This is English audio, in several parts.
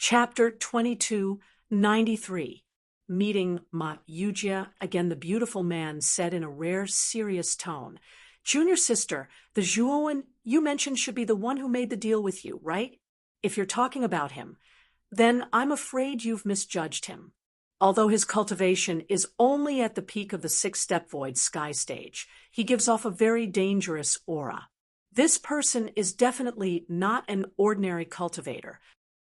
Chapter 2293. Meeting Ma Yujia. Again, the beautiful man said in a rare, serious tone. Junior sister, the Zhuowen you mentioned should be the one who made the deal with you, right? If you're talking about him, then I'm afraid you've misjudged him. Although his cultivation is only at the peak of the six-step void sky stage, he gives off a very dangerous aura. This person is definitely not an ordinary cultivator.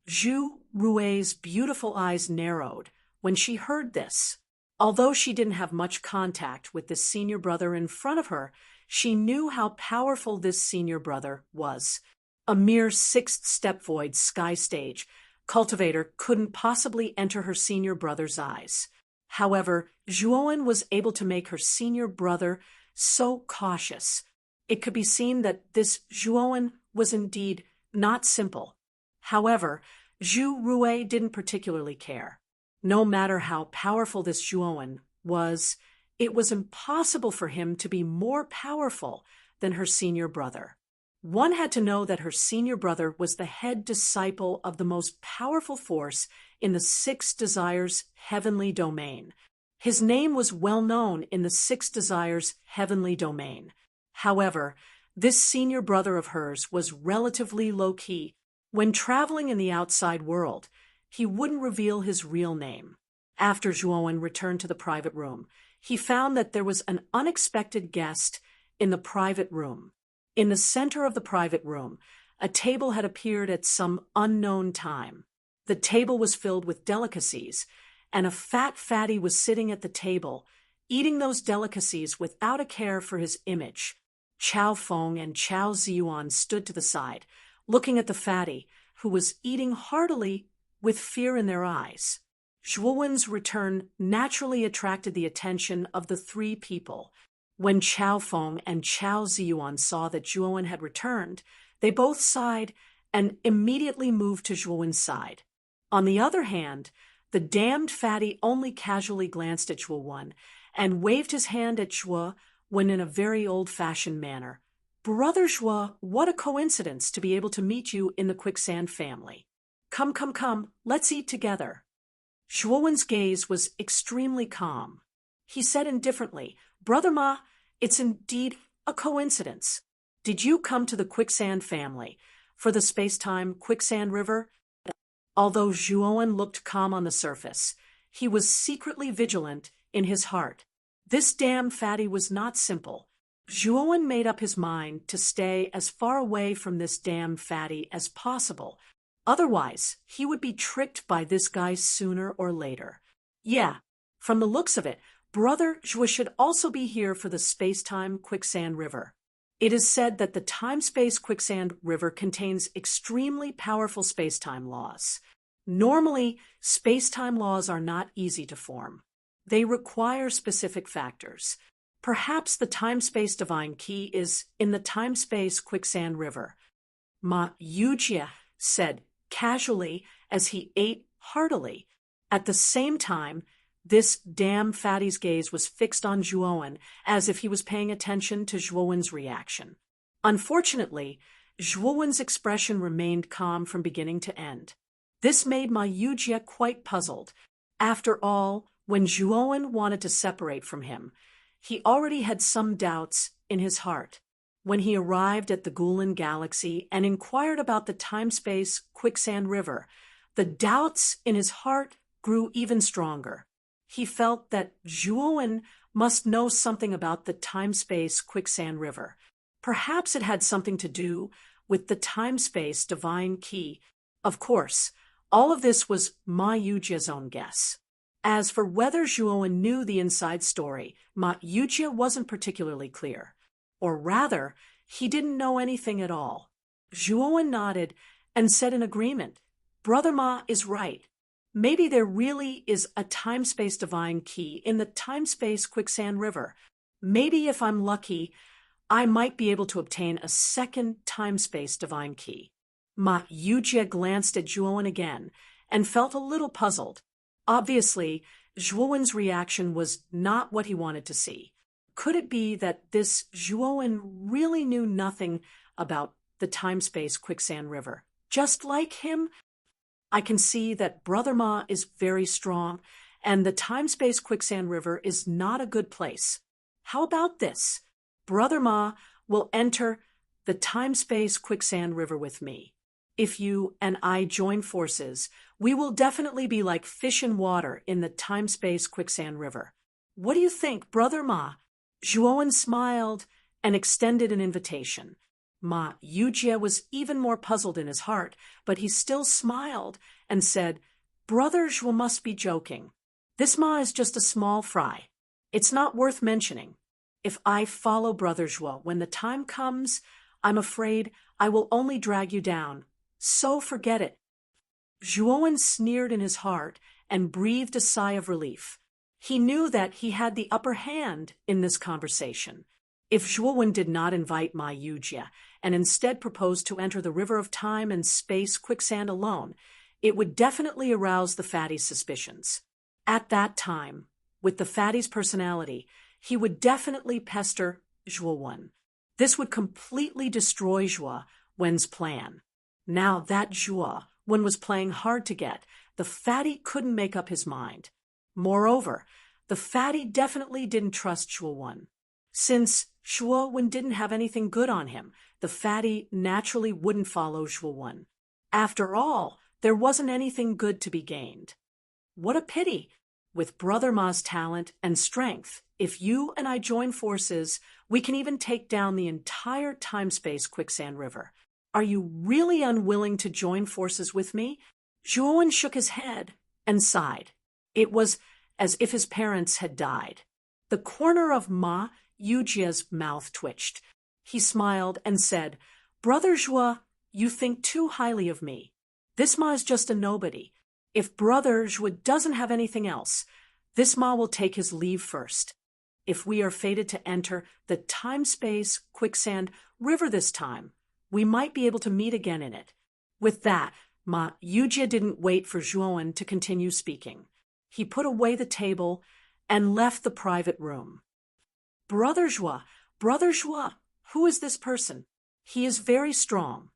Zhu Rui's beautiful eyes narrowed when she heard this. Although she didn't have much contact with this senior brother in front of her, she knew how powerful this senior brother was. A mere sixth-step void sky stage cultivator couldn't possibly enter her senior brother's eyes. However, Zhuowen was able to make her senior brother so cautious. It could be seen that this Zhuowen was indeed not simple. However, Zhu Rui didn't particularly care. No matter how powerful this Zhuowen was, it was impossible for him to be more powerful than her senior brother. One had to know that her senior brother was the head disciple of the most powerful force in the Six Desires heavenly domain. His name was well known in the Six Desires heavenly domain. However, this senior brother of hers was relatively low-key. When traveling in the outside world, he wouldn't reveal his real name. After Zhuowen returned to the private room, he found that there was an unexpected guest in the private room. In the center of the private room, a table had appeared at some unknown time. The table was filled with delicacies, and a fat fatty was sitting at the table, eating those delicacies without a care for his image. Chao Feng and Chao Ziyuan stood to the side, looking at the fatty, who was eating heartily with fear in their eyes. Zhuowen's return naturally attracted the attention of the three people. When Chao Feng and Chao Ziyuan saw that Zhuowen had returned, they both sighed and immediately moved to Zhuowen's side. On the other hand, the damned fatty only casually glanced at Zhuowen and waved his hand at Zhuo when in a very old-fashioned manner. Brother Zhuo, what a coincidence to be able to meet you in the Quicksand family. Come, come, come, let's eat together. Zhuowen's gaze was extremely calm. He said indifferently, Brother Ma, it's indeed a coincidence. Did you come to the Quicksand family for the space-time Quicksand River? Although Zhuowen looked calm on the surface, he was secretly vigilant in his heart. This damn fatty was not simple. Zhuowen made up his mind to stay as far away from this damn fatty as possible. Otherwise, he would be tricked by this guy sooner or later. Yeah, from the looks of it, Brother Zhuo should also be here for the space-time Quicksand River. It is said that the time-space Quicksand River contains extremely powerful space-time laws. Normally, space-time laws are not easy to form. They require specific factors. Perhaps the time-space divine key is in the time-space Quicksand River. Ma Yujia said casually as he ate heartily. At the same time, this damn fatty's gaze was fixed on Zhuowen as if he was paying attention to Zhuowen's reaction. Unfortunately, Zhuowen's expression remained calm from beginning to end. This made Ma Yujia quite puzzled. After all, when Zhuowen wanted to separate from him, he already had some doubts in his heart. When he arrived at the Gulen Galaxy and inquired about the time-space Quicksand River, the doubts in his heart grew even stronger. He felt that Zhuowen must know something about the time-space Quicksand River. Perhaps it had something to do with the time-space divine key. Of course, all of this was Ma Yujia's own guess. As for whether Zhuowen knew the inside story, Ma Yujia wasn't particularly clear. Or rather, he didn't know anything at all. Zhuowen nodded and said in agreement, Brother Ma is right. Maybe there really is a time-space divine key in the time-space Quicksand River. Maybe if I'm lucky, I might be able to obtain a second time-space divine key. Ma Yujia glanced at Zhuowen again and felt a little puzzled. Obviously, Zhuowen's reaction was not what he wanted to see. Could it be that this Zhuowen really knew nothing about the time-space Quicksand River, just like him? I can see that Brother Ma is very strong, and the time-space quicksand river is not a good place. How about this? Brother Ma will enter the time-space quicksand river with me. If you and I join forces, we will definitely be like fish in water in the time-space quicksand river. What do you think, Brother Ma? Zhuowen smiled and extended an invitation. Ma Yujie was even more puzzled in his heart, but he still smiled and said, Brother Zhuo must be joking. This Ma is just a small fry. It's not worth mentioning. If I follow Brother Zhuo when the time comes, I'm afraid I will only drag you down. So forget it. Zhuowen sneered in his heart and breathed a sigh of relief. He knew that he had the upper hand in this conversation. If Zhuowen did not invite Ma Yujie and instead proposed to enter the river of time and space quicksand alone, it would definitely arouse the fatty's suspicions. At that time, with the fatty's personality, he would definitely pester Zhuowen. This would completely destroy Zhuowen's plan. Now that Zhuowen was playing hard to get, the fatty couldn't make up his mind. Moreover, the fatty definitely didn't trust Zhuowen. Since Zhuowen didn't have anything good on him, the fatty naturally wouldn't follow Zhuowen. After all, there wasn't anything good to be gained. What a pity! With Brother Ma's talent and strength, if you and I join forces, we can even take down the entire time-space quicksand river. Are you really unwilling to join forces with me? Zhuowen shook his head and sighed. It was as if his parents had died. The corner of Ma Yujie's mouth twitched. He smiled and said, Brother Zhuo, you think too highly of me. This Ma is just a nobody. If Brother Zhuo doesn't have anything else, this Ma will take his leave first. If we are fated to enter the time-space quicksand river this time, we might be able to meet again in it. With that, Ma Yujie didn't wait for Zhuowen to continue speaking. He put away the table and left the private room. Brother Zhuo, who is this person? He is very strong.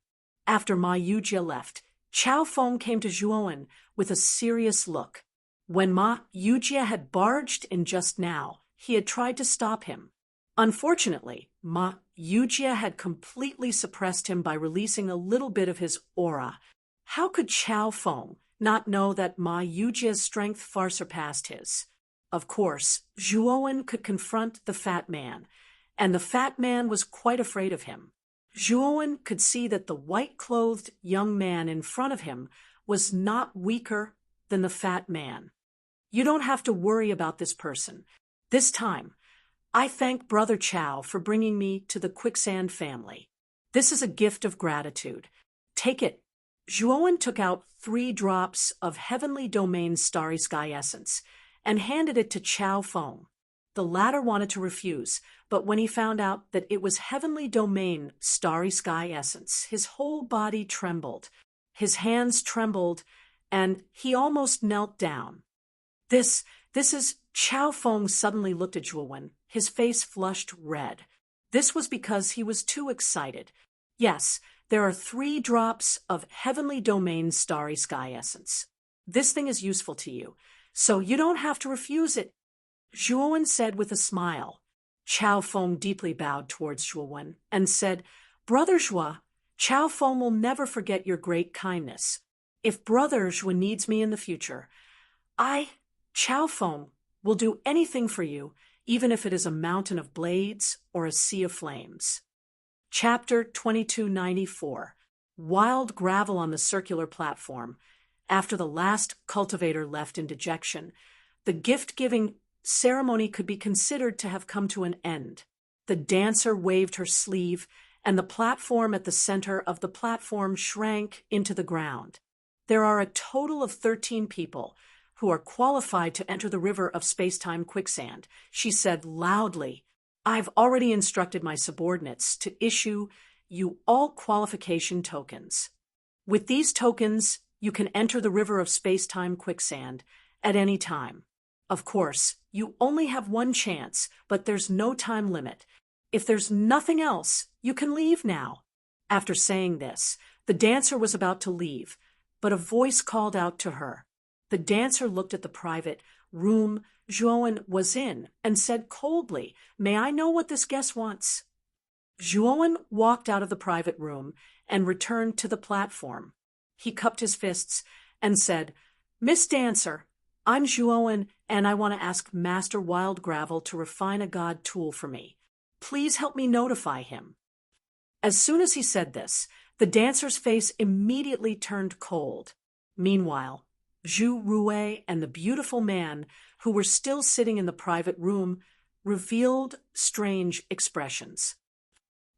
After Ma Yujie left, Chao Feng came to Zhuowen with a serious look. When Ma Yujie had barged in just now, he had tried to stop him. Unfortunately, Ma Yujie had completely suppressed him by releasing a little bit of his aura. How could Chao Feng not know that Ma Yujie's strength far surpassed his? Of course, Zhuowen could confront the fat man, and the fat man was quite afraid of him. Zhuowen could see that the white-clothed young man in front of him was not weaker than the fat man. You don't have to worry about this person. This time, I thank Brother Chao for bringing me to the Quicksand family. This is a gift of gratitude. Take it. Zhuowen took out 3 drops of Heavenly Domain Starry Sky Essence and handed it to Chao Feng. The latter wanted to refuse, but when he found out that it was Heavenly Domain Starry Sky Essence, his whole body trembled. His hands trembled, and he almost knelt down. This is... Chao Feng suddenly looked at Zhuowen. His face flushed red. This was because he was too excited. Yes, there are 3 drops of Heavenly Domain Starry Sky Essence. This thing is useful to you, so you don't have to refuse it, Zhuowen said with a smile. Chao Feng deeply bowed towards Zhuowen and said, Brother Zhuo, Chao Feng will never forget your great kindness. If Brother Zhuo needs me in the future, Chao Feng, will do anything for you, even if it is a mountain of blades or a sea of flames. Chapter 2294. Wild gravel on the circular platform. After the last cultivator left in dejection, the gift-giving ceremony could be considered to have come to an end. The dancer waved her sleeve, and the platform at the center of the platform shrank into the ground. There are a total of 13 people who are qualified to enter the river of space-time quicksand, she said loudly. I've already instructed my subordinates to issue you all qualification tokens. With these tokens, you can enter the river of space-time quicksand at any time. Of course, you only have one chance, but there's no time limit. If there's nothing else, you can leave now. After saying this, the dancer was about to leave, but a voice called out to her. The dancer looked at the private room Zhuowen was in and said coldly, "May I know what this guest wants?" Zhuowen walked out of the private room and returned to the platform. He cupped his fists and said, "Miss Dancer, I'm Zhuowen, and I want to ask Master Wild Gravel to refine a god tool for me. Please help me notify him." As soon as he said this, the dancer's face immediately turned cold. Meanwhile, Zhu Rue and the beautiful man, who were still sitting in the private room, revealed strange expressions.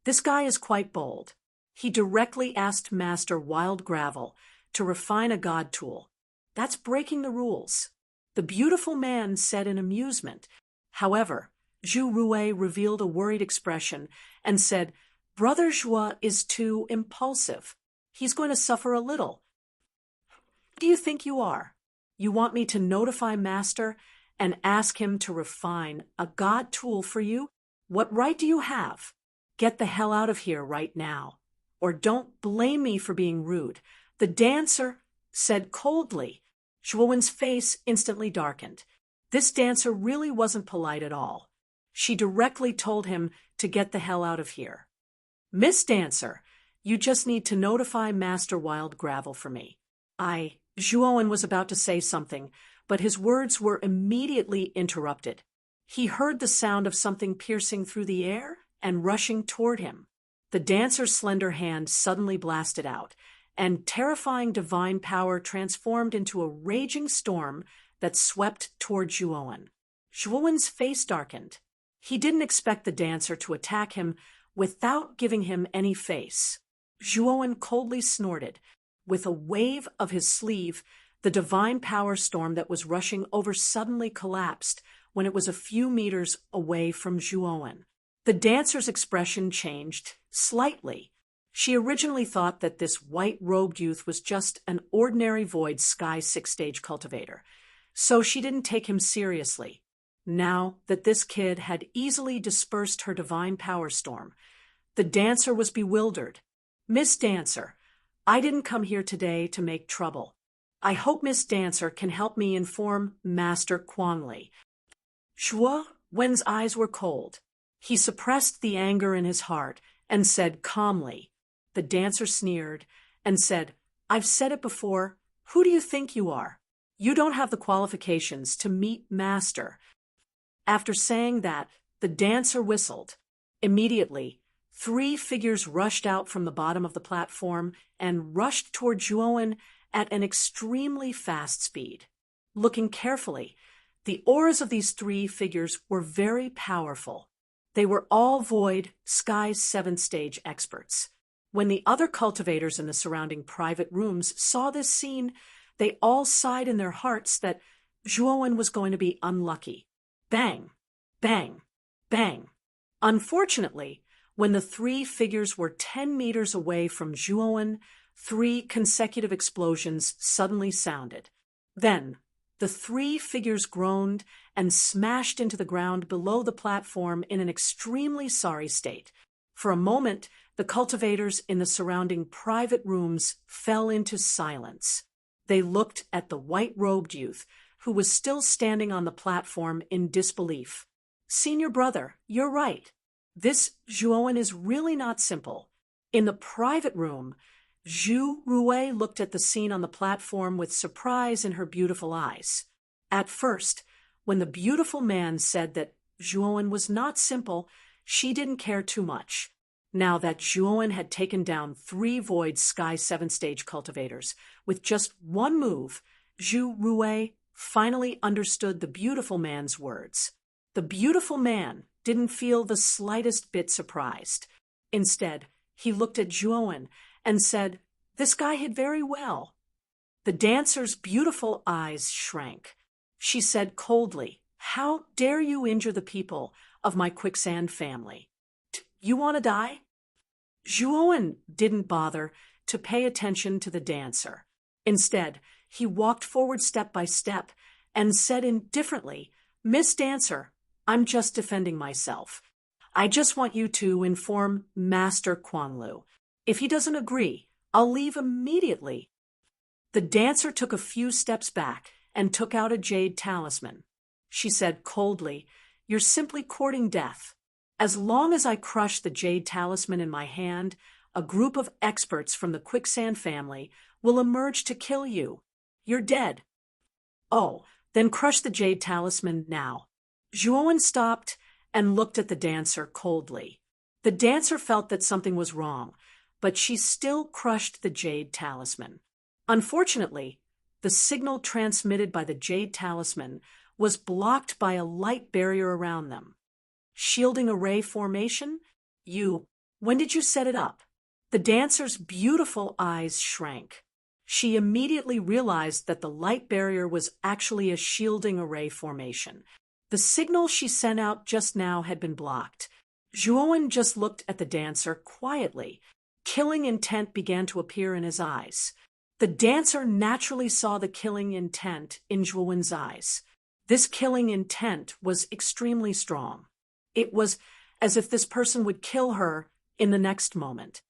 This guy is quite bold. He directly asked Master Wild Gravel to refine a god tool. That's breaking the rules. The beautiful man said in amusement. However, Zhu Rue revealed a worried expression and said, "Brother Zhua is too impulsive. He's going to suffer a little." "Who do you think you are? You want me to notify Master and ask him to refine a god tool for you? What right do you have? Get the hell out of here right now. Or don't blame me for being rude," the dancer said coldly. Zhuowen's face instantly darkened. This dancer really wasn't polite at all. She directly told him to get the hell out of here. "Miss Dancer, you just need to notify Master Wild Gravel for me." Zhuowen was about to say something, but his words were immediately interrupted. He heard the sound of something piercing through the air and rushing toward him. The dancer's slender hand suddenly blasted out, and terrifying divine power transformed into a raging storm that swept toward Zhuowen. Zhuowen's face darkened. He didn't expect the dancer to attack him without giving him any face. Zhuowen coldly snorted. With a wave of his sleeve, the divine power storm that was rushing over suddenly collapsed when it was a few meters away from Zhuowen. The dancer's expression changed slightly. She originally thought that this white-robed youth was just an ordinary Void Sky 6-stage cultivator, so she didn't take him seriously. Now that this kid had easily dispersed her divine power storm, the dancer was bewildered. "Miss Dancer, I didn't come here today to make trouble. I hope Miss Dancer can help me inform Master Quanli." Zhuowen's eyes were cold. He suppressed the anger in his heart and said calmly. The dancer sneered and said, "I've said it before. Who do you think you are? You don't have the qualifications to meet Master." After saying that, the dancer whistled. Immediately, 3 figures rushed out from the bottom of the platform and rushed toward Zhuowen at an extremely fast speed. Looking carefully, the auras of these 3 figures were very powerful. They were all Void Sky's 7th-stage experts. When the other cultivators in the surrounding private rooms saw this scene, they all sighed in their hearts that Zhuowen was going to be unlucky. Bang! Bang! Bang! Unfortunately, when the 3 figures were 10 meters away from Zhuowen, 3 consecutive explosions suddenly sounded. Then, the 3 figures groaned and smashed into the ground below the platform in an extremely sorry state. For a moment, the cultivators in the surrounding private rooms fell into silence. They looked at the white-robed youth, who was still standing on the platform in disbelief. "Senior brother, you're right. This Zhuowen is really not simple." In the private room, Zhu Rue looked at the scene on the platform with surprise in her beautiful eyes. At first, when the beautiful man said that Zhuowen was not simple, she didn't care too much. Now that Zhuowen had taken down 3 Void Sky 7th-stage cultivators with just one move, Zhu Rue finally understood the beautiful man's words. The beautiful man didn't feel the slightest bit surprised. Instead, he looked at Zhuowen and said, "This guy hid very well." The dancer's beautiful eyes shrank. She said coldly, "How dare you injure the people of my quicksand family? You want to die?" Zhuowen didn't bother to pay attention to the dancer. Instead, he walked forward step by step and said indifferently, "Miss Dancer, I'm just defending myself. I just want you to inform Master Quanlu. If he doesn't agree, I'll leave immediately." The dancer took a few steps back and took out a jade talisman. She said coldly, "You're simply courting death. As long as I crush the jade talisman in my hand, a group of experts from the quicksand family will emerge to kill you. You're dead." "Oh, then crush the jade talisman now." Zhuowen stopped and looked at the dancer coldly. The dancer felt that something was wrong, but she still crushed the jade talisman. Unfortunately, the signal transmitted by the jade talisman was blocked by a light barrier around them. "Shielding array formation? When did you set it up?" The dancer's beautiful eyes shrank. She immediately realized that the light barrier was actually a shielding array formation. The signal she sent out just now had been blocked. Zhuowen just looked at the dancer quietly. Killing intent began to appear in his eyes. The dancer naturally saw the killing intent in Zhuowen's eyes. This killing intent was extremely strong. It was as if this person would kill her in the next moment.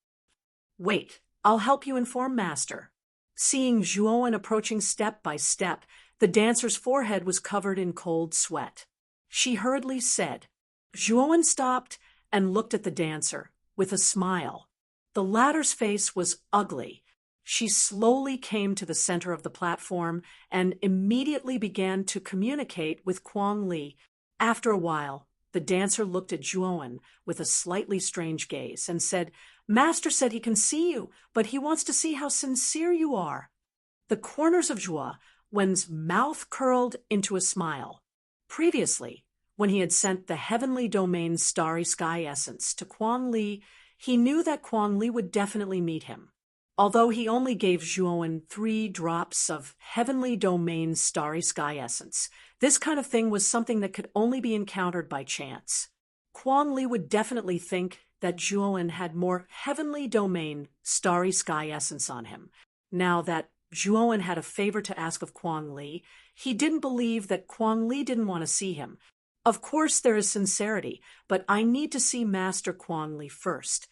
"Wait, I'll help you inform Master." Seeing Zhuowen approaching step by step, the dancer's forehead was covered in cold sweat. She hurriedly said. Zhuowen stopped and looked at the dancer with a smile. The latter's face was ugly. She slowly came to the center of the platform and immediately began to communicate with Kuang Li. After a while, the dancer looked at Zhuowen with a slightly strange gaze and said, "Master said he can see you, but he wants to see how sincere you are." The corners of Zhuowen's mouth curled into a smile. Previously, when he had sent the Heavenly Domain's Starry Sky Essence to Kuang Li, he knew that Kuang Li would definitely meet him. Although he only gave Zhuowen 3 drops of Heavenly Domain's Starry Sky Essence, this kind of thing was something that could only be encountered by chance. Kuang Li would definitely think that Zhuowen had more Heavenly Domain Starry Sky Essence on him. Now that Zhuowen had a favor to ask of Kuang Li, he didn't believe that Kuang Li didn't want to see him. "Of course there is sincerity, but I need to see Master Kuang Li first,"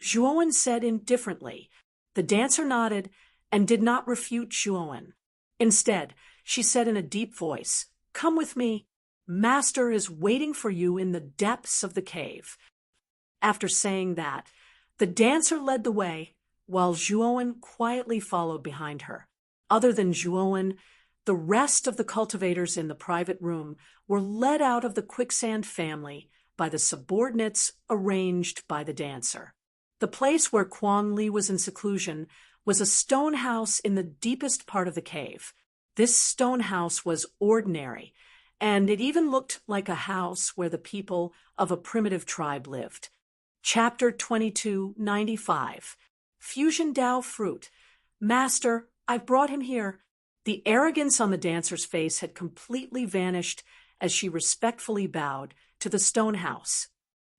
Zhuowen said indifferently. The dancer nodded and did not refute Zhuowen. Instead, she said in a deep voice, "Come with me. Master is waiting for you in the depths of the cave." After saying that, the dancer led the way, while Zhuowen quietly followed behind her. Other than Zhuowen, the rest of the cultivators in the private room were led out of the quicksand family by the subordinates arranged by the dancer. The place where Kuang Li was in seclusion was a stone house in the deepest part of the cave. This stone house was ordinary, and it even looked like a house where the people of a primitive tribe lived. Chapter 2295. Fusion Dao Fruit. "Master, I've brought him here." The arrogance on the dancer's face had completely vanished as she respectfully bowed to the stone house.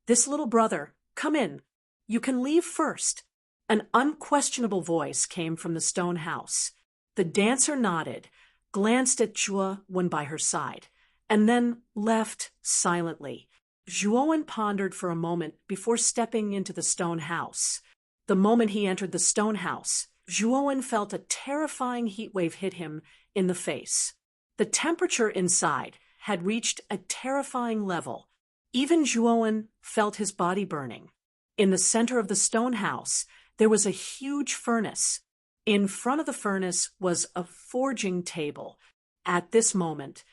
"This little brother, come in. You can leave first." An unquestionable voice came from the stone house. The dancer nodded, glanced at Zhuowen by her side, and then left silently. Zhuowen pondered for a moment before stepping into the stone house. The moment he entered the stone house, Zhuowen felt a terrifying heat wave hit him in the face. The temperature inside had reached a terrifying level. Even Zhuowen felt his body burning. In the center of the stone house, there was a huge furnace. In front of the furnace was a forging table. At this moment,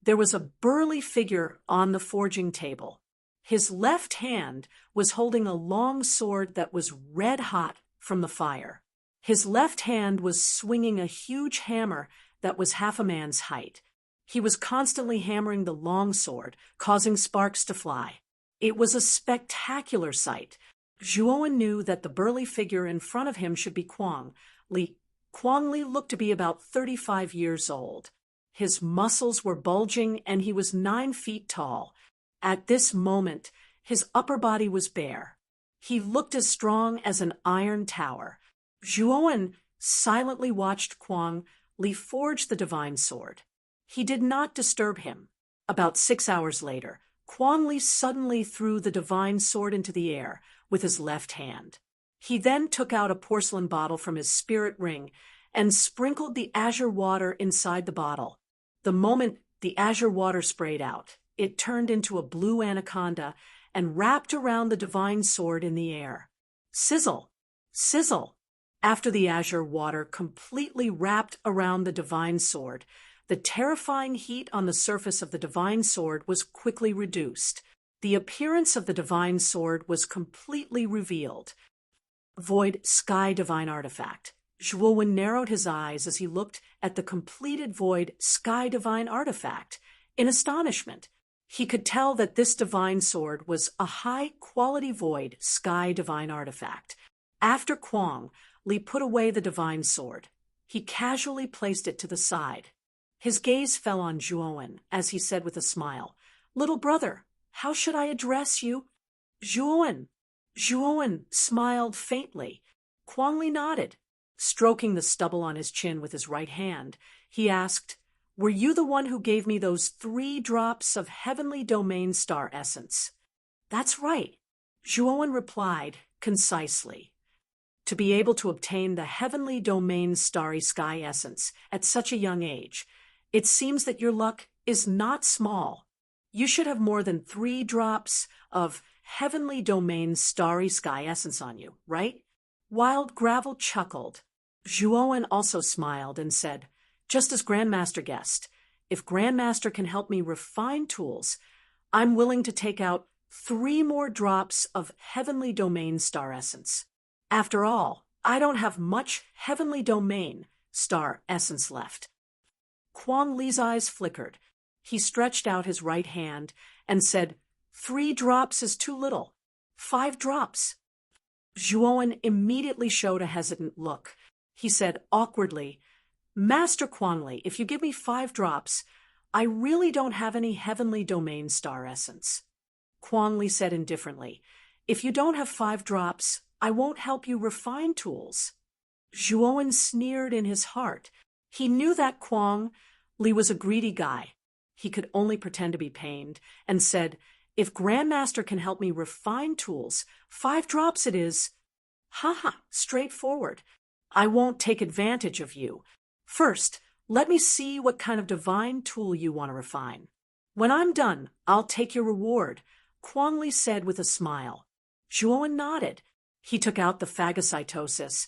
there was a burly figure on the forging table. His left hand was holding a long sword that was red hot from the fire. His left hand was swinging a huge hammer that was half a man's height. He was constantly hammering the long sword, causing sparks to fly. It was a spectacular sight. Zhuowen knew that the burly figure in front of him should be Kuang Li. Kuang Li looked to be about 35 years old. His muscles were bulging and he was 9 feet tall. At this moment, his upper body was bare. He looked as strong as an iron tower. Zhuowen silently watched Kuang Li forge the divine sword. He did not disturb him. About 6 hours later, Kuang Li suddenly threw the divine sword into the air with his left hand. He then took out a porcelain bottle from his spirit ring and sprinkled the azure water inside the bottle. The moment the azure water sprayed out, it turned into a blue anaconda and wrapped around the divine sword in the air. Sizzle! Sizzle! After the azure water completely wrapped around the divine sword, the terrifying heat on the surface of the divine sword was quickly reduced. The appearance of the divine sword was completely revealed. Void Sky Divine Artifact. Zhuowen narrowed his eyes as he looked at the completed Void Sky Divine Artifact. In astonishment, he could tell that this divine sword was a high-quality Void Sky Divine Artifact. After Kwong, Li put away the divine sword. He casually placed it to the side. His gaze fell on Zhuowen as he said with a smile, "Little brother, how should I address you?" "Zhuowen." Zhuowen smiled faintly. Kwong Li nodded. Stroking the stubble on his chin with his right hand, he asked, "Were you the one who gave me those 3 drops of Heavenly Domain Star Essence?" "That's right," Zhuowen replied concisely. To be able to obtain the Heavenly Domain Starry Sky Essence at such a young age, it seems that your luck is not small. You should have more than 3 drops of Heavenly Domain Starry Sky Essence on you, right? Wild Gravel chuckled. Zhuowen also smiled and said, "Just as Grandmaster guessed, if Grandmaster can help me refine tools, I'm willing to take out 3 more drops of Heavenly Domain Star Essence. After all, I don't have much Heavenly Domain Star Essence left." Kwong Li's eyes flickered. He stretched out his right hand and said, 3 drops is too little. 5 drops. Zhuowen immediately showed a hesitant look. He said awkwardly, "Master Kwong Li, if you give me 5 drops, I really don't have any Heavenly Domain Star Essence." Kwong Li said indifferently, "If you don't have 5 drops, I won't help you refine tools." Zhuowen sneered in his heart. He knew that Kwong Li was a greedy guy. He could only pretend to be pained and said, "If Grandmaster can help me refine tools, 5 drops it is." "Ha, straightforward. I won't take advantage of you. First, let me see what kind of divine tool you want to refine. When I'm done, I'll take your reward," Kwong Li said with a smile. Zhuowen nodded. He took out the phagocytosis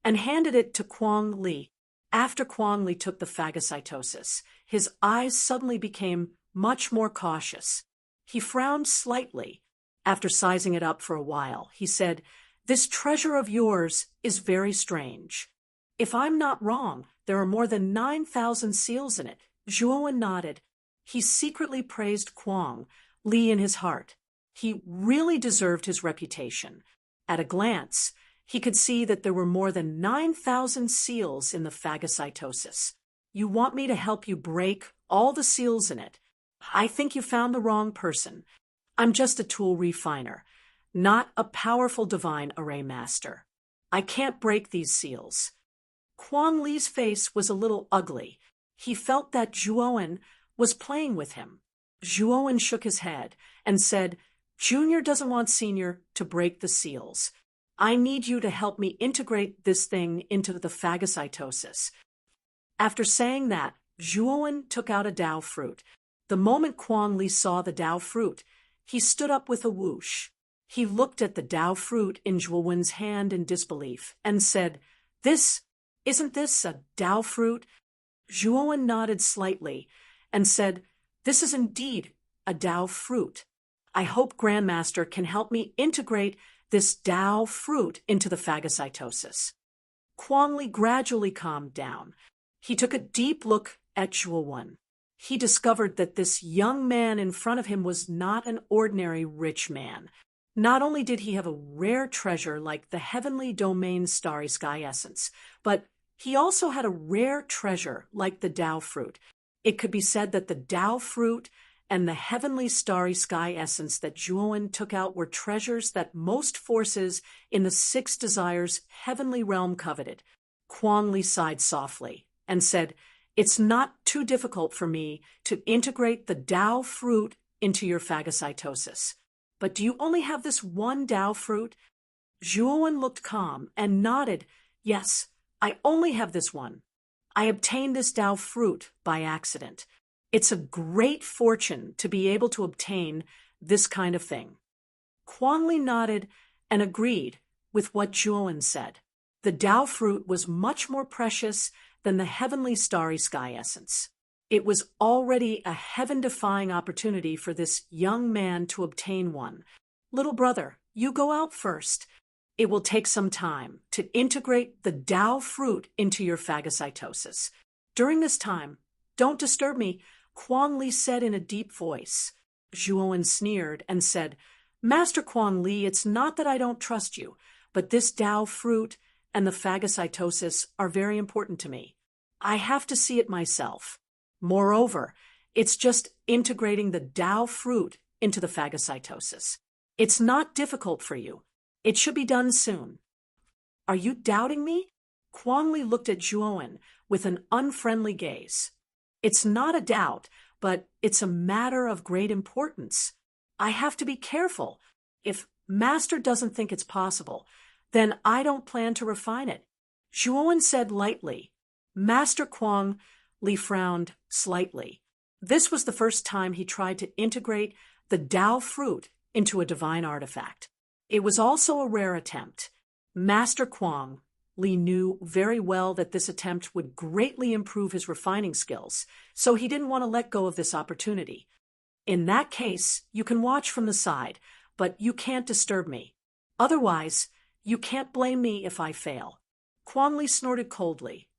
and handed it to Kwong Li. After Kwong Li took the phagocytosis, his eyes suddenly became much more cautious. He frowned slightly. After sizing it up for a while, he said, "This treasure of yours is very strange. If I'm not wrong, there are more than 9,000 seals in it." Zhuowen nodded. He secretly praised Kwong Li in his heart. He really deserved his reputation. At a glance, he could see that there were more than 9,000 seals in the phagocytosis. "You want me to help you break all the seals in it? I think you found the wrong person. I'm just a tool refiner, not a powerful divine array master. I can't break these seals." Kwong Li's face was a little ugly. He felt that Zhuowen was playing with him. Zhuowen shook his head and said, "Junior doesn't want Senior to break the seals. I need you to help me integrate this thing into the phagocytosis." After saying that, Zhuowen took out a Dao fruit. The moment Kwong Li saw the Dao fruit, he stood up with a whoosh. He looked at the Dao fruit in Zhuowen's hand in disbelief and said, Isn't this a Dao fruit?" Zhuowen nodded slightly and said, "This is indeed a Dao fruit. I hope Grandmaster can help me integrate this Dao fruit into the phagocytosis." Kwong Li gradually calmed down. He took a deep look at Zhuowen. He discovered that this young man in front of him was not an ordinary rich man. Not only did he have a rare treasure like the Heavenly Domain Starry Sky Essence, but he also had a rare treasure like the Dao fruit. It could be said that the Dao fruit and the Heavenly Starry Sky Essence that Zhuowen took out were treasures that most forces in the 6 Desires heavenly realm coveted. Kwong Li sighed softly and said, "It's not too difficult for me to integrate the Dao fruit into your phagocytosis. But do you only have this one Dao fruit?" Zhuowen looked calm and nodded, "Yes, I only have this one. I obtained this Dao fruit by accident. It's a great fortune to be able to obtain this kind of thing. Kuang Li nodded and agreed with what Zhuowen said. The Dao fruit was much more precious than the heavenly starry sky essence. It was already a heaven-defying opportunity for this young man to obtain one. Little brother, you go out first. It will take some time to integrate the Dao fruit into your phagocytosis. During this time, don't disturb me, Kuang Li said in a deep voice. Zhuowen sneered and said, Master Kuang Li, it's not that I don't trust you, but this Dao fruit and the phagocytosis are very important to me. I have to see it myself. Moreover, it's just integrating the Dao fruit into the phagocytosis. It's not difficult for you. It should be done soon. Are you doubting me? Kuang Li looked at Zhuowen with an unfriendly gaze. It's not a doubt, but it's a matter of great importance. I have to be careful. If Master doesn't think it's possible, then I don't plan to refine it. Zhuowen said lightly. Master Kuang Li frowned slightly. This was the first time he tried to integrate the Dao fruit into a divine artifact. It was also a rare attempt. Master Kuang Li knew very well that this attempt would greatly improve his refining skills, so he didn't want to let go of this opportunity. In that case, you can watch from the side, but you can't disturb me. Otherwise, you can't blame me if I fail. Kuang Li snorted coldly.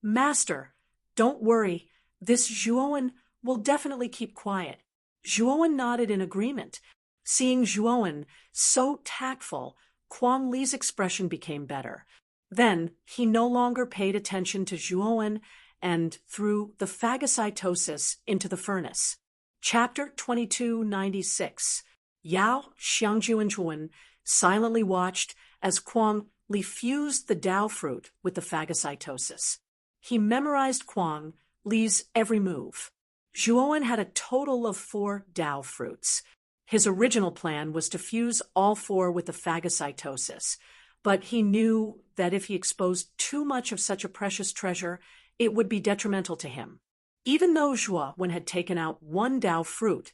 Master, don't worry, this Zhuowen will definitely keep quiet. Zhuowen nodded in agreement. Seeing Zhuowen so tactful, Kuang Li's expression became better. Then he no longer paid attention to Zhuowen and threw the phagocytosis into the furnace. Chapter 2296. Yao, Xiangju, and Zhuowen silently watched as Kuang Li fused the Dao fruit with the phagocytosis. He memorized Kuang Li's every move. Zhuowen had a total of 4 Dao fruits. His original plan was to fuse all 4 with the phagocytosis, but he knew that if he exposed too much of such a precious treasure, it would be detrimental to him. Even though Zhuowen had taken out 1 Dao fruit,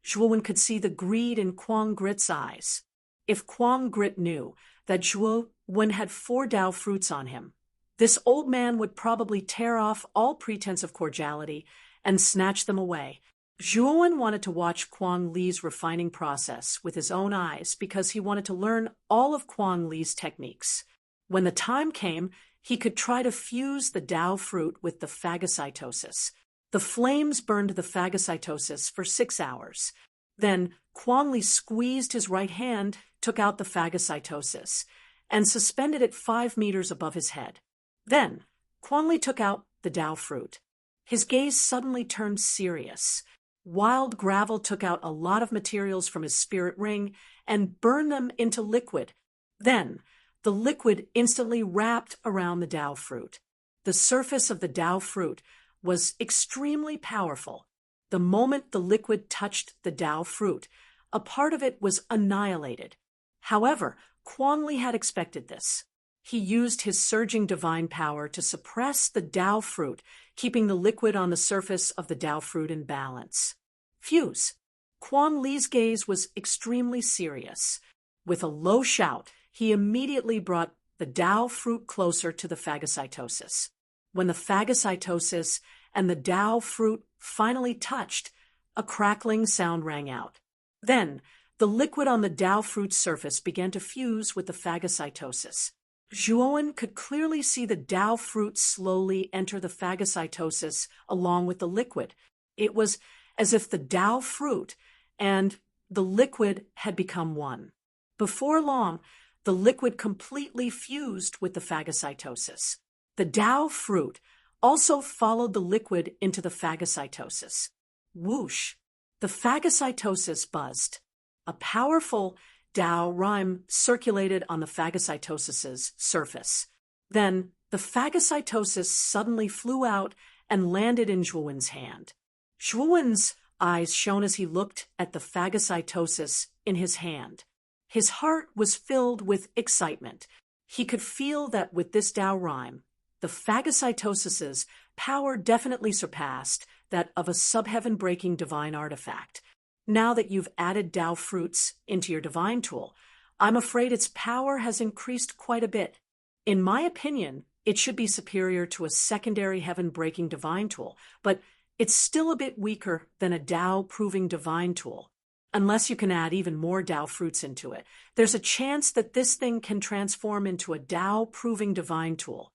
Zhuowen could see the greed in Kuang Grit's eyes. If Kuang Grit knew that Zhuowen had 4 Dao fruits on him, this old man would probably tear off all pretense of cordiality and snatch them away. Zhuowen wanted to watch Kuang Li's refining process with his own eyes because he wanted to learn all of Kuang Li's techniques. When the time came, he could try to fuse the Dao fruit with the phagocytosis. The flames burned the phagocytosis for 6 hours. Then Kuang Li squeezed his right hand, took out the phagocytosis, and suspended it 5 meters above his head. Then Kuang Li took out the Dao fruit. His gaze suddenly turned serious. Wild Gravel took out a lot of materials from his spirit ring and burned them into liquid. Then the liquid instantly wrapped around the Dao fruit. The surface of the Dao fruit was extremely powerful. The moment the liquid touched the Dao fruit, a part of it was annihilated. However, Kuang Li had expected this. He used his surging divine power to suppress the Dao fruit, keeping the liquid on the surface of the Dao fruit in balance. Fuse. Kuang Li's gaze was extremely serious. With a low shout, he immediately brought the Dao fruit closer to the phagocytosis. When the phagocytosis and the Dao fruit finally touched, a crackling sound rang out. Then, the liquid on the Dao fruit's surface began to fuse with the phagocytosis. Zhuowen could clearly see the Dao fruit slowly enter the phagocytosis along with the liquid. It was as if the Dao fruit and the liquid had become one. Before long, the liquid completely fused with the phagocytosis. The Dao fruit also followed the liquid into the phagocytosis. Whoosh! The phagocytosis buzzed. A powerful Dao rhyme circulated on the phagocytosis's surface. Then the phagocytosis suddenly flew out and landed in Zhuowen's hand. Zhuowen's eyes shone as he looked at the phagocytosis in his hand. His heart was filled with excitement. He could feel that with this Dao rhyme, the phagocytosis's power definitely surpassed that of a subheaven-breaking divine artifact. Now that you've added Tao fruits into your divine tool, I'm afraid its power has increased quite a bit. In my opinion, it should be superior to a secondary heaven-breaking divine tool, but it's still a bit weaker than a Tao-proving divine tool. Unless you can add even more Tao fruits into it, there's a chance that this thing can transform into a Tao-proving divine tool.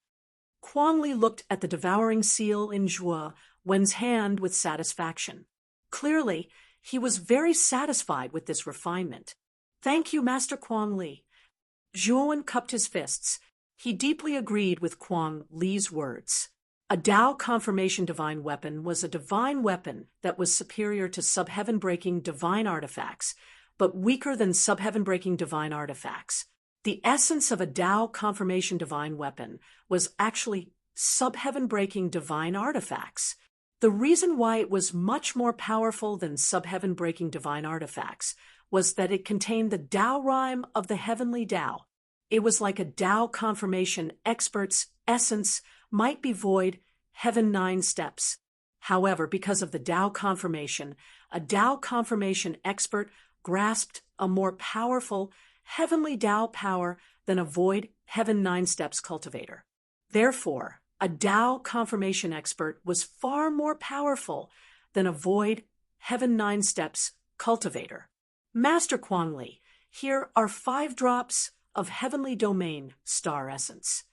Kuang Li looked at the devouring seal in Zhuo Wen's hand with satisfaction. Clearly, he was very satisfied with this refinement. Thank you, Master Kuang Li. Zhuo Wen cupped his fists. He deeply agreed with Kuang Li's words. A Tao confirmation divine weapon was a divine weapon that was superior to subheaven-breaking divine artifacts, but weaker than subheaven-breaking divine artifacts. The essence of a Tao confirmation divine weapon was actually subheaven-breaking divine artifacts. The reason why it was much more powerful than subheaven-breaking divine artifacts was that it contained the Tao rhyme of the heavenly Tao. It was like a Tao confirmation expert's essence might be void heaven 9 steps. However, because of the Tao confirmation, a Tao confirmation expert grasped a more powerful heavenly Tao power than a void heaven 9 steps cultivator. Therefore, a Tao confirmation expert was far more powerful than a void heaven 9 steps cultivator. Master Kuang Li, here are 5 drops of heavenly domain star essence.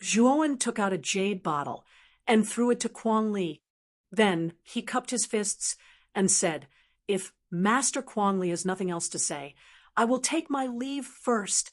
Zhuo Wen took out a jade bottle and threw it to Kuang Li. Then he cupped his fists and said, "If Master Kuang Li has nothing else to say, I will take my leave first."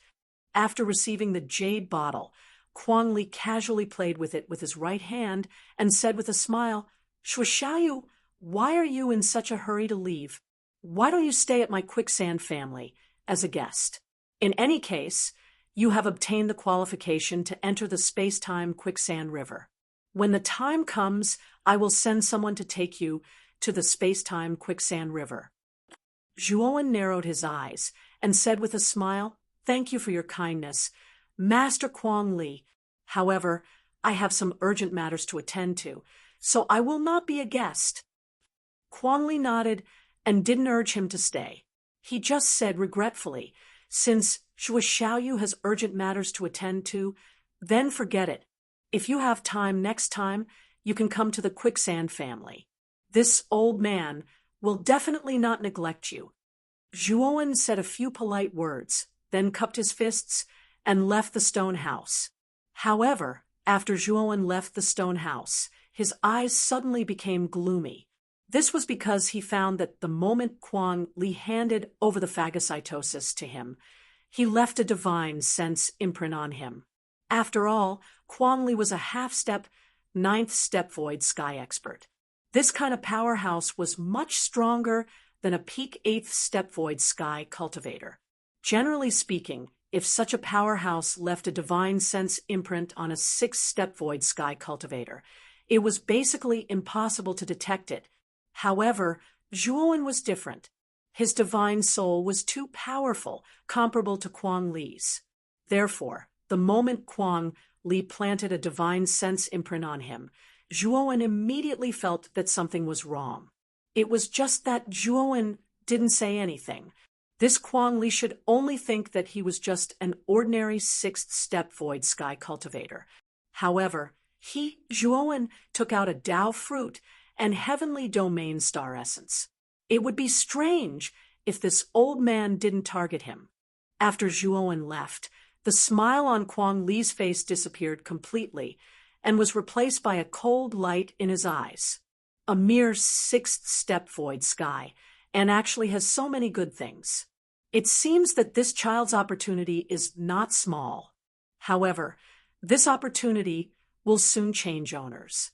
After receiving the jade bottle, Kuang Li casually played with it with his right hand and said with a smile, "Shui Xiaoyu, why are you in such a hurry to leave? Why don't you stay at my quicksand family as a guest? In any case, you have obtained the qualification to enter the space-time quicksand river. When the time comes, I will send someone to take you to the space-time quicksand river." Zhuo Wen narrowed his eyes and said with a smile, "Thank you for your kindness, Master Kuang Li. However, I have some urgent matters to attend to, so I will not be a guest." Kuang Li nodded and didn't urge him to stay. He just said regretfully, "Since Shui Xiaoyu has urgent matters to attend to, then forget it. If you have time next time, you can come to the quicksand family. This old man will definitely not neglect you." Zhuo Wen said a few polite words, then cupped his fists and left the stone house. However, after Zhuo Wen left the stone house, his eyes suddenly became gloomy. This was because he found that the moment Kuang Li handed over the phagocytosis to him, he left a divine sense imprint on him. After all, Kuang Li was a half-step, 9th step void sky expert. This kind of powerhouse was much stronger than a peak 8th step void sky cultivator. Generally speaking, if such a powerhouse left a divine sense imprint on a 6th step void sky cultivator, it was basically impossible to detect it. However, Zhuo Wen was different. His divine soul was too powerful, comparable to Kuang Li's. Therefore, the moment Kuang Li planted a divine sense imprint on him, Zhuo Wen immediately felt that something was wrong. It was just that Zhuo Wen didn't say anything. This Kuang Li should only think that he was just an ordinary 6th step void sky cultivator. However, Zhuo Wen, took out a Tao fruit and heavenly domain star essence. It would be strange if this old man didn't target him. After Zhuo Wen left, the smile on Kuang Li's face disappeared completely and was replaced by a cold light in his eyes. A mere 6th step void sky, and actually has so many good things. It seems that this child's opportunity is not small. However, this opportunity will soon change owners.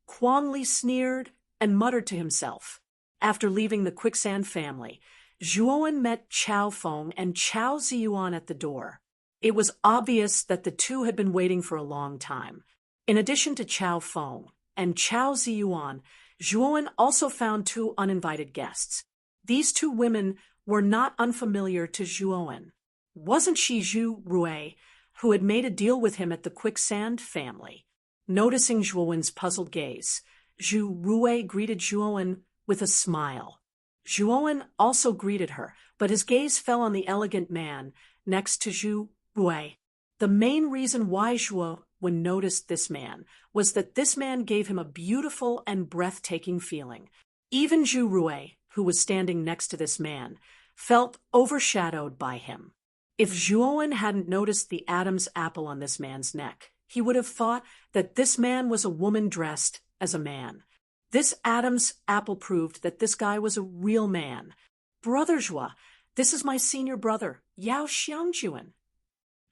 Kuang Li sneered and muttered to himself. After leaving the quicksand family, Zhuo Wen met Chao Feng and Chao Ziyuan at the door. It was obvious that the two had been waiting for a long time. In addition to Chao Feng and Chao Ziyuan, Zhuo Wen also found 2 uninvited guests. These 2 women were not unfamiliar to Zhuo Wen. Wasn't she Zhu Rui, who had made a deal with him at the quicksand family? Noticing Zhuowen's puzzled gaze, Zhu Rui greeted Zhuowen with a smile. Zhuowen also greeted her, but his gaze fell on the elegant man next to Zhu Rui. The main reason why Zhuowen noticed this man was that this man gave him a beautiful and breathtaking feeling. Even Zhu Rui, who was standing next to this man, felt overshadowed by him. If Zhuowen hadn't noticed the Adam's apple on this man's neck, he would have thought that this man was a woman dressed as a man. This Adam's apple proved that this guy was a real man. Brother Zhua, this is my senior brother, Yao Xiangjuan.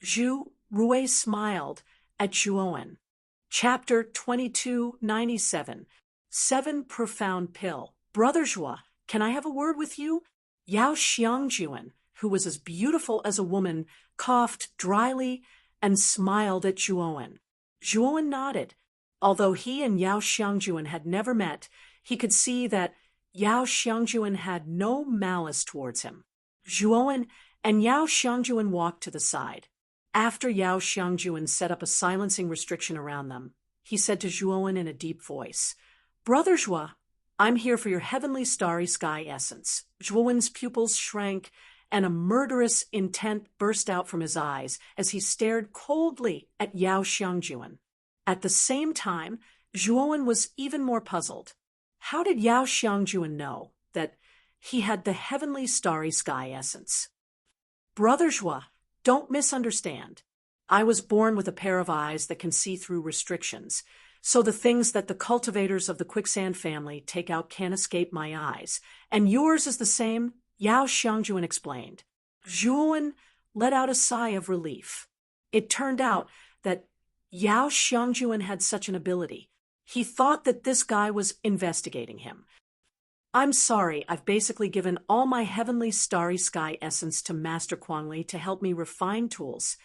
Zhu Rui smiled at Zhuowen. Chapter 2297. 7 Profound Pill. Brother Zhua, can I have a word with you? Yao Xiangjuan, who was as beautiful as a woman, coughed dryly and smiled at Zhuowen. Zhuowen nodded. Although he and Yao Xiangjuan had never met, he could see that Yao Xiangjuan had no malice towards him. Zhuowen and Yao Xiangjuan walked to the side. After Yao Xiangjuan set up a silencing restriction around them, he said to Zhuowen in a deep voice, Brother Zhua, I'm here for your heavenly starry sky essence. Zhuowen's pupils shrank, and a murderous intent burst out from his eyes as he stared coldly at Yao Xiangjuan. At the same time, Zhuowen was even more puzzled. How did Yao Xiangjuan know that he had the heavenly starry sky essence? Brother Zhua, don't misunderstand. I was born with a pair of eyes that can see through restrictions, so the things that the cultivators of the quicksand family take out can't escape my eyes. And yours is the same, Yao Xiangjuan explained. Zhuowen let out a sigh of relief. It turned out that Yao Xiangjuan had such an ability. He thought that this guy was investigating him. I'm sorry, I've basically given all my heavenly starry sky essence to Master Kuangli to help me refine tools,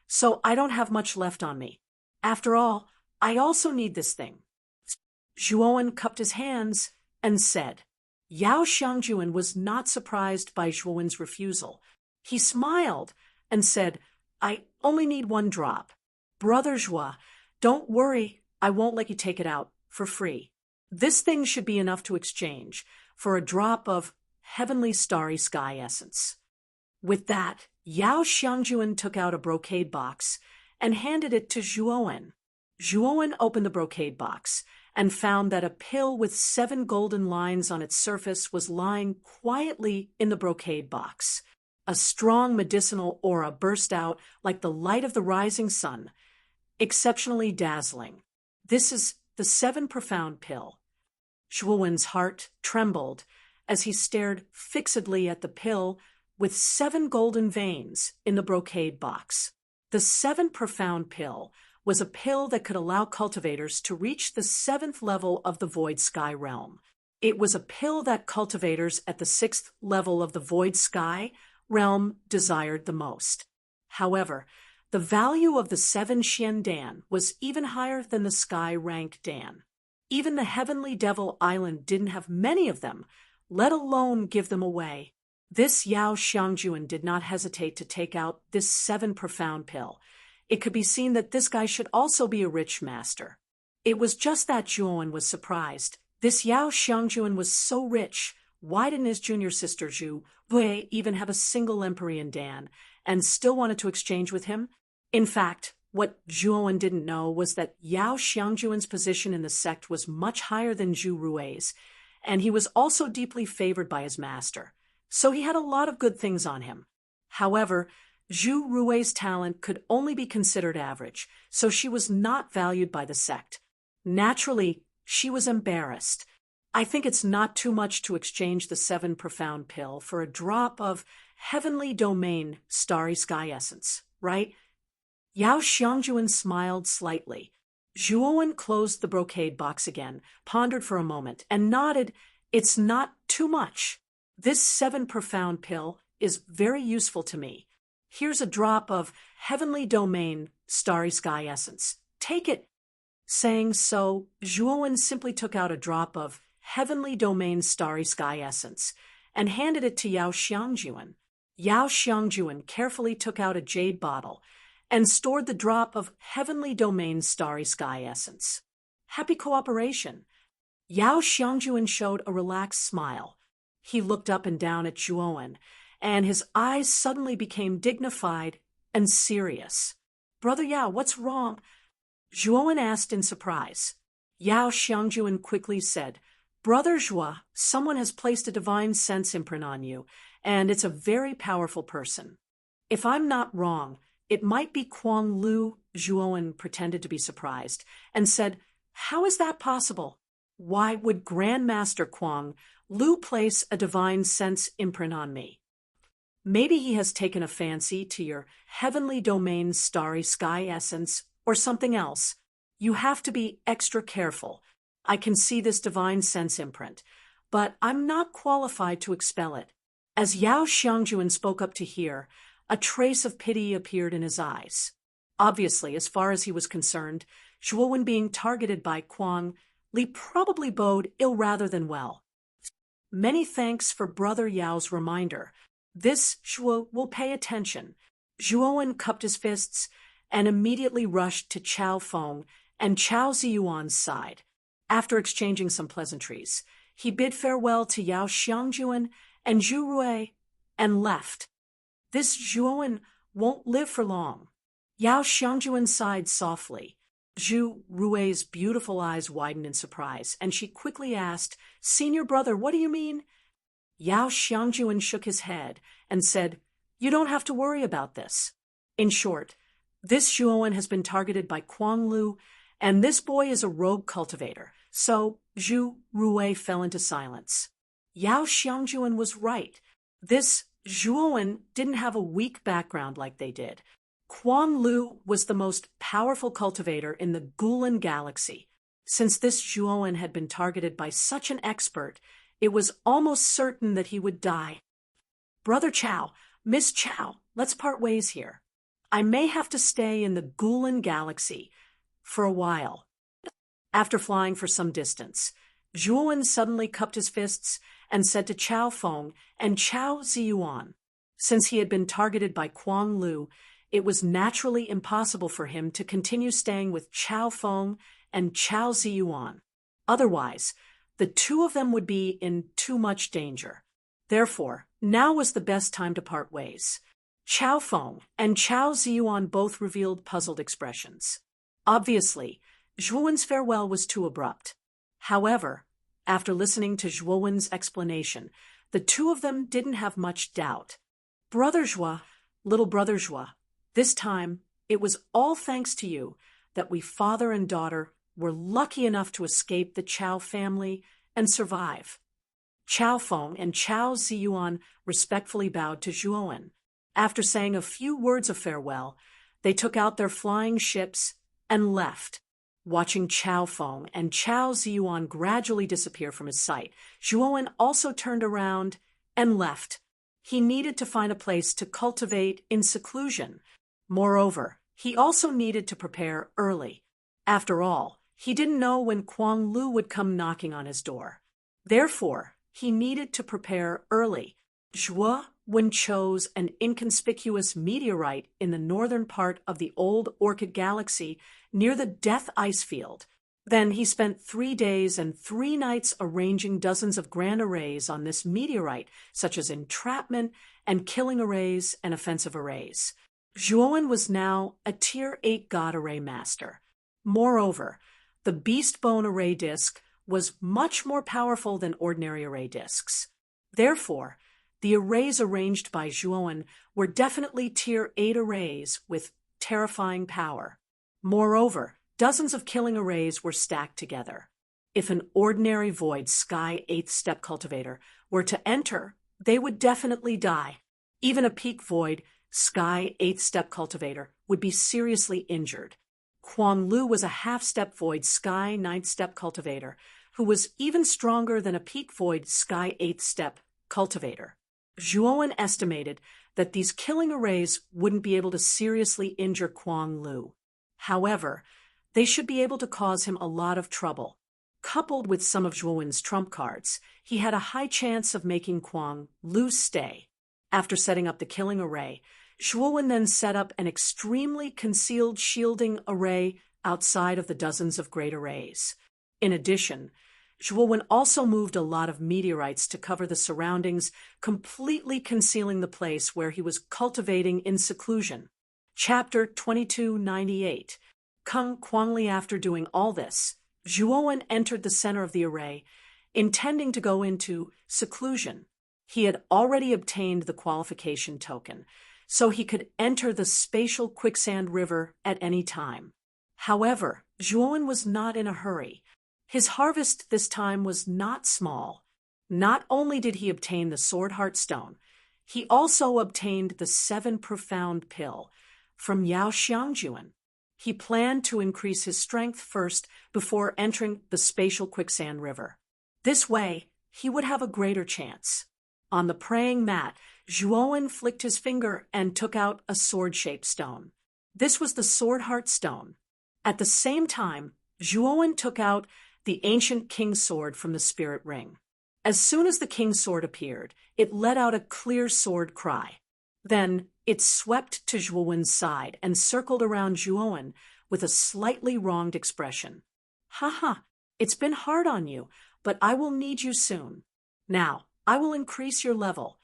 so I don't have much left on me. After all, I also need this thing. Zhuowen cupped his hands and said. Yao Xiangjuan was not surprised by Zhuowen's refusal. He smiled and said, I only need 1 drop. Brother Zhua, don't worry, I won't let you take it out for free. This thing should be enough to exchange for a drop of heavenly starry sky essence. With that, Yao Xiangjuan took out a brocade box and handed it to Zhuowen. Zhuowen opened the brocade box and found that a pill with 7 golden lines on its surface was lying quietly in the brocade box. A strong medicinal aura burst out like the light of the rising sun, exceptionally dazzling. This is the 7 Profound Pill. Zhuowen's heart trembled as he stared fixedly at the pill with 7 golden veins in the brocade box. The 7 Profound Pill was a pill that could allow cultivators to reach the 7th level of the Void Sky realm. It was a pill that cultivators at the 6th level of the Void Sky realm desired the most. However, the value of the 7 Xian Dan was even higher than the Sky rank Dan. Even the Heavenly Devil Island didn't have many of them, let alone give them away. This Yao Xiangjuan did not hesitate to take out this 7 Profound Pill. It could be seen that this guy should also be a rich master. It was just that Zhuowen was surprised. This Yao Xiangjuan was so rich. Why didn't his junior sister Zhu Rui even have a single Empyrean Dan and still wanted to exchange with him? In fact, what Zhuowen didn't know was that Yao Xiangjuan's position in the sect was much higher than Zhu Rui's, and he was also deeply favored by his master. So he had a lot of good things on him. However, Zhu Rui's talent could only be considered average, so she was not valued by the sect. Naturally, she was embarrassed. I think it's not too much to exchange the 7 Profound Pill for a drop of Heavenly Domain Starry Sky Essence, right? Yao Xiangjuan smiled slightly. Zhuowen closed the brocade box again, pondered for a moment, and nodded, It's not too much. This 7 Profound Pill is very useful to me. Here's a drop of Heavenly Domain Starry Sky Essence. Take it. Saying so, Zhuowen simply took out a drop of Heavenly Domain Starry Sky Essence and handed it to Yao Xiangjuan. Yao Xiangjuan carefully took out a jade bottle and stored the drop of Heavenly Domain's Starry Sky essence. Happy cooperation. Yao Xiangjuan showed a relaxed smile. He looked up and down at Zhuowen, and his eyes suddenly became dignified and serious. Brother Yao, what's wrong? Zhuowen asked in surprise. Yao Xiangjuan quickly said, Brother Zhua, someone has placed a divine sense imprint on you, and it's a very powerful person. If I'm not wrong, it might be Kuang Lu. Zhuowen pretended to be surprised and said, How is that possible? Why would Grandmaster Kuang Lu place a divine sense imprint on me? Maybe he has taken a fancy to your Heavenly Domain's Starry Sky essence or something else. You have to be extra careful. I can see this divine sense imprint, but I'm not qualified to expel it. As Yao Xiangjuan spoke up to hear, a trace of pity appeared in his eyes. Obviously, as far as he was concerned, Zhuowen being targeted by Kuang Li probably bode ill rather than well. Many thanks for Brother Yao's reminder. This Zhuo will pay attention. Zhuowen cupped his fists and immediately rushed to Chao Feng and Chao Ziyuan's side. After exchanging some pleasantries, he bid farewell to Yao Xiangjuan and Zhu Rui and left. This Zhuowen won't live for long. Yao Xiangjuan sighed softly. Zhu Rui's beautiful eyes widened in surprise, and she quickly asked, Senior brother, what do you mean? Yao Xiangjuan shook his head and said, You don't have to worry about this. In short, this Zhuowen has been targeted by Kuang Lu, and this boy is a rogue cultivator, so Zhu Rui fell into silence. Yao Xiangjuan was right. This Zhuowen didn't have a weak background like they did. Kuang Lu was the most powerful cultivator in the Gulan galaxy. Since this Zhuowen had been targeted by such an expert, it was almost certain that he would die. Brother Chao, Miss Chao, let's part ways here. I may have to stay in the Gulan galaxy for a while. After flying for some distance, Zhuowen suddenly cupped his fists and said to Chao Feng and Chao Ziyuan, since he had been targeted by Kuang Lu, it was naturally impossible for him to continue staying with Chao Feng and Chao Ziyuan. Otherwise, the two of them would be in too much danger. Therefore, now was the best time to part ways. Chao Feng and Chao Ziyuan both revealed puzzled expressions. Obviously, Zhuowen's farewell was too abrupt. However, after listening to Zhuowen's explanation, the two of them didn't have much doubt. Brother Zhua, little brother Zhua, this time it was all thanks to you that we father and daughter were lucky enough to escape the Chao family and survive. Chao Feng and Chao Ziyuan respectfully bowed to Zhuowen. After saying a few words of farewell, they took out their flying ships and left. Watching Chao Feng and Chao Ziyuan gradually disappear from his sight, Zhuowen also turned around and left. He needed to find a place to cultivate in seclusion. Moreover, he also needed to prepare early. After all, he didn't know when Kuang Lu would come knocking on his door. Therefore, he needed to prepare early. Zhuowen chose an inconspicuous meteorite in the northern part of the old Orchid Galaxy near the Death Ice Field. Then he spent 3 days and 3 nights arranging dozens of grand arrays on this meteorite, such as entrapment and killing arrays and offensive arrays. Zhuowen was now a Tier 8 God Array Master. Moreover, the Beast Bone Array Disc was much more powerful than ordinary array discs. Therefore, the arrays arranged by Zhuowen were definitely Tier 8 arrays with terrifying power. Moreover, dozens of killing arrays were stacked together. If an ordinary Void Sky 8th Step Cultivator were to enter, they would definitely die. Even a Peak Void Sky 8th Step Cultivator would be seriously injured. Kuang Lu was a half-step Void Sky 9th Step Cultivator, who was even stronger than a Peak Void Sky 8th Step Cultivator. Zhuowen estimated that these killing arrays wouldn't be able to seriously injure Kuang Lu. However, they should be able to cause him a lot of trouble. Coupled with some of Zhuowen's trump cards, he had a high chance of making Kuang Lu stay. After setting up the killing array, Zhuowen then set up an extremely concealed shielding array outside of the dozens of great arrays. In addition, Zhuowen also moved a lot of meteorites to cover the surroundings, completely concealing the place where he was cultivating in seclusion. Chapter 2298. Kung Quangli. After doing all this, Zhuowen entered the center of the array, intending to go into seclusion. He had already obtained the qualification token, so he could enter the spatial quicksand river at any time. However, Zhuowen was not in a hurry. His harvest this time was not small. Not only did he obtain the Sword Heart Stone, he also obtained the 7 Profound Pill from Yao Xiangjuan. He planned to increase his strength first before entering the spatial quicksand river. This way, he would have a greater chance. On the praying mat, Zhuowen flicked his finger and took out a sword-shaped stone. This was the Sword Heart Stone. At the same time, Zhuowen took out the ancient King's Sword from the spirit ring. As soon as the King's Sword appeared, it let out a clear sword cry. Then it swept to Zhuowen's side and circled around Zhuowen with a slightly wronged expression. "Haha, it's been hard on you, but I will need you soon. Now, I will increase your level,"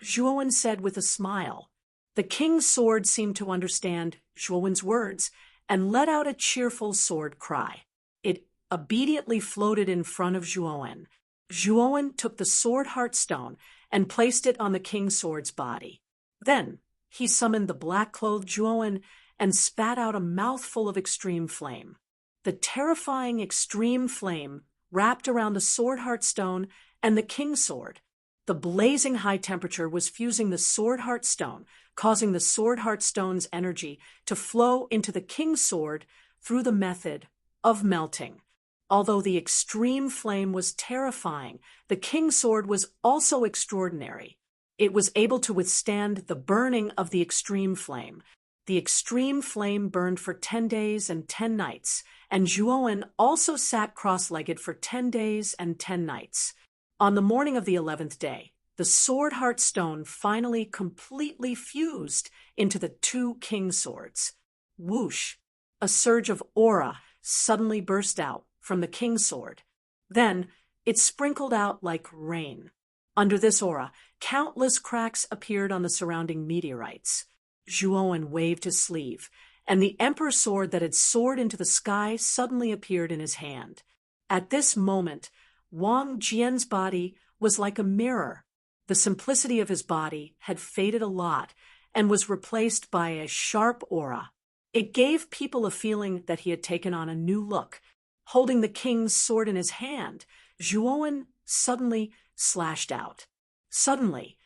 Zhuowen said with a smile. The King's Sword seemed to understand Zhuowen's words and let out a cheerful sword cry. It obediently floated in front of Zhuowen. Zhuowen took the Sword Heart Stone and placed it on the King's Sword's body. Then he summoned the black-clothed Zhuowen and spat out a mouthful of extreme flame. The terrifying extreme flame wrapped around the Sword Heart Stone and the King's Sword. The blazing high temperature was fusing the Sword Heart Stone, causing the Sword Heart Stone's energy to flow into the King's Sword through the method of melting. Although the extreme flame was terrifying, the King's Sword was also extraordinary. It was able to withstand the burning of the extreme flame. The extreme flame burned for 10 days and 10 nights, and Zhuowen also sat cross-legged for 10 days and 10 nights. On the morning of the 11th day, the Sword Heart Stone finally completely fused into the 2 King's Swords. Whoosh! A surge of aura suddenly burst out from the King's Sword. Then it sprinkled out like rain. Under this aura, countless cracks appeared on the surrounding meteorites. Zhuowen waved his sleeve, and the Emperor's sword that had soared into the sky suddenly appeared in his hand. At this moment, Wang Jian's body was like a mirror. The simplicity of his body had faded a lot and was replaced by a sharp aura. It gave people a feeling that he had taken on a new look. Holding the King's Sword in his hand, Zhuowen suddenly slashed out. Suddenly,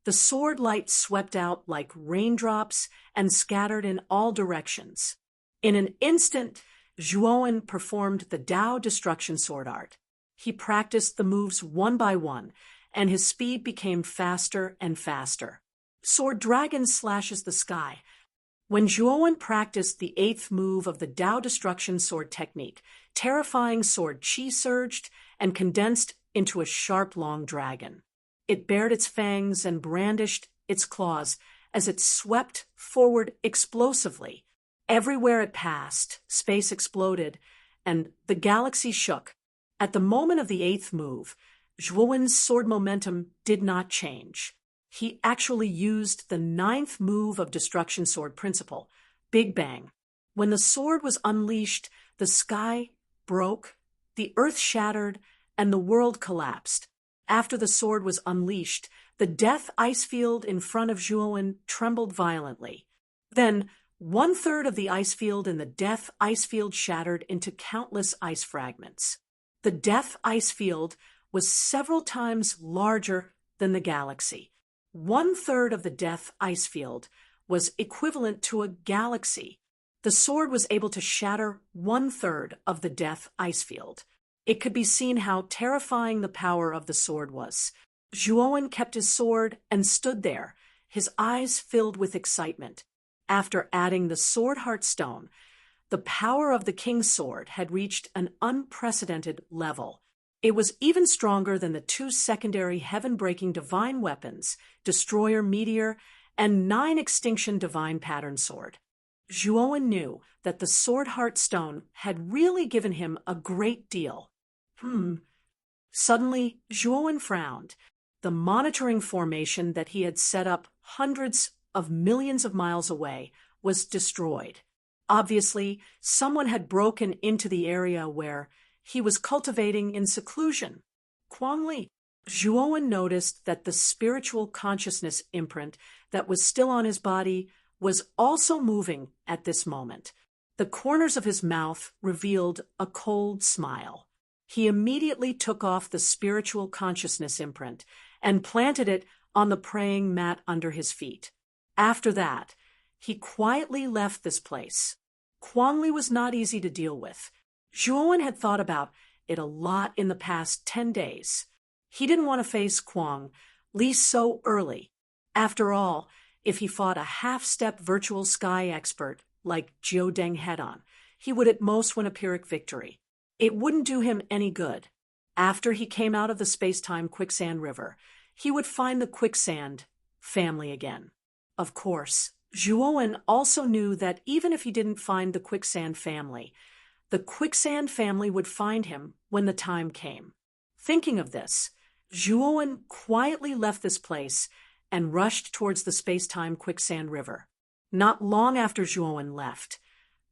the sword light swept out like raindrops and scattered in all directions. In an instant, Zhuowen performed the Tao Destruction Sword Art. He practiced the moves one by one, and his speed became faster and faster. Sword Dragon slashes the sky. When Zhuowen practiced the 8th move of the Tao Destruction Sword technique, terrifying sword chi surged and condensed into a sharp, long dragon. It bared its fangs and brandished its claws as it swept forward explosively. Everywhere it passed, space exploded, and the galaxy shook. At the moment of the 8th move, Zhuowen's sword momentum did not change. He actually used the 9th move of Destruction Sword Principle, Big Bang. When the sword was unleashed, the sky broke, the earth shattered, and the world collapsed. After the sword was unleashed, the death ice field in front of Zhuowen trembled violently. Then, 1/3 of the ice field in the death ice field shattered into countless ice fragments. The death ice field was several times larger than the galaxy. 1/3 of the death ice field was equivalent to a galaxy. The sword was able to shatter 1/3 of the death ice field. It could be seen how terrifying the power of the sword was. Zhuowen kept his sword and stood there, his eyes filled with excitement. After adding the Sword Heart Stone, the power of the King's Sword had reached an unprecedented level. It was even stronger than the 2 secondary heaven-breaking divine weapons, Destroyer Meteor and 9 extinction divine pattern sword. Zhuowen knew that the Sword Heart Stone had really given him a great deal. Suddenly, Zhuowen frowned. The monitoring formation that he had set up hundreds of millions of miles away was destroyed. Obviously, someone had broken into the area where he was cultivating in seclusion. Quangli. Zhuowen noticed that the spiritual consciousness imprint that was still on his body was also moving at this moment. The corners of his mouth revealed a cold smile. He immediately took off the spiritual consciousness imprint and planted it on the praying mat under his feet. After that, he quietly left this place. Quangli was not easy to deal with. Zhuowen had thought about it a lot in the past 10 days. He didn't want to face Quang Li so early. After all, if he fought a half-step virtual sky expert like Jiu Deng head-on, he would at most win a Pyrrhic victory. It wouldn't do him any good. After he came out of the space-time quicksand river, he would find the quicksand family again. Of course, Zhuowen also knew that even if he didn't find the quicksand family, the quicksand family would find him when the time came. Thinking of this, Zhuowen quietly left this place and rushed towards the space-time quicksand river. Not long after Zhuowen left,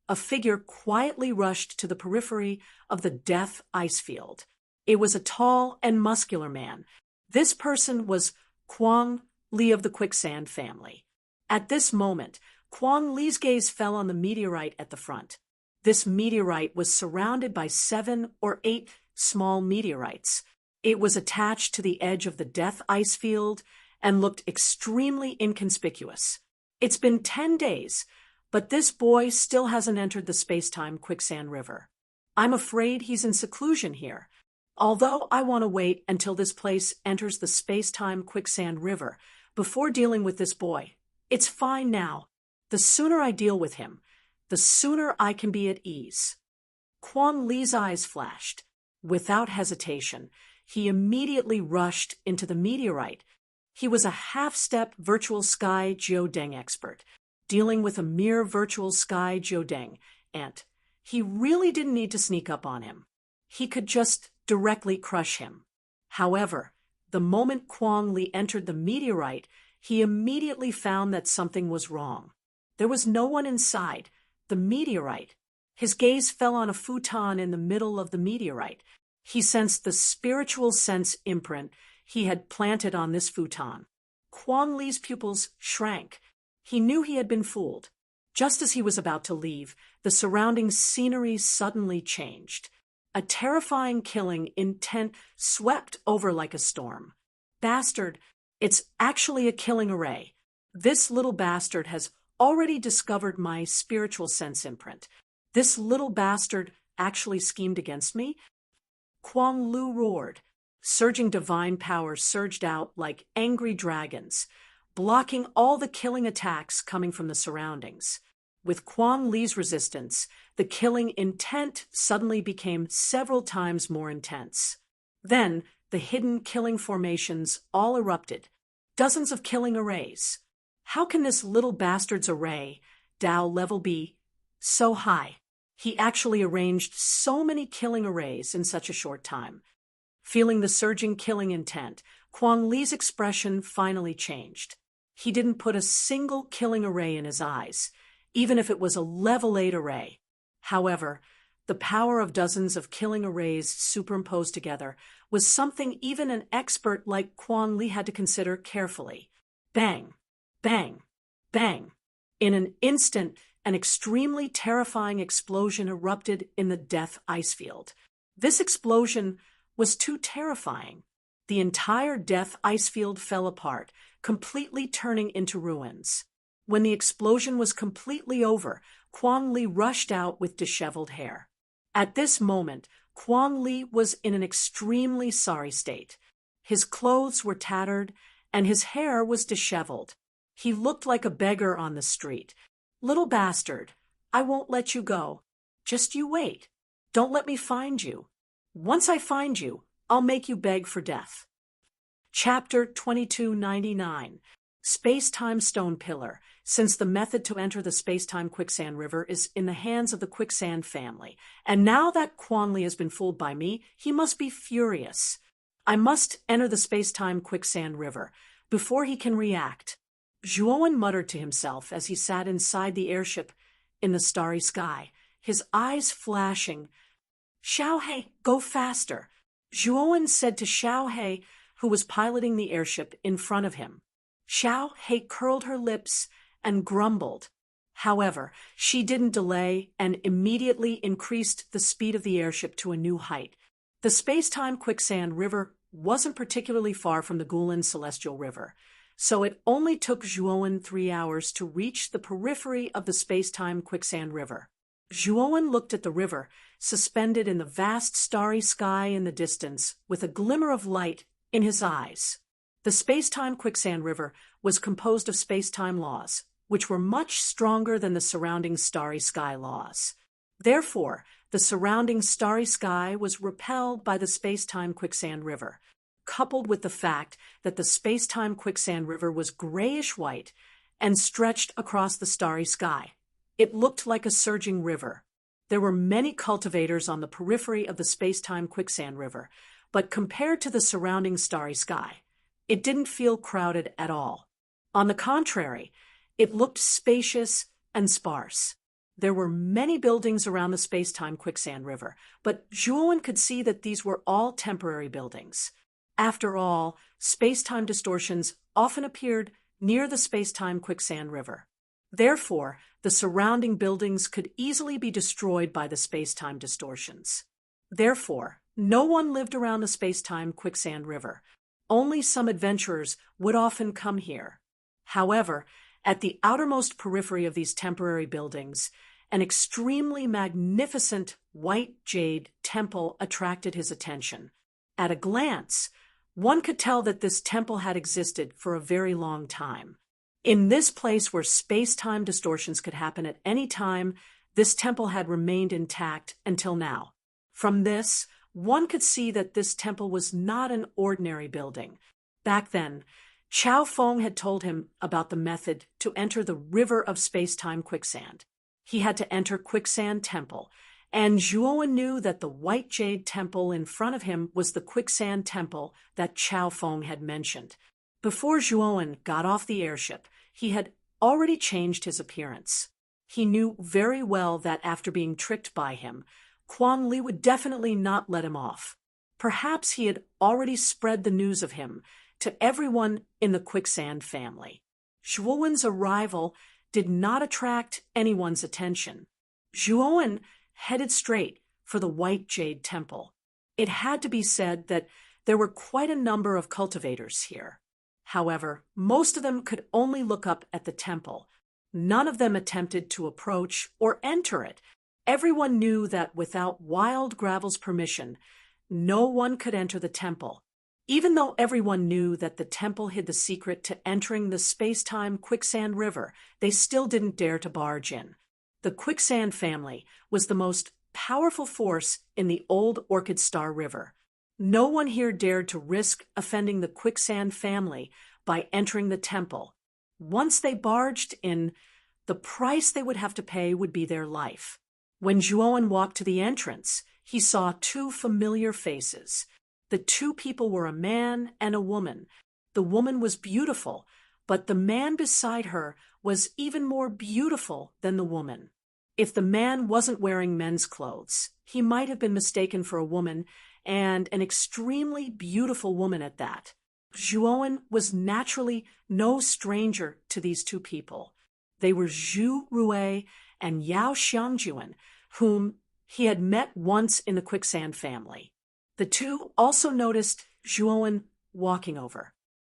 a figure quietly rushed to the periphery of the death ice field. It was a tall and muscular man. This person was Quang Li of the quicksand family. At this moment, Quang Li's gaze fell on the meteorite at the front. This meteorite was surrounded by 7 or 8 small meteorites. It was attached to the edge of the death ice field and looked extremely inconspicuous. It's been 10 days, but this boy still hasn't entered the space-time quicksand river. I'm afraid he's in seclusion here. Although I want to wait until this place enters the space-time quicksand river before dealing with this boy. It's fine now. The sooner I deal with him, the sooner I can be at ease. Quang Li's eyes flashed. Without hesitation, he immediately rushed into the meteorite. He was a half-step virtual sky Jiu Deng expert, dealing with a mere virtual sky Jiu Deng, and he really didn't need to sneak up on him. He could just directly crush him. However, the moment Quang Li entered the meteorite, he immediately found that something was wrong. There was no one inside the meteorite. His gaze fell on a futon in the middle of the meteorite. He sensed the spiritual sense imprint he had planted on this futon. Quang Li's pupils shrank. He knew he had been fooled. Just as he was about to leave, the surrounding scenery suddenly changed. A terrifying killing intent swept over like a storm. Bastard, it's actually a killing array. This little bastard has already discovered my spiritual sense imprint. This little bastard actually schemed against me? Quang Lu roared. Surging divine power surged out like angry dragons, blocking all the killing attacks coming from the surroundings. With Quang Li's resistance, the killing intent suddenly became several times more intense. Then, the hidden killing formations all erupted. Dozens of killing arrays. How can this little bastard's array, Tao level be so high? He actually arranged so many killing arrays in such a short time. Feeling the surging killing intent, Quang Li's expression finally changed. He didn't put a single killing array in his eyes, even if it was a level 8 array. However, the power of dozens of killing arrays superimposed together was something even an expert like Quang Li had to consider carefully. Bang, bang, bang. In an instant, an extremely terrifying explosion erupted in the death ice field. This explosion was too terrifying. The entire death ice field fell apart, completely turning into ruins. When the explosion was completely over, Quang Li rushed out with disheveled hair. At this moment, Quang Li was in an extremely sorry state. His clothes were tattered, and his hair was disheveled. He looked like a beggar on the street. Little bastard, I won't let you go. Just you wait. Don't let me find you. Once I find you, I'll make you beg for death. Chapter 2299. Space-time stone pillar. Since the method to enter the space-time quicksand river is in the hands of the quicksand family, and now that Quanli has been fooled by me, he must be furious. I must enter the space-time quicksand river before he can react. Zhuowen muttered to himself as he sat inside the airship in the starry sky, his eyes flashing. Xiaohe, go faster, Zhuowen said to Xiaohe, who was piloting the airship in front of him. Xiaohe curled her lips and grumbled. However, she didn't delay and immediately increased the speed of the airship to a new height. The space-time quicksand river wasn't particularly far from the Gulen Celestial River, so it only took Zhuowen 3 hours to reach the periphery of the space-time quicksand river. Zhuowen looked at the river, suspended in the vast starry sky in the distance, with a glimmer of light in his eyes. The space-time quicksand river was composed of space-time laws, which were much stronger than the surrounding starry sky laws. Therefore, the surrounding starry sky was repelled by the space-time quicksand river, coupled with the fact that the space-time quicksand river was grayish-white and stretched across the starry sky. It looked like a surging river. There were many cultivators on the periphery of the space-time quicksand river, but compared to the surrounding starry sky, it didn't feel crowded at all. On the contrary, it looked spacious and sparse. There were many buildings around the space-time quicksand river, but Zhuowen could see that these were all temporary buildings. After all, space-time distortions often appeared near the space-time quicksand river. Therefore, the surrounding buildings could easily be destroyed by the space-time distortions. Therefore, no one lived around the space-time quicksand river. Only some adventurers would often come here. However, at the outermost periphery of these temporary buildings, an extremely magnificent white jade temple attracted his attention. At a glance, one could tell that this temple had existed for a very long time. In this place where space-time distortions could happen at any time, this temple had remained intact until now. From this, one could see that this temple was not an ordinary building. Back then, Chao Feng had told him about the method to enter the river of space-time quicksand. He had to enter Quicksand Temple, and Zhuowen knew that the white jade temple in front of him was the Quicksand Temple that Chao Feng had mentioned. Before Zhuowen got off the airship, he had already changed his appearance. He knew very well that after being tricked by him, Quan Li would definitely not let him off. Perhaps he had already spread the news of him to everyone in the Quicksand family. Zhuowen's arrival did not attract anyone's attention. Zhuowen headed straight for the White Jade Temple. It had to be said that there were quite a number of cultivators here. However, most of them could only look up at the temple. None of them attempted to approach or enter it. Everyone knew that without Wild Gravel's permission, no one could enter the temple. Even though everyone knew that the temple hid the secret to entering the space-time Quicksand River, they still didn't dare to barge in. The Quicksand family was the most powerful force in the old Orchid Star River. No one here dared to risk offending the Quicksand family by entering the temple. Once they barged in, the price they would have to pay would be their life. When Zhuowen walked to the entrance, he saw two familiar faces. The two people were a man and a woman. The woman was beautiful, but the man beside her was even more beautiful than the woman. If the man wasn't wearing men's clothes, he might have been mistaken for a woman, and an extremely beautiful woman at that. Zhuowen was naturally no stranger to these two people. They were Zhu Rui and Yao Xiangjuan, whom he had met once in the Quicksand family. The two also noticed Zhuowen walking over.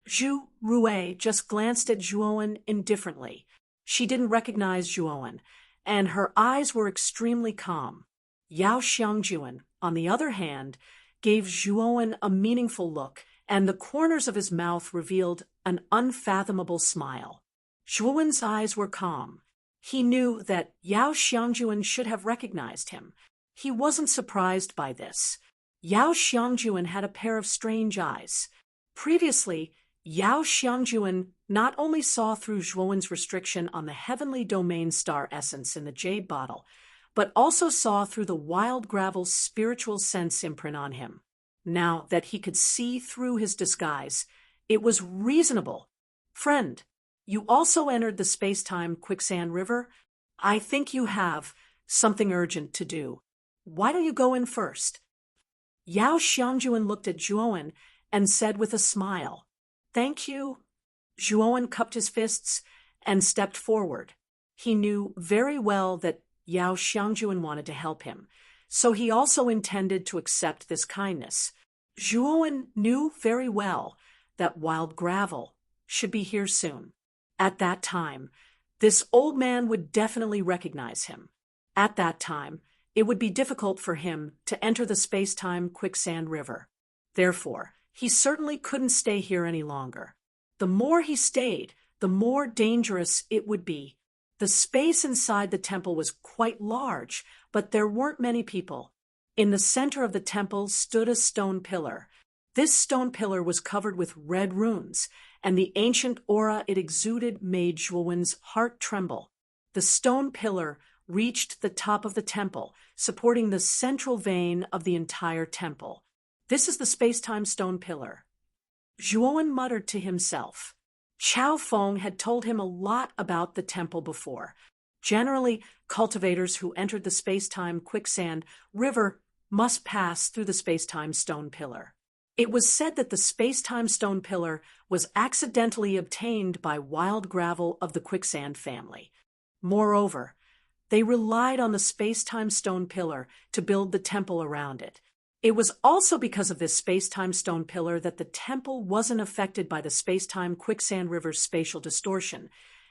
Zhu Rui just glanced at Zhuowen indifferently. She didn't recognize Zhuowen, and her eyes were extremely calm. Yao Xiangjuan, on the other hand, gave Zhuowen a meaningful look, and the corners of his mouth revealed an unfathomable smile. Zhuowen's eyes were calm. He knew that Yao Xiangjuan should have recognized him. He wasn't surprised by this. Yao Xiangjuan had a pair of strange eyes. Previously, Yao Xiangjuan not only saw through Zhuowen's restriction on the heavenly domain star essence in the jade bottle, but also saw through the wild gravel's spiritual sense imprint on him. Now that he could see through his disguise, it was reasonable. Friend, you also entered the space-time quicksand river? I think you have something urgent to do. Why don't you go in first? Yao Xiangjuan looked at Zhuowen and said with a smile, "Thank you." Zhuowen cupped his fists and stepped forward. He knew very well that Yao Xiangjuan wanted to help him, so he also intended to accept this kindness. Zhuowen knew very well that wild gravel should be here soon. At that time, this old man would definitely recognize him. At that time, it would be difficult for him to enter the space-time quicksand river. Therefore, he certainly couldn't stay here any longer. The more he stayed, the more dangerous it would be. The space inside the temple was quite large, but there weren't many people. In the center of the temple stood a stone pillar. This stone pillar was covered with red runes, and the ancient aura it exuded made Zhuowen's heart tremble. The stone pillar reached the top of the temple, supporting the central vein of the entire temple. This is the space-time stone pillar. Zhuowen muttered to himself. Chao Feng had told him a lot about the temple before. Generally, cultivators who entered the space-time quicksand river must pass through the space-time stone pillar. It was said that the space-time stone pillar was accidentally obtained by wild gravel of the quicksand family. Moreover, they relied on the space-time stone pillar to build the temple around it. It was also because of this space-time stone pillar that the temple wasn't affected by the space-time quicksand river's spatial distortion,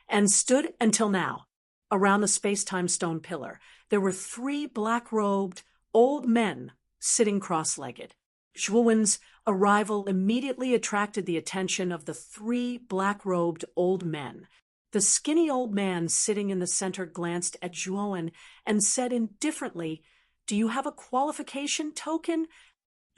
and stood until now. Around the space-time stone pillar, there were 3 black-robed old men sitting cross-legged. Zhuowen's arrival immediately attracted the attention of the 3 black-robed old men. The skinny old man sitting in the center glanced at Zhuowen and said indifferently, "Do you have a qualification token?"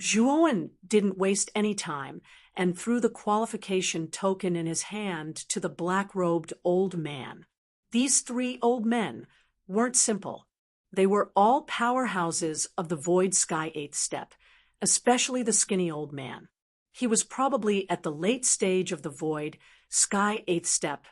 Zhuowen didn't waste any time and threw the qualification token in his hand to the black-robed old man. These 3 old men weren't simple. They were all powerhouses of the Void Sky 8th step, especially the skinny old man. He was probably at the late stage of the Void Sky 8th step,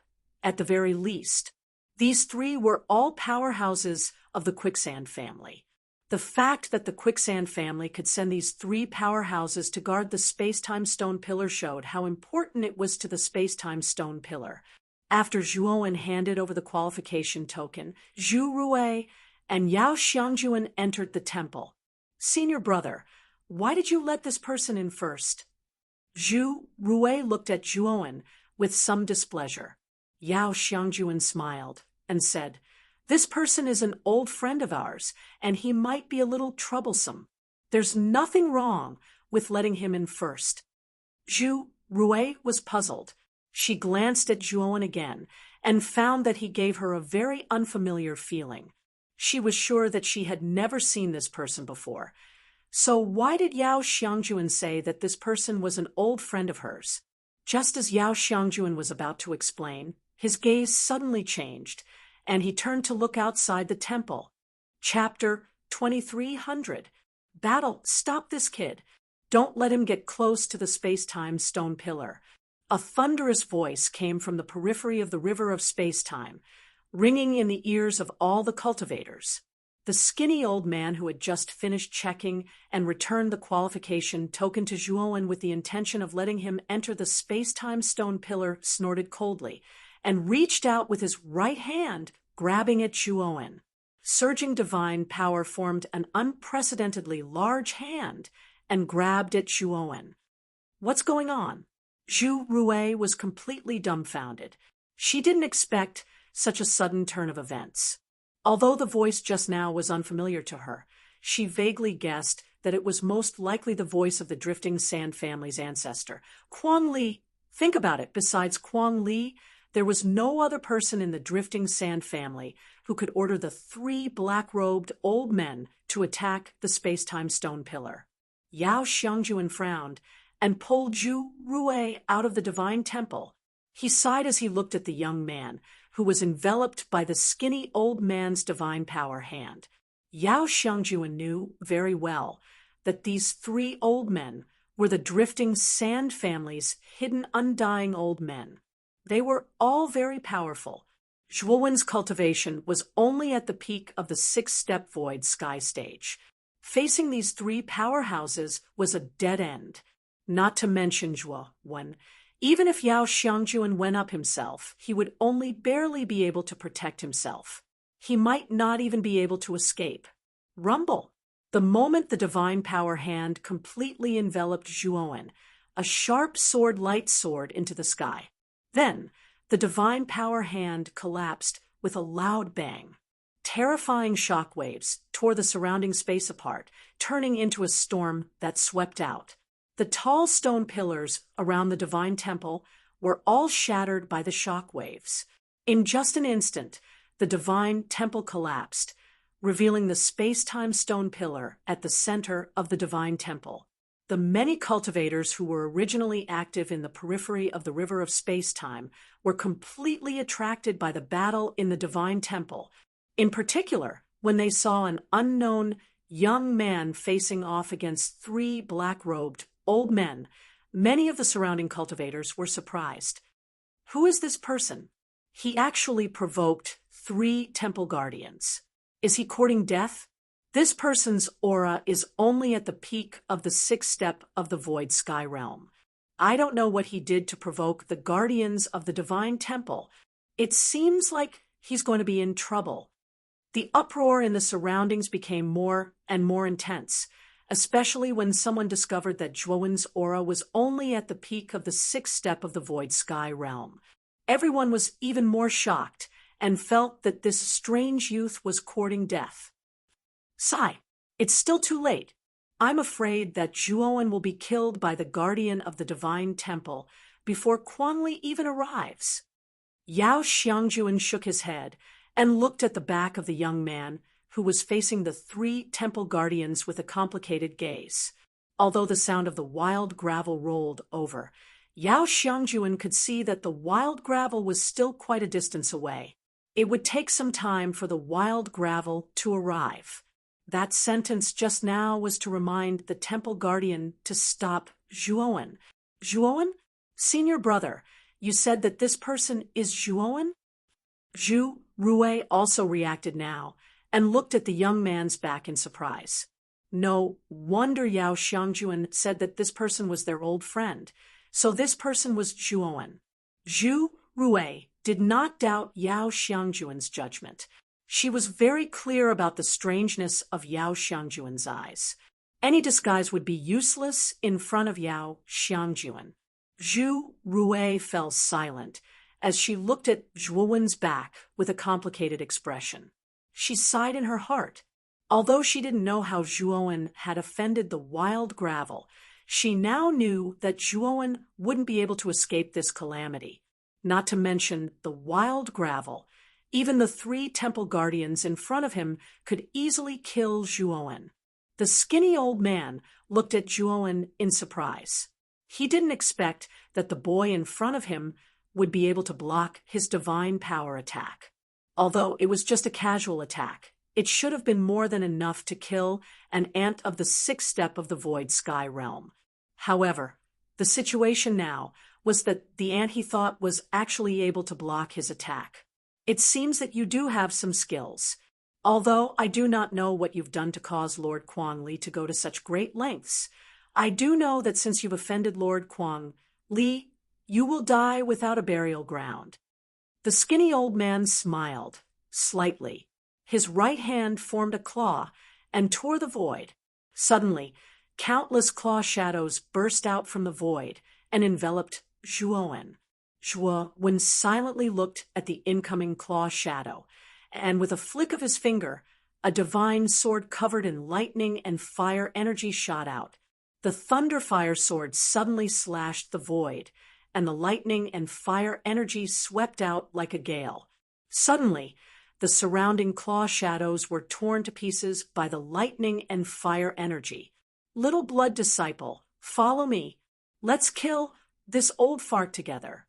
at the very least. These 3 were all powerhouses of the Quicksand family. The fact that the Quicksand family could send these 3 powerhouses to guard the space-time stone pillar showed how important it was to the space-time stone pillar. After Zhuowen handed over the qualification token, Zhu Rui and Yao Xiangjuan entered the temple. "Senior brother, why did you let this person in first?" Zhu Rui looked at Zhuowen with some displeasure. Yao Xiangjuan smiled and said, "This person is an old friend of ours, and he might be a little troublesome. There's nothing wrong with letting him in first." Zhu Rui was puzzled. She glanced at Zhuowen again and found that he gave her a very unfamiliar feeling. She was sure that she had never seen this person before. So why did Yao Xiangjuan say that this person was an old friend of hers? Just as Yao Xiangjuan was about to explain, his gaze suddenly changed, and he turned to look outside the temple. Chapter 2300. Battle, stop this kid. Don't let him get close to the space-time stone pillar. A thunderous voice came from the periphery of the river of space-time, ringing in the ears of all the cultivators. The skinny old man who had just finished checking and returned the qualification token to Zhuowen with the intention of letting him enter the space-time stone pillar snorted coldly and reached out with his right hand, grabbing at Zhuowen. Surging divine power formed an unprecedentedly large hand and grabbed at Zhuowen. "What's going on?" Zhu Rui was completely dumbfounded. She didn't expect such a sudden turn of events. Although the voice just now was unfamiliar to her, she vaguely guessed that it was most likely the voice of the Drifting Sand family's ancestor, Quang Li. Think about it, besides Quang Li, there was no other person in the Drifting Sand family who could order the 3 black-robed old men to attack the space-time stone pillar. Yao Xiangjuan frowned and pulled Zhu Rui out of the divine temple. He sighed as he looked at the young man, who was enveloped by the skinny old man's divine power hand. Yao Xiangjuan knew very well that these three old men were the drifting sand family's hidden undying old men. They were all very powerful. Zhuowen's cultivation was only at the peak of the six-step void sky stage. Facing these three powerhouses was a dead end. Not to mention Zhuowen. Even if Yao Xiangjuan went up himself, he would only barely be able to protect himself. He might not even be able to escape. Rumble! The moment the divine power hand completely enveloped Zhuowen, a sharp sword light soared into the sky. Then, the divine power hand collapsed with a loud bang. Terrifying shockwaves tore the surrounding space apart, turning into a storm that swept out. The tall stone pillars around the divine temple were all shattered by the shockwaves. In just an instant, the divine temple collapsed, revealing the space-time stone pillar at the center of the divine temple. The many cultivators who were originally active in the periphery of the river of space-time were completely attracted by the battle in the divine temple, in particular when they saw an unknown young man facing off against three black-robed old men. Many of the surrounding cultivators were surprised. Who is this person? He actually provoked three temple guardians. Is he courting death? This person's aura is only at the peak of the sixth step of the void sky realm. I don't know what he did to provoke the guardians of the divine temple. It seems like he's going to be in trouble. The uproar in the surroundings became more and more intense, especially when someone discovered that Zhuowen's aura was only at the peak of the sixth step of the void sky realm. Everyone was even more shocked and felt that this strange youth was courting death. Sigh, it's still too late. I'm afraid that Zhuowen will be killed by the guardian of the divine temple before Quanli even arrives. Yao Xiangjuan shook his head and looked at the back of the young man, who was facing the three temple guardians with a complicated gaze. Although the sound of the wild gravel rolled over, Yao Xiangjuan could see that the wild gravel was still quite a distance away. It would take some time for the wild gravel to arrive. That sentence just now was to remind the temple guardian to stop Zhuowen. Zhuowen? Senior brother, you said that this person is Zhuowen? Zhu Rui also reacted now and looked at the young man's back in surprise. No wonder Yao Xiangjuan said that this person was their old friend. So this person was Zhuowen. Zhu Rui did not doubt Yao Xiangjuan's judgment. She was very clear about the strangeness of Yao Xiangjuan's eyes. Any disguise would be useless in front of Yao Xiangjuan. Zhu Rui fell silent as she looked at Zhuowen's back with a complicated expression. She sighed in her heart. Although she didn't know how Zhuowen had offended the wild gravel, she now knew that Zhuowen wouldn't be able to escape this calamity. Not to mention the wild gravel. Even the three temple guardians in front of him could easily kill Zhuowen. The skinny old man looked at Zhuowen in surprise. He didn't expect that the boy in front of him would be able to block his divine power attack. Although it was just a casual attack, it should have been more than enough to kill an ant of the sixth step of the void sky realm. However, the situation now was that the ant he thought was actually able to block his attack. It seems that you do have some skills. Although I do not know what you've done to cause Lord Quang Li to go to such great lengths, I do know that since you've offended Lord Quang Li, you will die without a burial ground. The skinny old man smiled, slightly. His right hand formed a claw and tore the void. Suddenly, countless claw shadows burst out from the void and enveloped Zhuowen. Zhuowen silently looked at the incoming claw shadow, and with a flick of his finger, a divine sword covered in lightning and fire energy shot out. The thunderfire sword suddenly slashed the void, and the lightning and fire energy swept out like a gale. Suddenly, the surrounding claw shadows were torn to pieces by the lightning and fire energy. Little blood disciple, follow me. Let's kill this old fart together.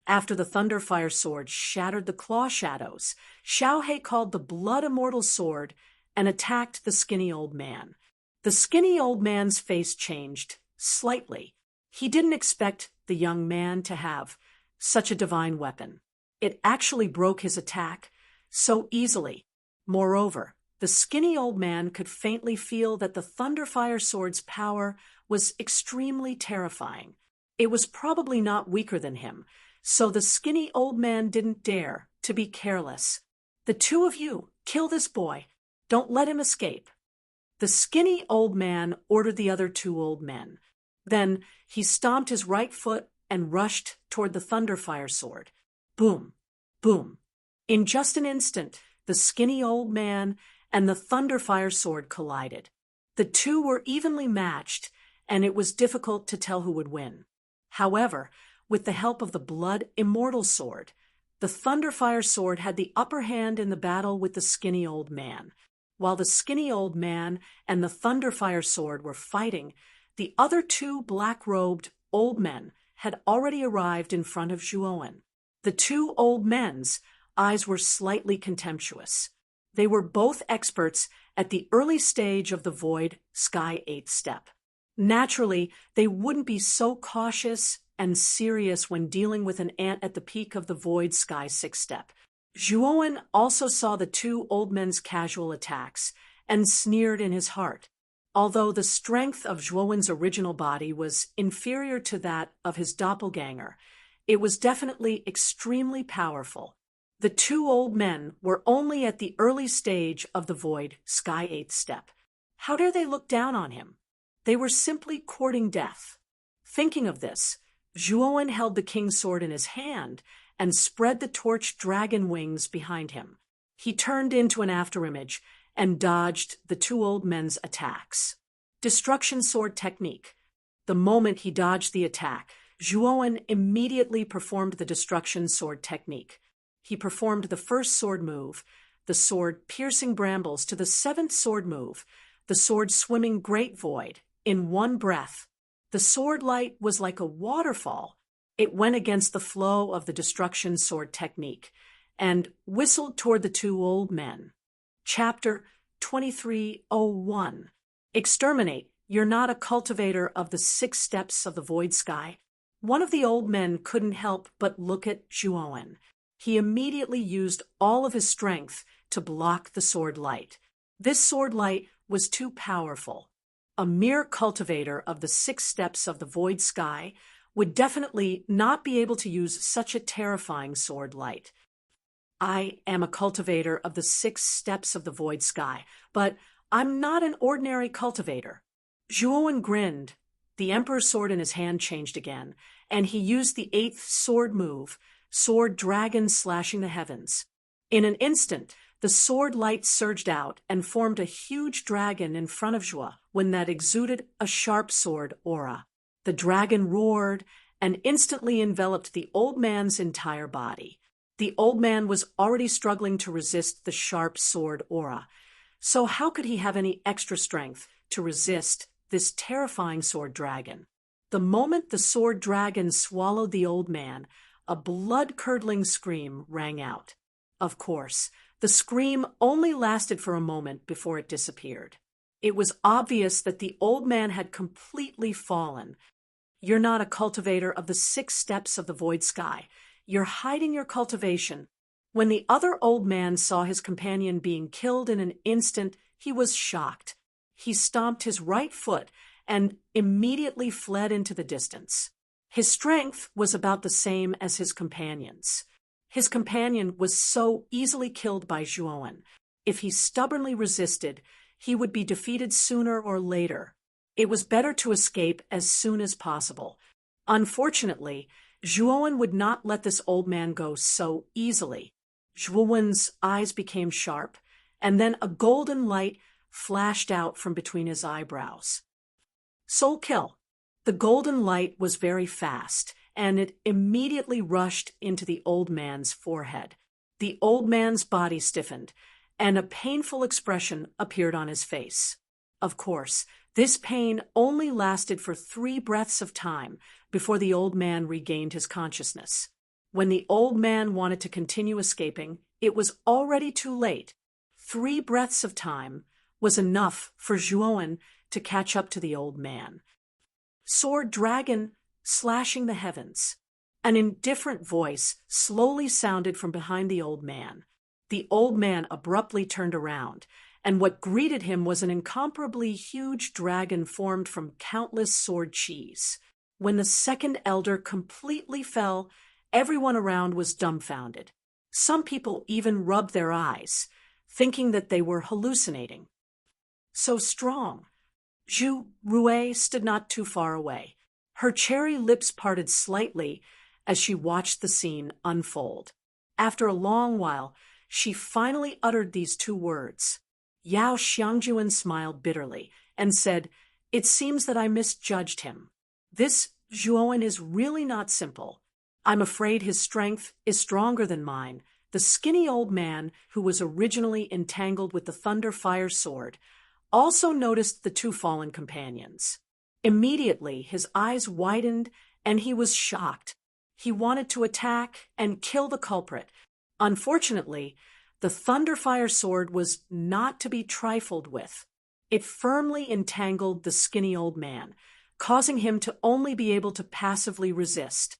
After the Thunderfire sword shattered the claw shadows, Xiao He called the blood immortal sword and attacked the skinny old man. The skinny old man's face changed slightly. He didn't expect the young man to have such a divine weapon. It actually broke his attack so easily. Moreover, the skinny old man could faintly feel that the Thunderfire sword's power was extremely terrifying. It was probably not weaker than him, so the skinny old man didn't dare to be careless. The two of you, kill this boy. Don't let him escape. The skinny old man ordered the other two old men. Then he stomped his right foot and rushed toward the Thunderfire sword. Boom, boom. In just an instant, the skinny old man and the Thunderfire sword collided. The two were evenly matched, and it was difficult to tell who would win. However, with the help of the blood immortal sword, the Thunderfire sword had the upper hand in the battle with the skinny old man. While the skinny old man and the Thunderfire sword were fighting, the other two black-robed old men had already arrived in front of Zhuowen. The two old men's eyes were slightly contemptuous. They were both experts at the early stage of the Void Sky 8th step. Naturally, they wouldn't be so cautious and serious when dealing with an ant at the peak of the Void Sky 6th step. Zhuowen also saw the two old men's casual attacks and sneered in his heart. Although the strength of Zhuowen's original body was inferior to that of his doppelganger, it was definitely extremely powerful. The two old men were only at the early stage of the Void Sky 8th step. How dare they look down on him? They were simply courting death. Thinking of this, Zhuowen held the king's sword in his hand and spread the torch dragon wings behind him. He turned into an afterimage and dodged the two old men's attacks. Destruction sword technique. The moment he dodged the attack, Zhuowen immediately performed the destruction sword technique. He performed the first sword move, the sword piercing brambles, to the seventh sword move, the sword swimming great void, in one breath. The sword light was like a waterfall. It went against the flow of the destruction sword technique and whistled toward the two old men. Chapter 2301. Exterminate. You're not a cultivator of the 6 steps of the void sky. One of the old men couldn't help but look at Zhuowen. He immediately used all of his strength to block the sword light. This sword light was too powerful. A mere cultivator of the 6 steps of the void sky would definitely not be able to use such a terrifying sword light. I am a cultivator of the 6 steps of the void sky, but I'm not an ordinary cultivator. Zhuowen grinned. The Emperor's sword in his hand changed again, and he used the 8th sword move, Sword Dragon slashing the heavens. In an instant, the sword light surged out and formed a huge dragon in front of Zhuowen that exuded a sharp sword aura. The dragon roared and instantly enveloped the old man's entire body. The old man was already struggling to resist the sharp sword aura, so how could he have any extra strength to resist this terrifying sword dragon? The moment the sword dragon swallowed the old man, a blood-curdling scream rang out. Of course, the scream only lasted for a moment before it disappeared. It was obvious that the old man had completely fallen. You're not a cultivator of the 6 steps of the void sky. You're hiding your cultivation. When the other old man saw his companion being killed in an instant, he was shocked. He stomped his right foot and immediately fled into the distance. His strength was about the same as his companion's. His companion was so easily killed by Zhuowen. If he stubbornly resisted, he would be defeated sooner or later. It was better to escape as soon as possible. Unfortunately, Zhuowen would not let this old man go so easily. Zhuowen's eyes became sharp, and then a golden light flashed out from between his eyebrows. Soul kill. The golden light was very fast, and it immediately rushed into the old man's forehead. The old man's body stiffened, and a painful expression appeared on his face. Of course, This pain only lasted for 3 breaths of time before the old man regained his consciousness. When the old man wanted to continue escaping, it was already too late. 3 breaths of time was enough for Zhuowen to catch up to the old man. Sword dragon slashing the heavens. An indifferent voice slowly sounded from behind the old man. The old man abruptly turned around, and what greeted him was an incomparably huge dragon formed from countless sword chis. When the second elder completely fell, everyone around was dumbfounded. Some people even rubbed their eyes, thinking that they were hallucinating. So strong. Zhu Rui stood not too far away. Her cherry lips parted slightly as she watched the scene unfold. After a long while, she finally uttered these 2 words. Yao Xiangjuan smiled bitterly and said, "It seems that I misjudged him. This Zhuowen is really not simple. I'm afraid his strength is stronger than mine." The skinny old man, who was originally entangled with the thunder fire sword, also noticed the 2 fallen companions. Immediately, his eyes widened and he was shocked. He wanted to attack and kill the culprit. Unfortunately, the Thunderfire sword was not to be trifled with. It firmly entangled the skinny old man, causing him to only be able to passively resist.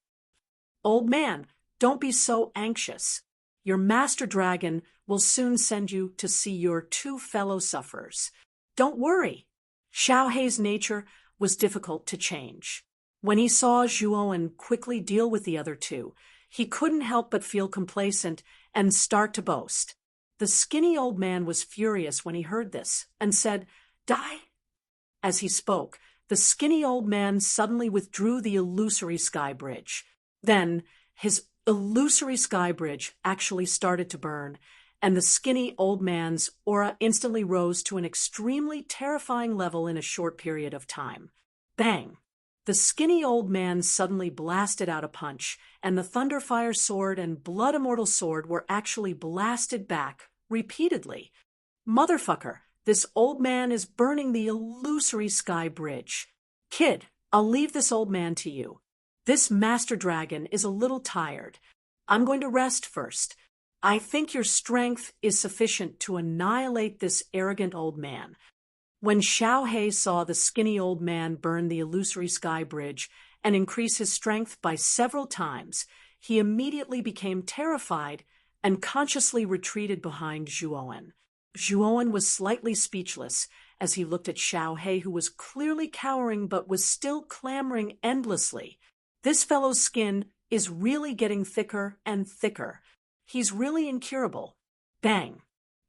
"Old man, don't be so anxious. Your master dragon will soon send you to see your 2 fellow sufferers. Don't worry." Xiao Hei's nature was difficult to change. When he saw Zhuowen quickly deal with the other 2, he couldn't help but feel complacent and start to boast. The skinny old man was furious when he heard this and said, "Die." As he spoke, the skinny old man suddenly withdrew the illusory sky bridge. Then his illusory sky bridge actually started to burn, and the skinny old man's aura instantly rose to an extremely terrifying level in a short period of time. Bang! The skinny old man suddenly blasted out a punch, and the Thunderfire sword and Blood Immortal sword were actually blasted back repeatedly. "Motherfucker, this old man is burning the illusory sky bridge. Kid, I'll leave this old man to you. This master dragon is a little tired. I'm going to rest first. I think your strength is sufficient to annihilate this arrogant old man." When Xiao Hei saw the skinny old man burn the illusory sky bridge and increase his strength by several times, he immediately became terrified and consciously retreated behind Zhuowen. Zhuowen was slightly speechless as he looked at Xiao Hei, who was clearly cowering but was still clamoring endlessly. This fellow's skin is really getting thicker and thicker. He's really incurable. Bang!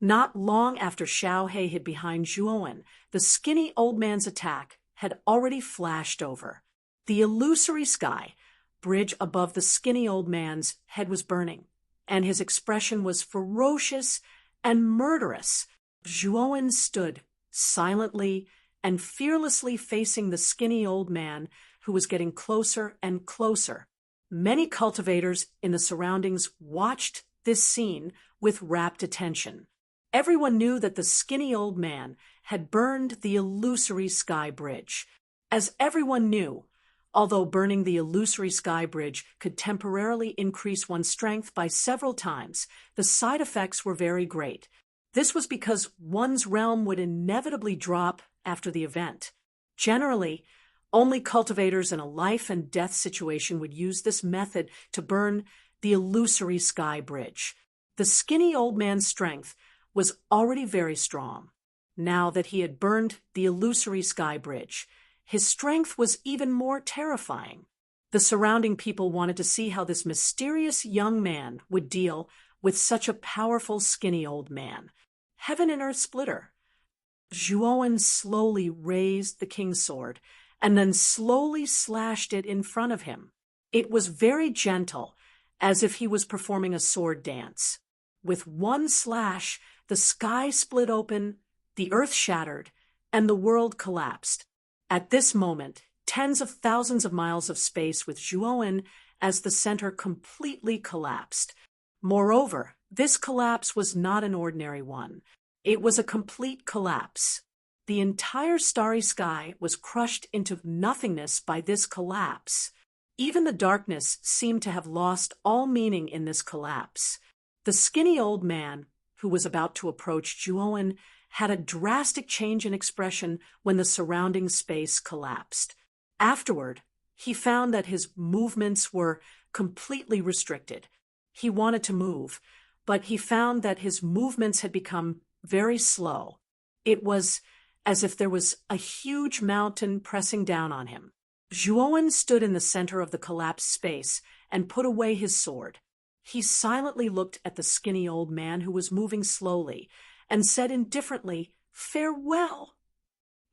Not long after Xiao Hei hid behind Zhuowen, the skinny old man's attack had already flashed over. The illusory sky bridge above the skinny old man's head was burning, and his expression was ferocious and murderous. Zhuowen stood silently and fearlessly facing the skinny old man, who was getting closer and closer. Many cultivators in the surroundings watched this scene with rapt attention. Everyone knew that the skinny old man had burned the illusory sky bridge. As everyone knew, although burning the illusory sky bridge could temporarily increase one's strength by several times, the side effects were very great. This was because one's realm would inevitably drop after the event. Generally, only cultivators in a life and death situation would use this method to burn the illusory sky bridge. The skinny old man's strength was already very strong. Now that he had burned the illusory sky bridge, his strength was even more terrifying. The surrounding people wanted to see how this mysterious young man would deal with such a powerful skinny old man. Heaven and earth splitter. Zhuowen slowly raised the king's sword and then slowly slashed it in front of him. It was very gentle, as if he was performing a sword dance. With one slash, the sky split open, the earth shattered, and the world collapsed. At this moment, tens of thousands of miles of space with Zhuowen as the center completely collapsed. Moreover, this collapse was not an ordinary one. It was a complete collapse. The entire starry sky was crushed into nothingness by this collapse. Even the darkness seemed to have lost all meaning in this collapse. The skinny old man, who was about to approach Juoen, had a drastic change in expression when the surrounding space collapsed. Afterward, he found that his movements were completely restricted. He wanted to move, but he found that his movements had become very slow. It was as if there was a huge mountain pressing down on him. Juoen stood in the center of the collapsed space and put away his sword. He silently looked at the skinny old man who was moving slowly and said indifferently, "Farewell."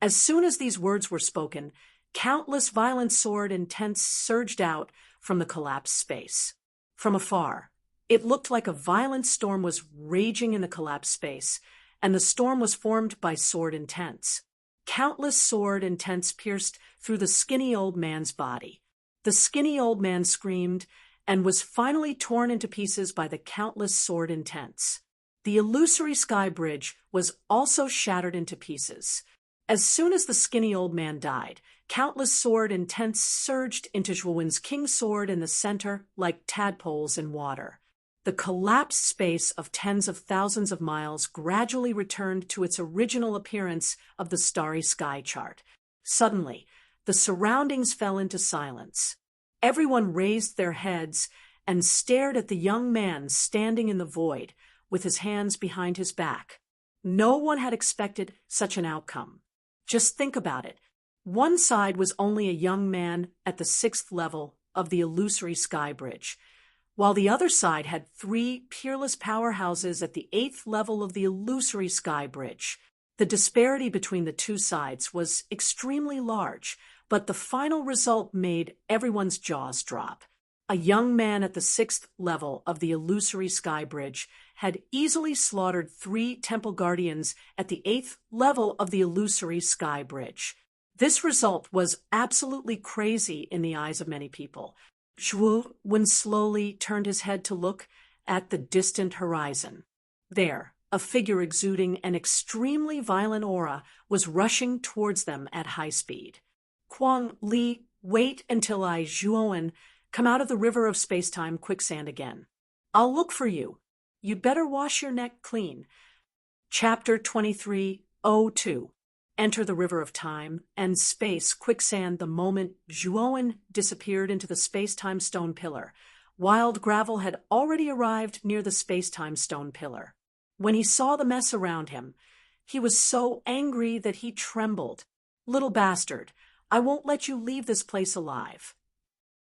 As soon as these words were spoken, countless violent sword intents surged out from the collapsed space. From afar, it looked like a violent storm was raging in the collapsed space, and the storm was formed by sword intents. Countless sword intents pierced through the skinny old man's body. The skinny old man screamed and was finally torn into pieces by the countless sword intents. The illusory sky bridge was also shattered into pieces. As soon as the skinny old man died, countless sword intents surged into Juoen's king's sword in the center like tadpoles in water. The collapsed space of tens of thousands of miles gradually returned to its original appearance of the starry sky chart. Suddenly, the surroundings fell into silence. Everyone raised their heads and stared at the young man standing in the void with his hands behind his back. No one had expected such an outcome. Just think about it. One side was only a young man at the 6th level of the illusory sky bridge, while the other side had 3 peerless powerhouses at the 8th level of the illusory sky bridge. The disparity between the two sides was extremely large, but the final result made everyone's jaws drop. A young man at the 6th level of the illusory sky bridge had easily slaughtered 3 temple guardians at the 8th level of the illusory sky bridge. This result was absolutely crazy in the eyes of many people. Juoen slowly turned his head to look at the distant horizon. There, a figure exuding an extremely violent aura was rushing towards them at high speed. "Quang Li, wait until I, Juoen, come out of the river of space-time quicksand again. I'll look for you. You'd better wash your neck clean." Chapter 23:02. Enter the river of time and space quicksand. The moment Juoen disappeared into the space-time stone pillar, wild gravel had already arrived near the space-time stone pillar. When he saw the mess around him, he was so angry that he trembled. "Little bastard, I won't let you leave this place alive."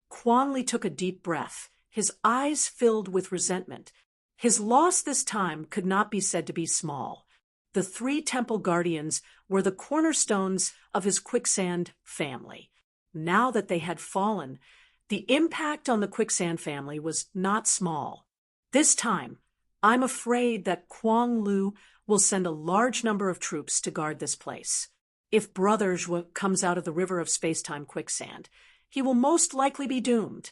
Quang Li took a deep breath, his eyes filled with resentment. His loss this time could not be said to be small. The 3 temple guardians were the cornerstones of his quicksand family. Now that they had fallen, the impact on the quicksand family was not small. This time, I'm afraid that Quang Lu will send a large number of troops to guard this place. If Brother Zhuo comes out of the river of space-time quicksand, he will most likely be doomed.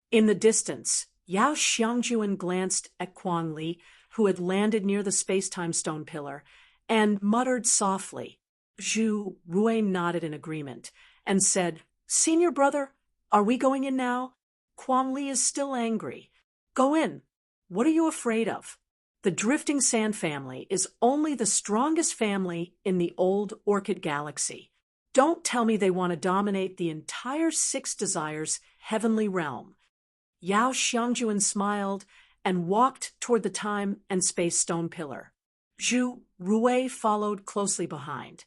In the distance, Yao Xiangjuan glanced at Quang Li, who had landed near the space-time stone pillar, and muttered softly. Zhu Rui nodded in agreement and said, "Senior brother, are we going in now? Quang Li is still angry. Go in. What are you afraid of? The Drifting Sand family is only the strongest family in the old Orchid Galaxy. Don't tell me they want to dominate the entire 6 Desires heavenly realm." Yao Xiangjuan smiled and walked toward the time and space stone pillar. Zhu Rui followed closely behind.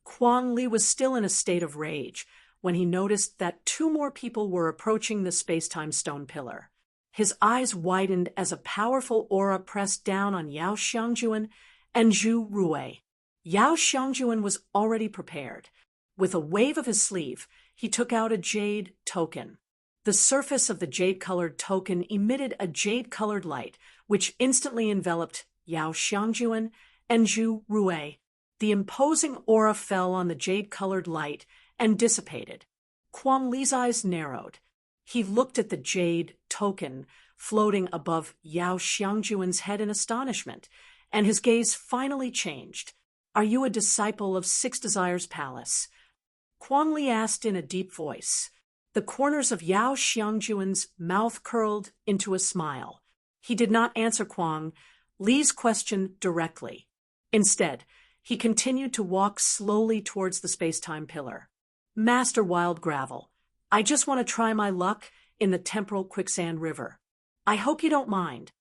Quang Li was still in a state of rage when he noticed that 2 more people were approaching the space-time stone pillar. His eyes widened as a powerful aura pressed down on Yao Xiangjuan and Zhu Rui. Yao Xiangjuan was already prepared. With a wave of his sleeve, he took out a jade token. The surface of the jade-colored token emitted a jade-colored light, which instantly enveloped Yao Xiangjuan and Zhu Rui. The imposing aura fell on the jade-colored light and dissipated. Quang Li's eyes narrowed. He looked at the jade token floating above Yao Xiangjuan's head in astonishment, and his gaze finally changed. Are you a disciple of Six Desires Palace? Kuang Li asked in a deep voice. The corners of Yao Xiangjuan's mouth curled into a smile. He did not answer Kuang Li's question directly. Instead, he continued to walk slowly towards the space-time pillar. Master Wild Gravel, I just want to try my luck in the temporal quicksand river. I hope you don't mind.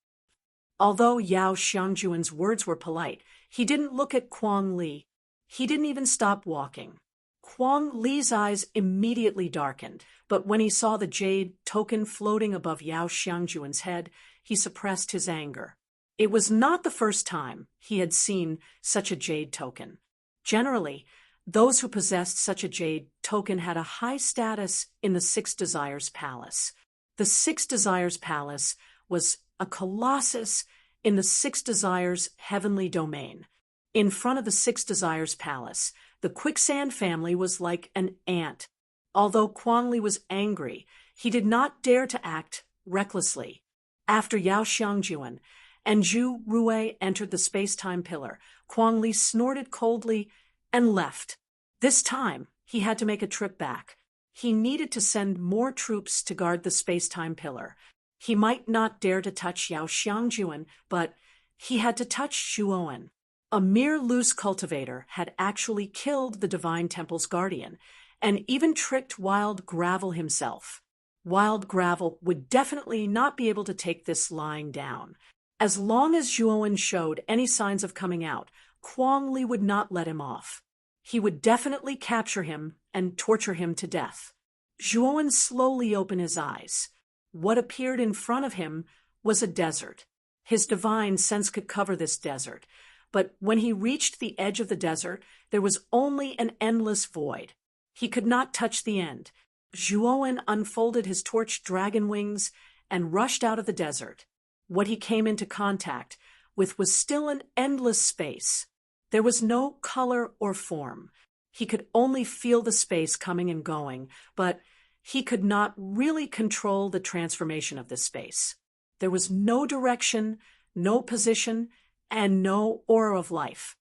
Although Yao Xiangjuan's words were polite, he didn't look at Kuang Li. He didn't even stop walking. Kuang Li's eyes immediately darkened, but when he saw the jade token floating above Yao Xiangjuan's head, he suppressed his anger. It was not the first time he had seen such a jade token. Generally, those who possessed such a jade token had a high status in the Six Desires Palace. The Six Desires Palace was a colossus in the Six Desires heavenly domain. In front of the Six Desires Palace, the Quicksand family was like an ant. Although Kuang Li was angry, he did not dare to act recklessly. After Yao Xiangjuan and Zhu Rui entered the space-time pillar, Kuang Li snorted coldly and left. This time, he had to make a trip back. He needed to send more troops to guard the space-time pillar. He might not dare to touch Yao Xiangjuan, but he had to touch Zhuowen. A mere loose cultivator had actually killed the Divine Temple's guardian, and even tricked Wild Gravel himself. Wild Gravel would definitely not be able to take this lying down. As long as Zhuowen showed any signs of coming out, Kuang Li would not let him off. He would definitely capture him and torture him to death. Zhuowen slowly opened his eyes. What appeared in front of him was a desert. His divine sense could cover this desert, but when he reached the edge of the desert, there was only an endless void. He could not touch the end. Zhuowen unfolded his torch dragon wings and rushed out of the desert. What he came into contact with was still an endless space. There was no color or form. He could only feel the space coming and going, but he could not really control the transformation of this space. There was no direction, no position, and no aura of life.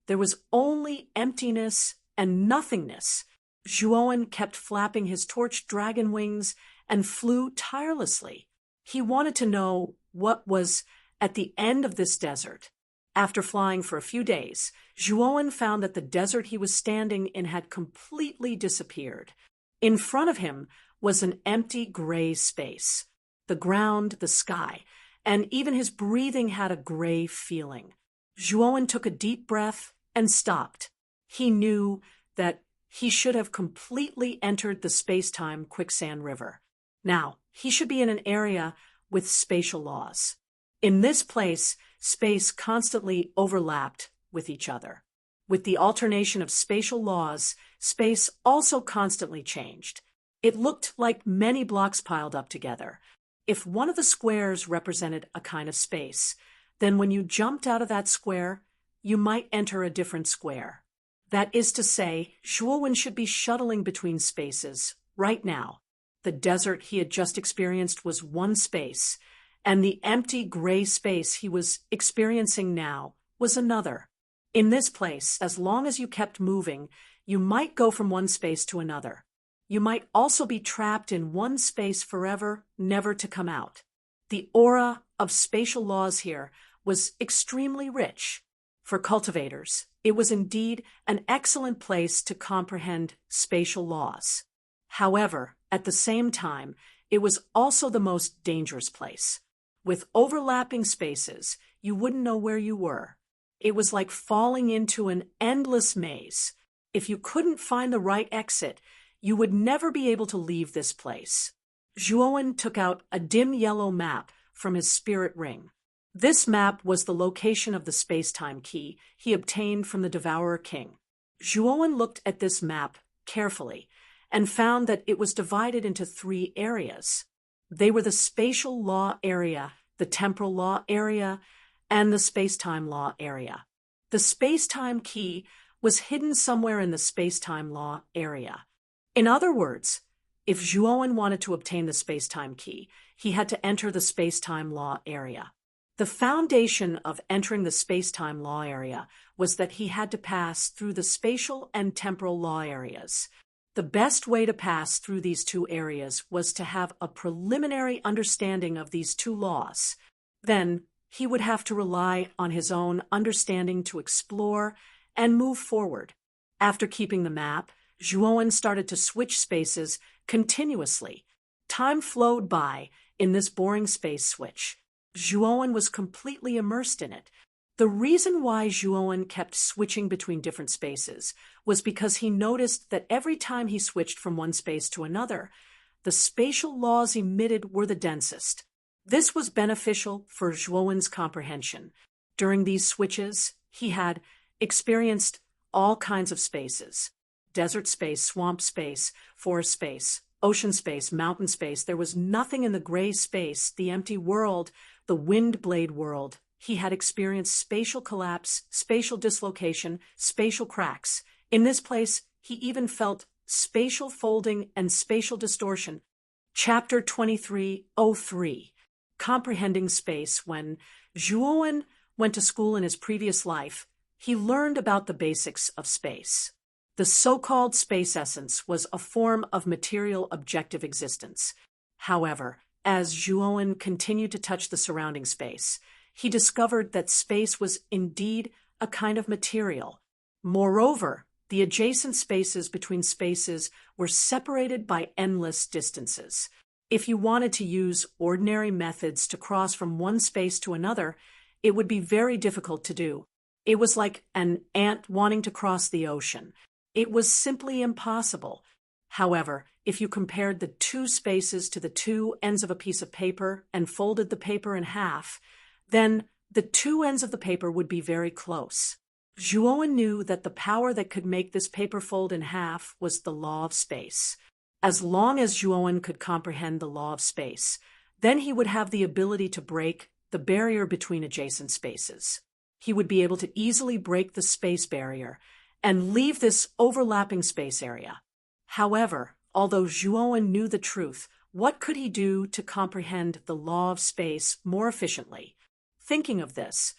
There was only emptiness and nothingness. Zhuowen kept flapping his torch dragon wings and flew tirelessly. He wanted to know what was at the end of this desert. After flying for a few days, Zhuowen found that the desert he was standing in had completely disappeared. In front of him was an empty gray space. The ground, the sky, and even his breathing had a gray feeling. Zhuowen took a deep breath and stopped. He knew that he should have completely entered the space-time quicksand river. Now, he should be in an area with spatial laws. In this place, space constantly overlapped with each other. With the alternation of spatial laws, space also constantly changed. It looked like many blocks piled up together. If one of the squares represented a kind of space, then when you jumped out of that square, you might enter a different square. That is to say, Zhuowen should be shuttling between spaces right now. The desert he had just experienced was one space, and the empty gray space he was experiencing now was another. In this place, as long as you kept moving, you might go from one space to another. You might also be trapped in one space forever, never to come out. The aura of spatial laws here was extremely rich. For cultivators, it was indeed an excellent place to comprehend spatial laws. However, at the same time, it was also the most dangerous place. With overlapping spaces, you wouldn't know where you were. It was like falling into an endless maze. If you couldn't find the right exit, you would never be able to leave this place. Zhuowen took out a dim yellow map from his spirit ring. This map was the location of the space-time key he obtained from the Devourer King. Zhuowen looked at this map carefully and found that it was divided into 3 areas. They were the spatial law area, the temporal law area, and the space-time law area. The space-time key was hidden somewhere in the space-time law area. In other words, if Zhuowen wanted to obtain the space-time key, he had to enter the space-time law area. The foundation of entering the space-time law area was that he had to pass through the spatial and temporal law areas. The best way to pass through these two areas was to have a preliminary understanding of these two laws. Then, he would have to rely on his own understanding to explore and move forward. After keeping the map, Zhuowen started to switch spaces continuously. Time flowed by in this boring space switch. Zhuowen was completely immersed in it. The reason why Zhuowen kept switching between different spaces was because he noticed that every time he switched from one space to another, the spatial laws emitted were the densest. This was beneficial for Zhuowen's comprehension. During these switches, he had experienced all kinds of spaces: desert space, swamp space, forest space, ocean space, mountain space. There was nothing in the gray space, the empty world, the wind blade world. He had experienced spatial collapse, spatial dislocation, spatial cracks. In this place, he even felt spatial folding and spatial distortion. Chapter 2303, Comprehending Space. When Zhuowen went to school in his previous life, he learned about the basics of space. The so-called space essence was a form of material objective existence. However, as Zhuowen continued to touch the surrounding space, he discovered that space was indeed a kind of material. Moreover, the adjacent spaces between spaces were separated by endless distances. If you wanted to use ordinary methods to cross from one space to another, it would be very difficult to do. It was like an ant wanting to cross the ocean. It was simply impossible. However, if you compared the two spaces to the two ends of a piece of paper and folded the paper in half, then the two ends of the paper would be very close. Zhuowen knew that the power that could make this paper fold in half was the law of space. As long as Zhuowen could comprehend the law of space, then he would have the ability to break the barrier between adjacent spaces. He would be able to easily break the space barrier and leave this overlapping space area. However, although Zhuowen knew the truth, what could he do to comprehend the law of space more efficiently? Thinking of this,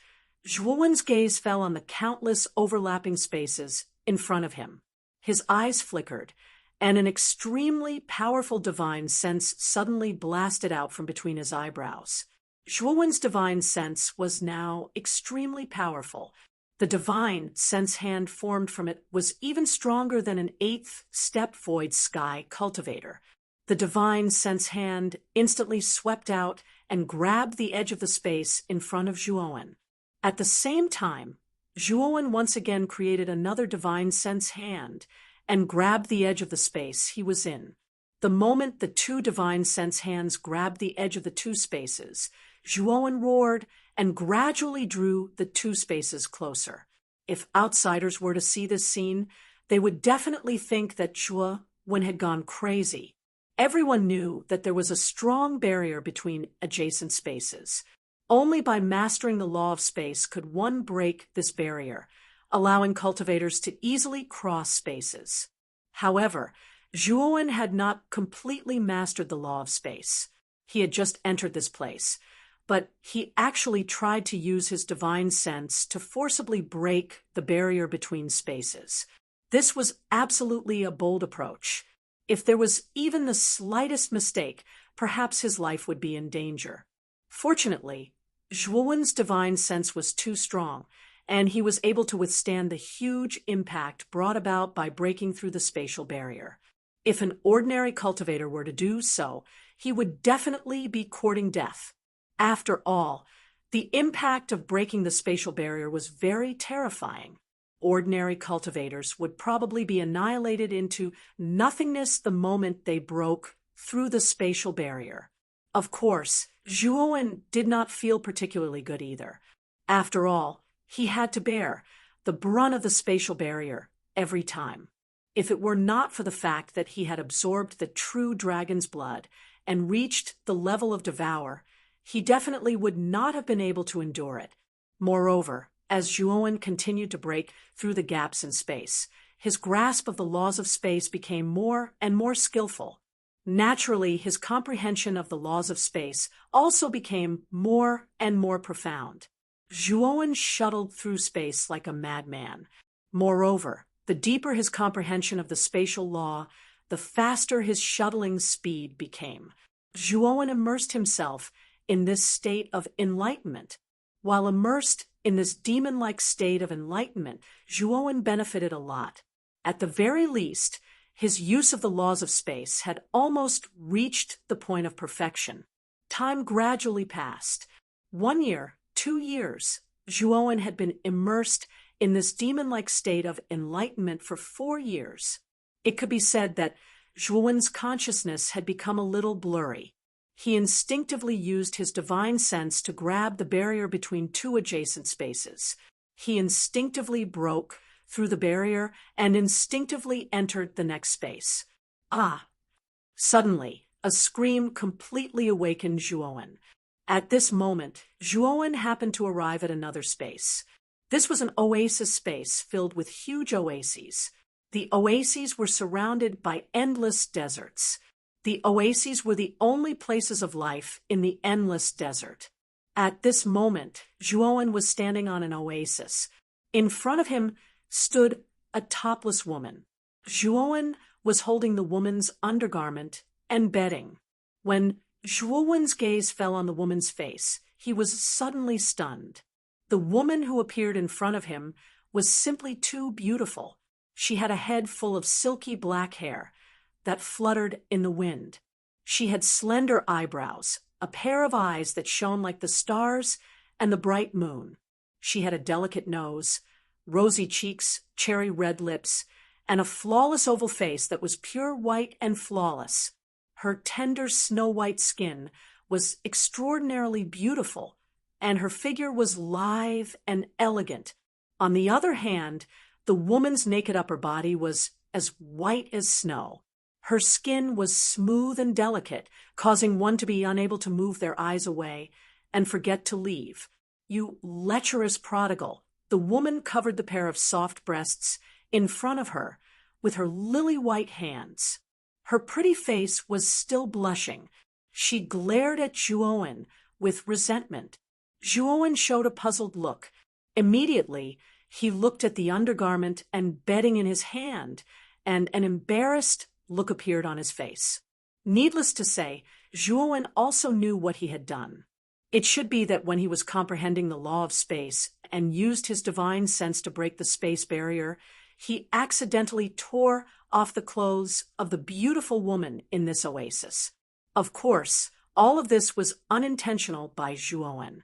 Zhuowen's gaze fell on the countless overlapping spaces in front of him. His eyes flickered, and an extremely powerful divine sense suddenly blasted out from between his eyebrows. Zhuowen's divine sense was now extremely powerful. The divine sense hand formed from it was even stronger than an 8th step void sky cultivator. The divine sense hand instantly swept out and grabbed the edge of the space in front of Zhuowen. At the same time, Zhuowen once again created another divine sense hand and grabbed the edge of the space he was in. The moment the two divine sense hands grabbed the edge of the two spaces, Zhuowen roared and gradually drew the two spaces closer. If outsiders were to see this scene, they would definitely think that Zhuowen had gone crazy. Everyone knew that there was a strong barrier between adjacent spaces. Only by mastering the law of space could one break this barrier, allowing cultivators to easily cross spaces. However, Zhuowen had not completely mastered the law of space. He had just entered this place, but he actually tried to use his divine sense to forcibly break the barrier between spaces. This was absolutely a bold approach. If there was even the slightest mistake, perhaps his life would be in danger. Fortunately, Zhuowen's divine sense was too strong, and he was able to withstand the huge impact brought about by breaking through the spatial barrier. If an ordinary cultivator were to do so, he would definitely be courting death. After all, the impact of breaking the spatial barrier was very terrifying. Ordinary cultivators would probably be annihilated into nothingness the moment they broke through the spatial barrier. Of course, Zhuowen did not feel particularly good either. After all, he had to bear the brunt of the spatial barrier every time. If it were not for the fact that he had absorbed the true dragon's blood and reached the level of Devour, he definitely would not have been able to endure it. Moreover, as Zhuowen continued to break through the gaps in space, his grasp of the laws of space became more and more skillful. Naturally, his comprehension of the laws of space also became more and more profound. Zhuowen shuttled through space like a madman. Moreover, the deeper his comprehension of the spatial law, the faster his shuttling speed became. Zhuowen immersed himself in this state of enlightenment. While immersed in this demon-like state of enlightenment, Zhuowen benefited a lot. At the very least, his use of the laws of space had almost reached the point of perfection. Time gradually passed. 1 year, 2 years, Zhuowen had been immersed in this demon-like state of enlightenment for 4 years. It could be said that Zhuowen's consciousness had become a little blurry. He instinctively used his divine sense to grab the barrier between two adjacent spaces. He instinctively broke through the barrier and instinctively entered the next space. Ah! Suddenly, a scream completely awakened Zhuowen. At this moment, Zhuowen happened to arrive at another space. This was an oasis space filled with huge oases. The oases were surrounded by endless deserts. The oases were the only places of life in the endless desert. At this moment, Zhuowen was standing on an oasis. In front of him stood a topless woman. Zhuowen was holding the woman's undergarment and bedding. When Zhuowen's gaze fell on the woman's face, he was suddenly stunned. The woman who appeared in front of him was simply too beautiful. She had a head full of silky black hair that fluttered in the wind. She had slender eyebrows, a pair of eyes that shone like the stars and the bright moon. She had a delicate nose, rosy cheeks, cherry red lips, and a flawless oval face that was pure white and flawless. Her tender snow-white skin was extraordinarily beautiful, and her figure was lithe and elegant. On the other hand, the woman's naked upper body was as white as snow. Her skin was smooth and delicate, causing one to be unable to move their eyes away and forget to leave. You lecherous prodigal! The woman covered the pair of soft breasts in front of her with her lily-white hands. Her pretty face was still blushing. She glared at Zhuowen with resentment. Zhuowen showed a puzzled look. Immediately, he looked at the undergarment and bedding in his hand, and an embarrassed look appeared on his face. Needless to say, Zhuowen also knew what he had done. It should be that when he was comprehending the law of space and used his divine sense to break the space barrier, he accidentally tore off the clothes of the beautiful woman in this oasis. Of course, all of this was unintentional by Zhuowen.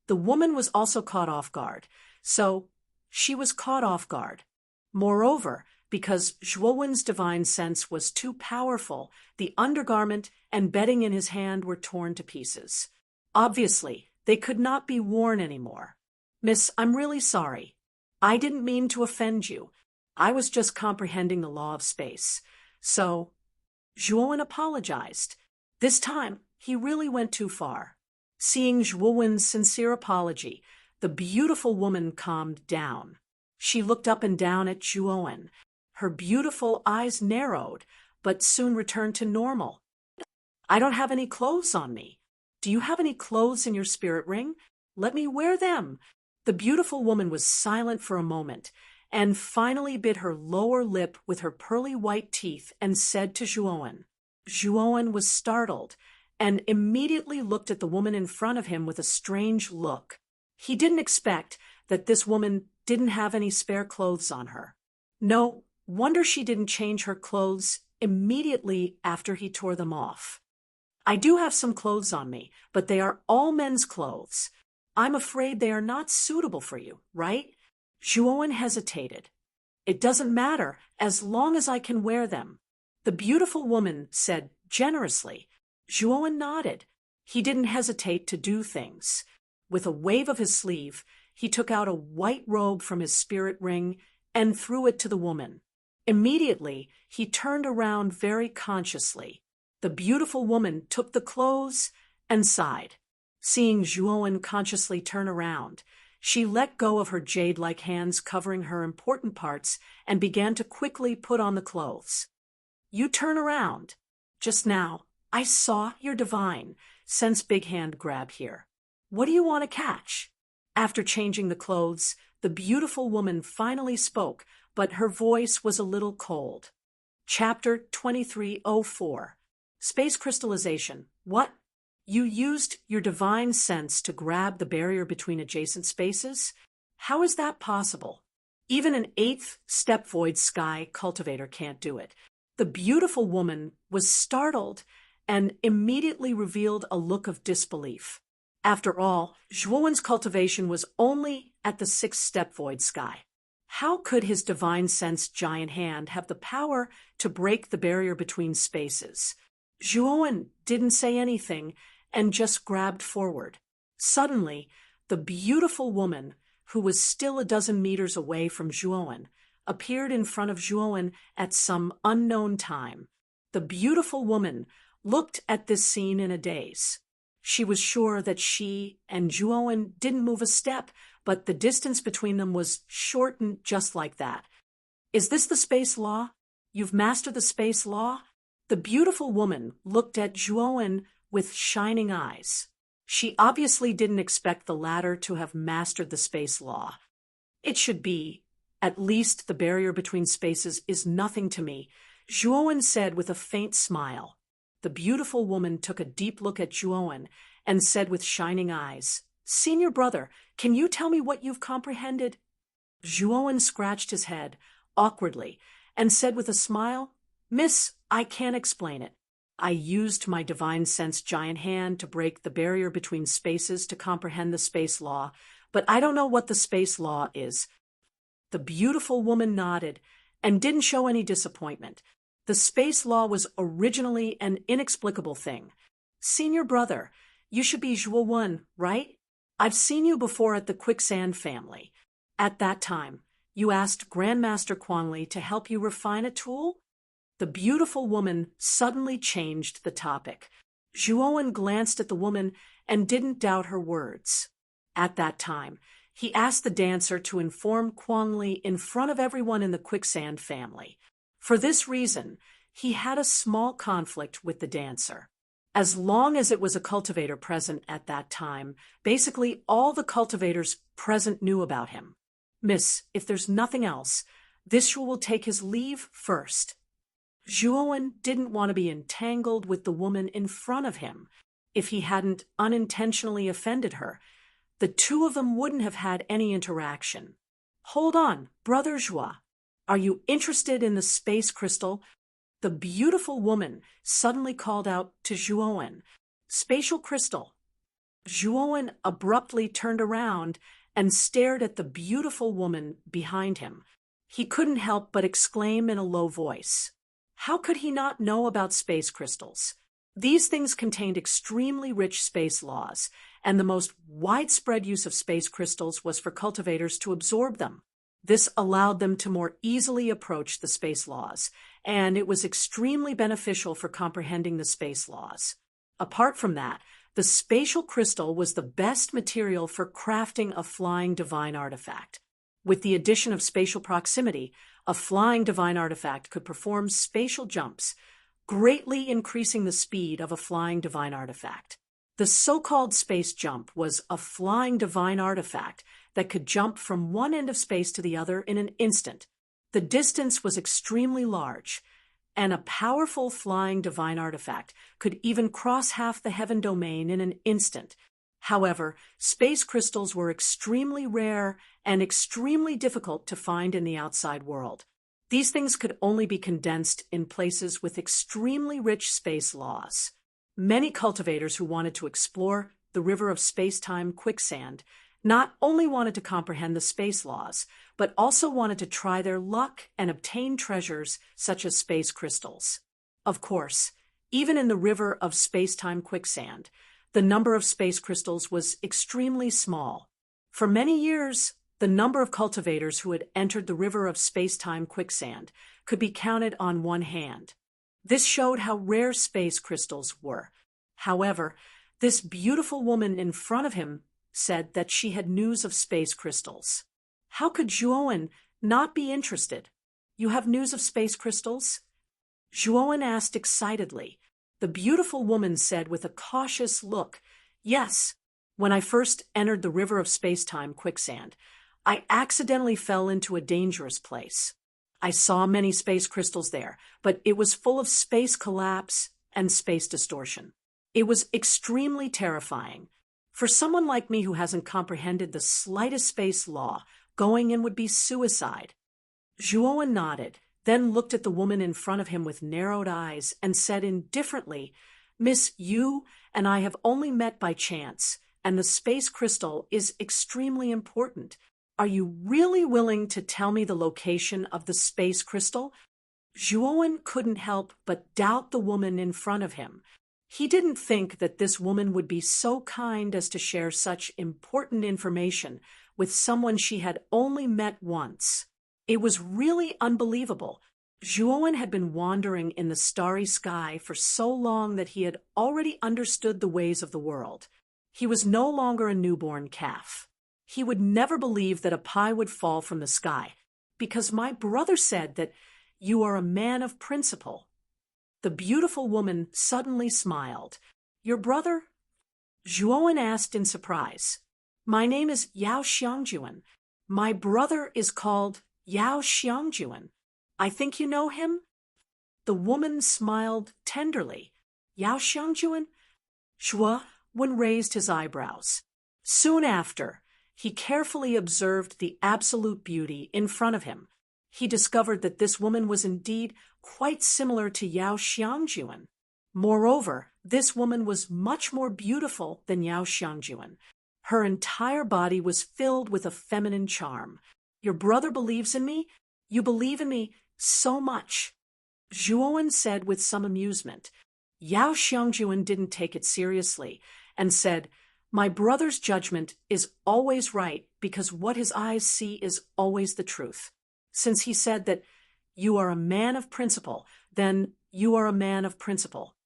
The woman was also caught off guard, so she was caught off guard. Moreover, because Zhuowen's divine sense was too powerful, the undergarment and bedding in his hand were torn to pieces. Obviously, they could not be worn anymore. Miss, I'm really sorry. I didn't mean to offend you. I was just comprehending the law of space. So, Zhuowen apologized. This time, he really went too far. Seeing Zhuowen's sincere apology, the beautiful woman calmed down. She looked up and down at Zhuowen. Her beautiful eyes narrowed, but soon returned to normal. I don't have any clothes on me. Do you have any clothes in your spirit ring? Let me wear them. The beautiful woman was silent for a moment, and finally bit her lower lip with her pearly white teeth and said to Zhuowen. Zhuowen was startled and immediately looked at the woman in front of him with a strange look. He didn't expect that this woman didn't have any spare clothes on her. No wonder she didn't change her clothes immediately after he tore them off. I do have some clothes on me, but they are all men's clothes. I'm afraid they are not suitable for you, right? Zhuowen hesitated. It doesn't matter as long as I can wear them. The beautiful woman said generously. Zhuowen nodded. He didn't hesitate to do things. With a wave of his sleeve, he took out a white robe from his spirit ring and threw it to the woman. Immediately, he turned around very consciously. The beautiful woman took the clothes and sighed. Seeing Zhuowen consciously turn around, she let go of her jade-like hands covering her important parts and began to quickly put on the clothes. You turn around. Just now, I saw your divine sense big hand grab here. What do you want to catch? After changing the clothes, the beautiful woman finally spoke, but her voice was a little cold. Chapter 2304. Space Crystallization. What? You used your divine sense to grab the barrier between adjacent spaces? How is that possible? Even an eighth step void sky cultivator can't do it. The beautiful woman was startled and immediately revealed a look of disbelief. After all, Zhuowen's cultivation was only at the sixth step void sky. How could his divine sense giant hand have the power to break the barrier between spaces? Zhuowen didn't say anything and just grabbed forward. Suddenly, the beautiful woman, who was still a dozen meters away from Zhuowen, appeared in front of Zhuowen at some unknown time. The beautiful woman looked at this scene in a daze. She was sure that she and Zhuowen didn't move a step, but the distance between them was shortened just like that. Is this the space law? You've mastered the space law? The beautiful woman looked at Zhuowen with shining eyes. She obviously didn't expect the latter to have mastered the space law. It should be. At least the barrier between spaces is nothing to me, Zhuowen said with a faint smile. The beautiful woman took a deep look at Zhuowen and said with shining eyes, "Senior brother, can you tell me what you've comprehended?" Zhuowen scratched his head, awkwardly, and said with a smile, "Miss, I can't explain it. I used my divine sense giant hand to break the barrier between spaces to comprehend the space law, but I don't know what the space law is." The beautiful woman nodded and didn't show any disappointment. The space law was originally an inexplicable thing. "Senior brother, you should be Zhuowen, right? I've seen you before at the Quicksand family. At that time, you asked Grandmaster Quanli to help you refine a tool?" The beautiful woman suddenly changed the topic. Zhuowen glanced at the woman and didn't doubt her words. At that time, he asked the dancer to inform Quanli in front of everyone in the Quicksand family. For this reason, he had a small conflict with the dancer. As long as it was a cultivator present at that time, basically all the cultivators present knew about him. "Miss, if there's nothing else, this will take his leave first." Zhuowen didn't want to be entangled with the woman in front of him. If he hadn't unintentionally offended her, the two of them wouldn't have had any interaction. "Hold on, Brother Zhua. Are you interested in the space crystal?" The beautiful woman suddenly called out to Zhuowen, "Spatial crystal." Zhuowen abruptly turned around and stared at the beautiful woman behind him. He couldn't help but exclaim in a low voice. How could he not know about space crystals? These things contained extremely rich space laws, and the most widespread use of space crystals was for cultivators to absorb them. This allowed them to more easily approach the space laws, and it was extremely beneficial for comprehending the space laws. Apart from that, the spatial crystal was the best material for crafting a flying divine artifact. With the addition of spatial proximity, a flying divine artifact could perform spatial jumps, greatly increasing the speed of a flying divine artifact. The so-called space jump was a flying divine artifact that could jump from one end of space to the other in an instant. The distance was extremely large, and a powerful flying divine artifact could even cross half the heaven domain in an instant. However, space crystals were extremely rare and extremely difficult to find in the outside world. These things could only be condensed in places with extremely rich space laws. Many cultivators who wanted to explore the river of space-time quicksand not only wanted to comprehend the space laws, but also wanted to try their luck and obtain treasures such as space crystals. Of course, even in the river of space-time quicksand, the number of space crystals was extremely small. For many years, the number of cultivators who had entered the river of space-time quicksand could be counted on one hand. This showed how rare space crystals were. However, this beautiful woman in front of him said that she had news of space crystals. How could Zhuowen not be interested? "You have news of space crystals?" Zhuowen asked excitedly, The beautiful woman said with a cautious look, "Yes, when I first entered the river of space-time quicksand, I accidentally fell into a dangerous place. I saw many space crystals there, but it was full of space collapse and space distortion. It was extremely terrifying. For someone like me who hasn't comprehended the slightest space law, going in would be suicide." Zhuowen nodded, then looked at the woman in front of him with narrowed eyes and said indifferently, "Miss, you and I have only met by chance, and the space crystal is extremely important. Are you really willing to tell me the location of the space crystal?" Zhuowen couldn't help but doubt the woman in front of him. He didn't think that this woman would be so kind as to share such important information with someone she had only met once. It was really unbelievable. Zhuowen had been wandering in the starry sky for so long that he had already understood the ways of the world. He was no longer a newborn calf. He would never believe that a pie would fall from the sky, because my brother said that you are a man of principle. The beautiful woman suddenly smiled. "Your brother?" Zhuowen asked in surprise. "My name is Yao Xiangjuan. My brother is called Yao Xiangjuan. I think you know him?" The woman smiled tenderly. "Yao Xiangjuan?" Zhuowen raised his eyebrows. Soon after, he carefully observed the absolute beauty in front of him. He discovered that this woman was indeed quite similar to Yao Xiangjuan. Moreover, this woman was much more beautiful than Yao Xiangjuan. Her entire body was filled with a feminine charm. "Your brother believes in me? You believe in me so much," Zhuowen said with some amusement. Yao Xiangjuan didn't take it seriously and said, "My brother's judgment is always right because what his eyes see is always the truth. Since he said that you are a man of principle, then you are a man of principle."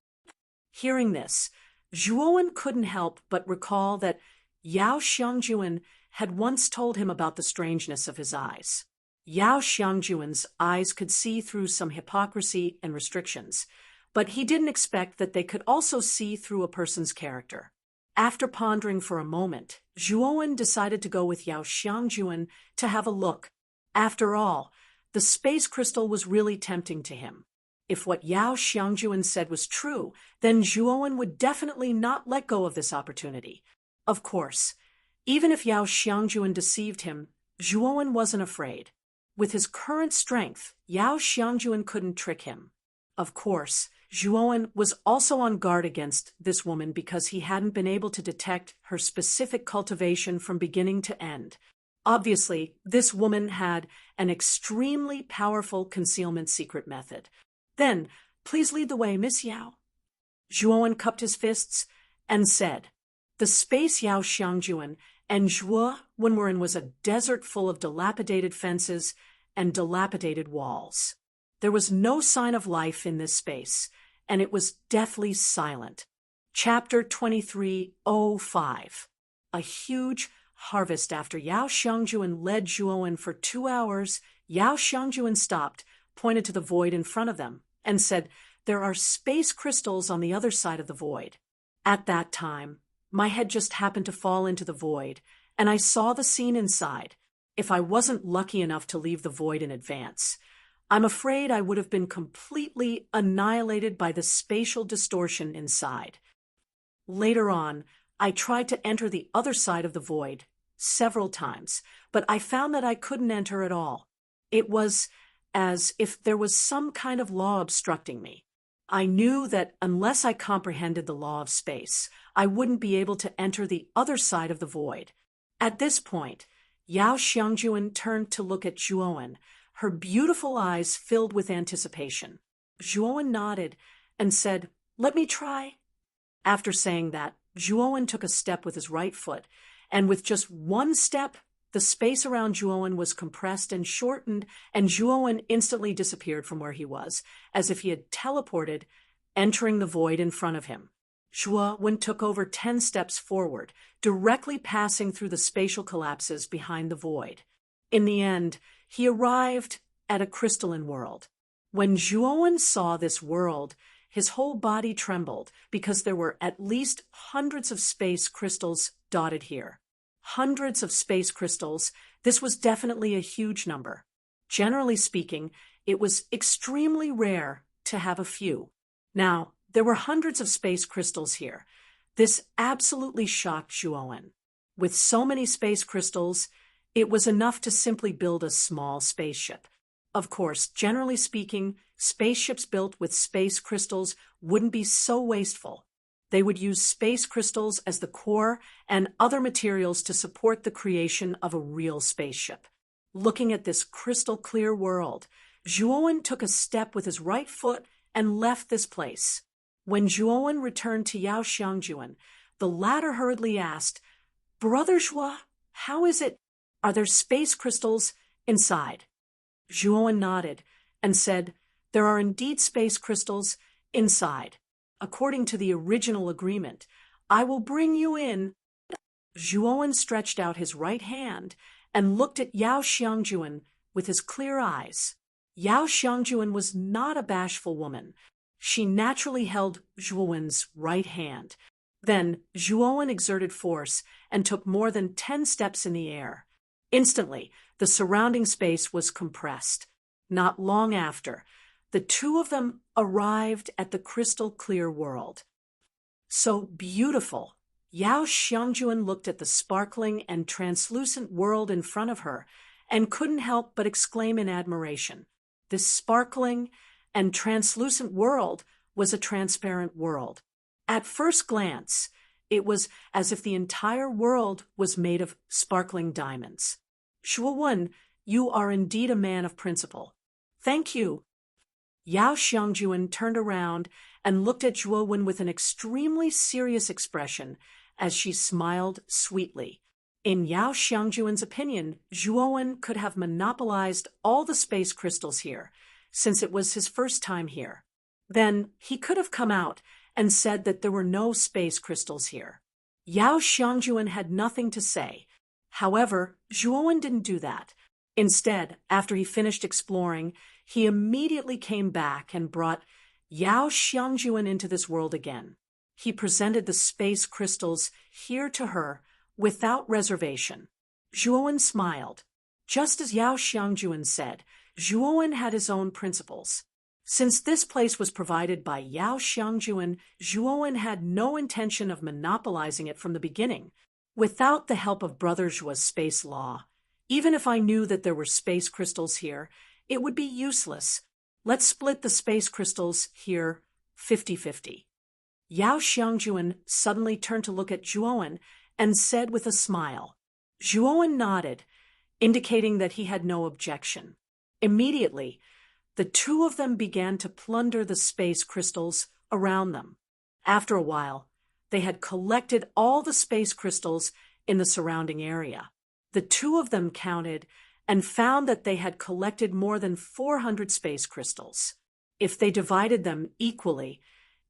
Hearing this, Zhuowen couldn't help but recall that Yao Xiangjuan had once told him about the strangeness of his eyes. Yao Xiangjuan's eyes could see through some hypocrisy and restrictions, but he didn't expect that they could also see through a person's character. After pondering for a moment, Zhuowen decided to go with Yao Xiangjuan to have a look. After all, the space crystal was really tempting to him. If what Yao Xiangjuan said was true, then Zhuowen would definitely not let go of this opportunity. Of course, even if Yao Xiangjuan deceived him, Zhuowen wasn't afraid. With his current strength, Yao Xiangjuan couldn't trick him. Of course, Zhuowen was also on guard against this woman because he hadn't been able to detect her specific cultivation from beginning to end. Obviously, this woman had an extremely powerful concealment secret method. "Then, please lead the way, Miss Yao." Zhuowen cupped his fists and said, "The space Yao Xiangjuan and Zhuowen were in was a desert full of dilapidated fences and dilapidated walls. There was no sign of life in this space, and it was deathly silent." Chapter 23:05. A huge harvest. After Yao Xiangjuan led Zhuowen for 2 hours, Yao Xiangjuan stopped, pointed to the void in front of them, and said, "There are space crystals on the other side of the void." At that time, my head just happened to fall into the void, and I saw the scene inside. If I wasn't lucky enough to leave the void in advance, I'm afraid I would have been completely annihilated by the spatial distortion inside. Later on, I tried to enter the other side of the void several times, but I found that I couldn't enter at all. It was as if there was some kind of law obstructing me. I knew that unless I comprehended the law of space, I wouldn't be able to enter the other side of the void. At this point, Yao Xiangjuan turned to look at Zhuowen, her beautiful eyes filled with anticipation. Zhuowen nodded and said, "Let me try." After saying that, Zhuowen took a step with his right foot, and with just one step, the space around Zhuowen was compressed and shortened, and Zhuowen instantly disappeared from where he was, as if he had teleported, entering the void in front of him. Zhuowen took over 10 steps forward, directly passing through the spatial collapses behind the void. In the end, he arrived at a crystalline world. When Zhuowen saw this world, his whole body trembled because there were at least hundreds of space crystals dotted here. Hundreds of space crystals. This was definitely a huge number. Generally speaking, it was extremely rare to have a few. Now, there were hundreds of space crystals here. This absolutely shocked Zhuowen. With so many space crystals, it was enough to simply build a small spaceship. Of course, generally speaking, spaceships built with space crystals wouldn't be so wasteful. They would use space crystals as the core and other materials to support the creation of a real spaceship. Looking at this crystal clear world, Zhuowen took a step with his right foot and left this place. When Zhuowen returned to Yao Xiangjuan, the latter hurriedly asked, "Brother Zhuo, how is it? Are there space crystals inside?" Zhuowen nodded and said, "There are indeed space crystals inside. According to the original agreement, I will bring you in." Zhuowen stretched out his right hand and looked at Yao Xiangjuan with his clear eyes. Yao Xiangjuan was not a bashful woman. She naturally held Zhuowen's right hand. Then Zhuowen exerted force and took more than 10 steps in the air. Instantly, the surrounding space was compressed. Not long after, the two of them arrived at the crystal clear world. So beautiful. Yao Xiangjuan looked at the sparkling and translucent world in front of her and couldn't help but exclaim in admiration. This sparkling and translucent world was a transparent world. At first glance, it was as if the entire world was made of sparkling diamonds. "Zhuowen, you are indeed a man of principle." "Thank you." Yao Xiangjuan turned around and looked at Zhuowen with an extremely serious expression as she smiled sweetly. In Yao Xiangjuan's opinion, Zhuowen could have monopolized all the space crystals here, since it was his first time here. Then he could have come out and said that there were no space crystals here. Yao Xiangjuan had nothing to say. However, Zhuowen didn't do that. Instead, after he finished exploring, he immediately came back and brought Yao Xiangjuan into this world again. He presented the space crystals here to her without reservation. Zhuowen smiled. Just as Yao Xiangjuan said, Zhuowen had his own principles. Since this place was provided by Yao Xiangjuan, Zhuowen had no intention of monopolizing it from the beginning. Without the help of Brother Zhuo's space law, even if I knew that there were space crystals here, it would be useless. Let's split the space crystals here 50-50. Yao Xiangjuan suddenly turned to look at Zhuowen and said with a smile. Zhuowen nodded, indicating that he had no objection. Immediately, the two of them began to plunder the space crystals around them. After a while, they had collected all the space crystals in the surrounding area. The two of them counted and found that they had collected more than 400 space crystals. If they divided them equally,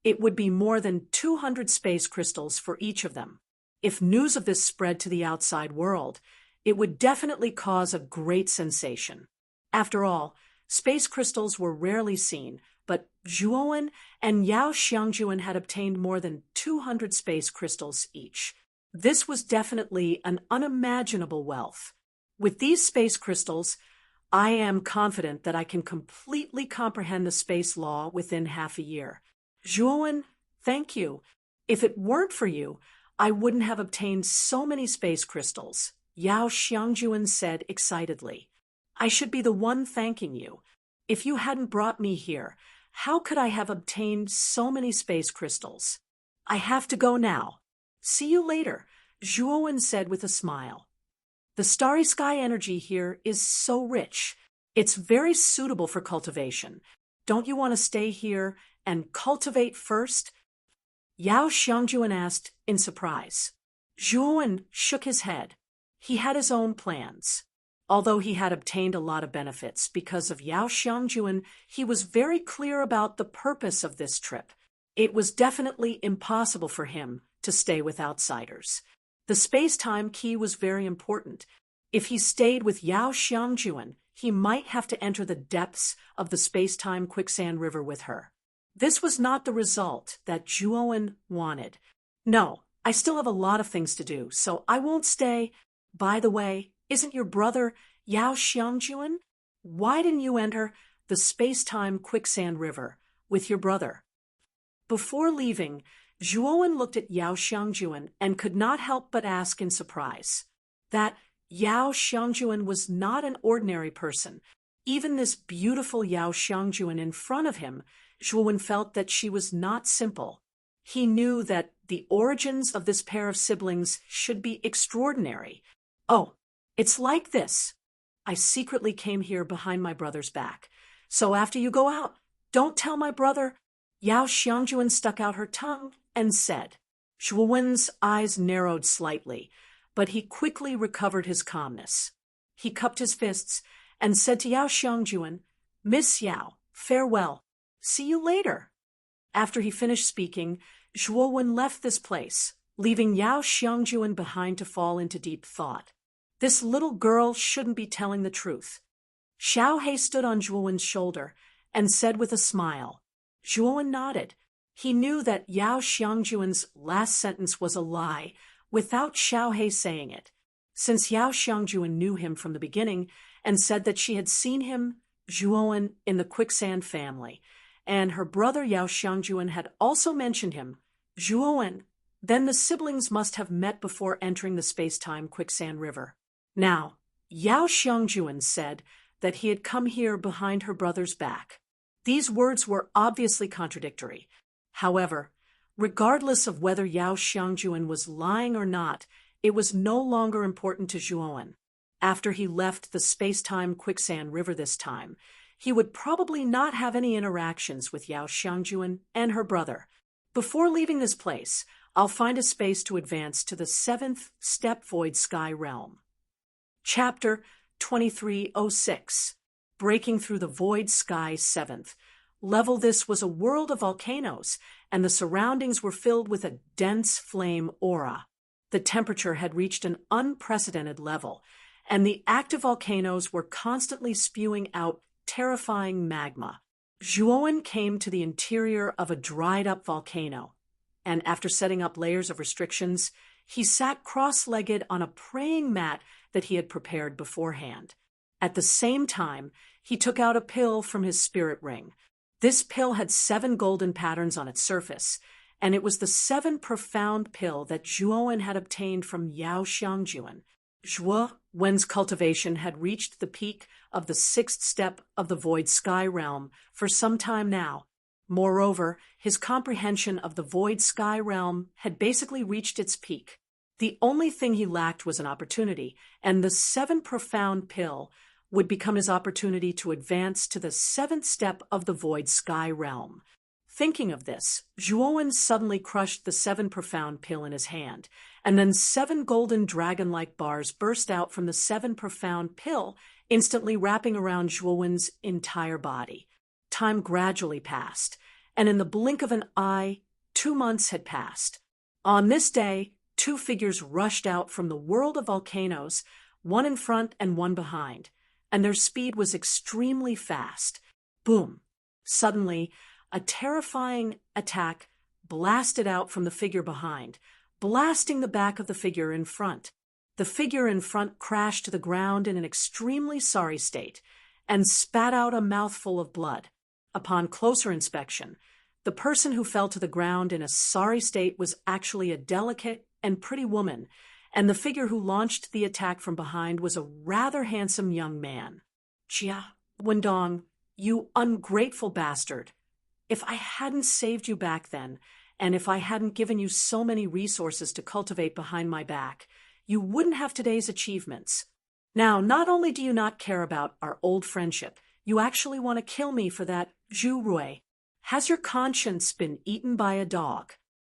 it would be more than 200 space crystals for each of them. If news of this spread to the outside world, it would definitely cause a great sensation. After all, space crystals were rarely seen, but Zhuowen and Yao Xiangjuan had obtained more than 200 space crystals each. This was definitely an unimaginable wealth. With these space crystals, I am confident that I can completely comprehend the space law within half a year. Zhuowen, thank you. If it weren't for you, I wouldn't have obtained so many space crystals, Yao Xiangjuan said excitedly. I should be the one thanking you. If you hadn't brought me here, how could I have obtained so many space crystals? I have to go now. See you later, Zhuowen said with a smile. The starry sky energy here is so rich. It's very suitable for cultivation. Don't you want to stay here and cultivate first? Yao Xiangjuan asked in surprise. Zhuowen shook his head. He had his own plans. Although he had obtained a lot of benefits because of Yao Xiangjuan, he was very clear about the purpose of this trip. It was definitely impossible for him to stay with outsiders. The space-time key was very important. If he stayed with Yao Xiangjuan, he might have to enter the depths of the space-time quicksand river with her. This was not the result that Zhuowen wanted. No, I still have a lot of things to do, so I won't stay. By the way, isn't your brother Yao Xiangjuan? Why didn't you enter the space-time quicksand river with your brother? Before leaving, Zhuowen looked at Yao Xiangjuan and could not help but ask in surprise that Yao Xiangjuan was not an ordinary person. Even this beautiful Yao Xiangjuan in front of him, Zhuowen felt that she was not simple. He knew that the origins of this pair of siblings should be extraordinary. Oh, it's like this. I secretly came here behind my brother's back. So after you go out, don't tell my brother. Yao Xiangjuan stuck out her tongue and said. Zhuowen's eyes narrowed slightly, but he quickly recovered his calmness. He cupped his fists and said to Yao Xiangjuan, Miss Yao, farewell. See you later. After he finished speaking, Zhuowen left this place, leaving Yao Xiangjuan behind to fall into deep thought. This little girl shouldn't be telling the truth. Xiao He stood on Zhuowen's shoulder and said with a smile. Zhuowen nodded. He knew that Yao Xiangjuan's last sentence was a lie, without Xiao He saying it. Since Yao Xiangjuan knew him from the beginning and said that she had seen him, Zhuowen, in the quicksand family, and her brother Yao Xiangjuan had also mentioned him, Zhuowen, then the siblings must have met before entering the space-time quicksand river. Now, Yao Xiangjuan said that he had come here behind her brother's back. These words were obviously contradictory. However, regardless of whether Yao Xiangjuan was lying or not, it was no longer important to Zhuowen. After he left the space-time quicksand river this time, he would probably not have any interactions with Yao Xiangjuan and her brother. Before leaving this place, I'll find a space to advance to the 7th step Void Sky Realm. Chapter 2306. Breaking through the Void Sky 7th. Level. This was a world of volcanoes, and the surroundings were filled with a dense flame aura. The temperature had reached an unprecedented level, and the active volcanoes were constantly spewing out terrifying magma. Zhuowen came to the interior of a dried-up volcano, and after setting up layers of restrictions, he sat cross-legged on a praying mat that he had prepared beforehand. At the same time, he took out a pill from his spirit ring. This pill had 7 golden patterns on its surface, and it was the 7 profound pill that Zhuowen had obtained from Yao Xiangjuan. Zhuowen's cultivation had reached the peak of the 6th step of the Void Sky Realm for some time now. Moreover, his comprehension of the Void Sky Realm had basically reached its peak. The only thing he lacked was an opportunity, and the 7 profound pill would become his opportunity to advance to the 7th step of the Void Sky Realm. Thinking of this, Zhuowen suddenly crushed the 7 profound pill in his hand, and then 7 golden dragon-like bars burst out from the 7 profound pill, instantly wrapping around Zhuowen's entire body. Time gradually passed, and in the blink of an eye, 2 months had passed. On this day, 2 figures rushed out from the world of volcanoes, one in front and one behind, and their speed was extremely fast. Boom! Suddenly, a terrifying attack blasted out from the figure behind, blasting the back of the figure in front. The figure in front crashed to the ground in an extremely sorry state and spat out a mouthful of blood. Upon closer inspection, the person who fell to the ground in a sorry state was actually a delicate and pretty woman, and the figure who launched the attack from behind was a rather handsome young man. Jia Wendong, you ungrateful bastard. If I hadn't saved you back then, and if I hadn't given you so many resources to cultivate behind my back, you wouldn't have today's achievements. Now, not only do you not care about our old friendship, you actually want to kill me for that, Zhu Rui. Has your conscience been eaten by a dog?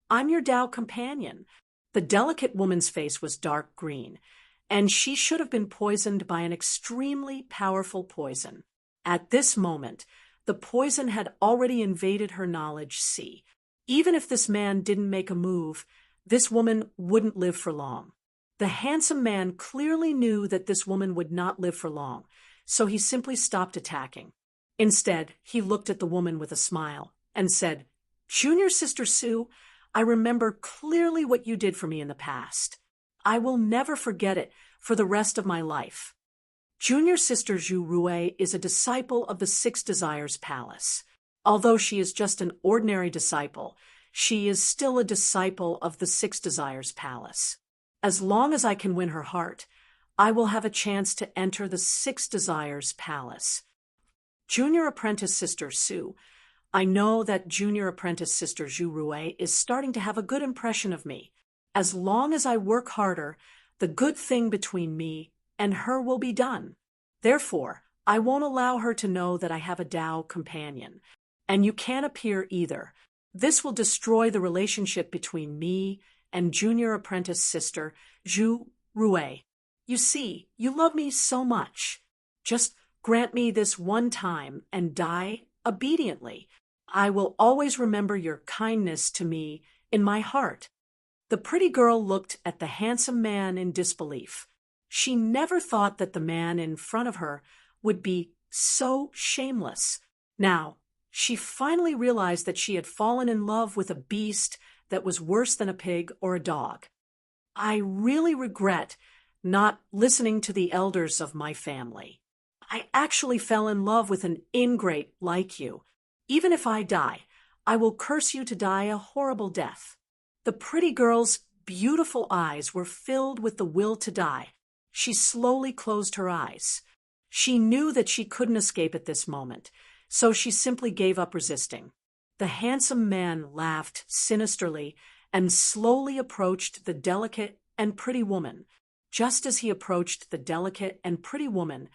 I'm your Dao companion. The delicate woman's face was dark green, and she should have been poisoned by an extremely powerful poison. At this moment, the poison had already invaded her knowledge sea. Even if this man didn't make a move, this woman wouldn't live for long. The handsome man clearly knew that this woman would not live for long, so he simply stopped attacking. Instead, he looked at the woman with a smile and said, "Junior Sister Sue, I remember clearly what you did for me in the past. I will never forget it for the rest of my life." Junior Sister Zhu Rue is a disciple of the Six Desires Palace. Although she is just an ordinary disciple, she is still a disciple of the Six Desires Palace. As long as I can win her heart, I will have a chance to enter the Six Desires Palace. Junior Apprentice Sister Sue, I know that Junior Apprentice Sister Zhu Rue is starting to have a good impression of me. As long as I work harder, the good thing between me and her will be done. Therefore, I won't allow her to know that I have a Dao companion. And you can't appear either. This will destroy the relationship between me and Junior Apprentice Sister Zhu Rue. You see, you love me so much. Just grant me this one time and die obediently. I will always remember your kindness to me in my heart. The pretty girl looked at the handsome man in disbelief. She never thought that the man in front of her would be so shameless. Now, she finally realized that she had fallen in love with a beast that was worse than a pig or a dog. I really regret not listening to the elders of my family. I actually fell in love with an ingrate like you. Even if I die, I will curse you to die a horrible death. The pretty girl's beautiful eyes were filled with the will to die. She slowly closed her eyes. She knew that she couldn't escape at this moment, so she simply gave up resisting. The handsome man laughed sinisterly and slowly approached the delicate and pretty woman. Just as he approached the delicate and pretty woman,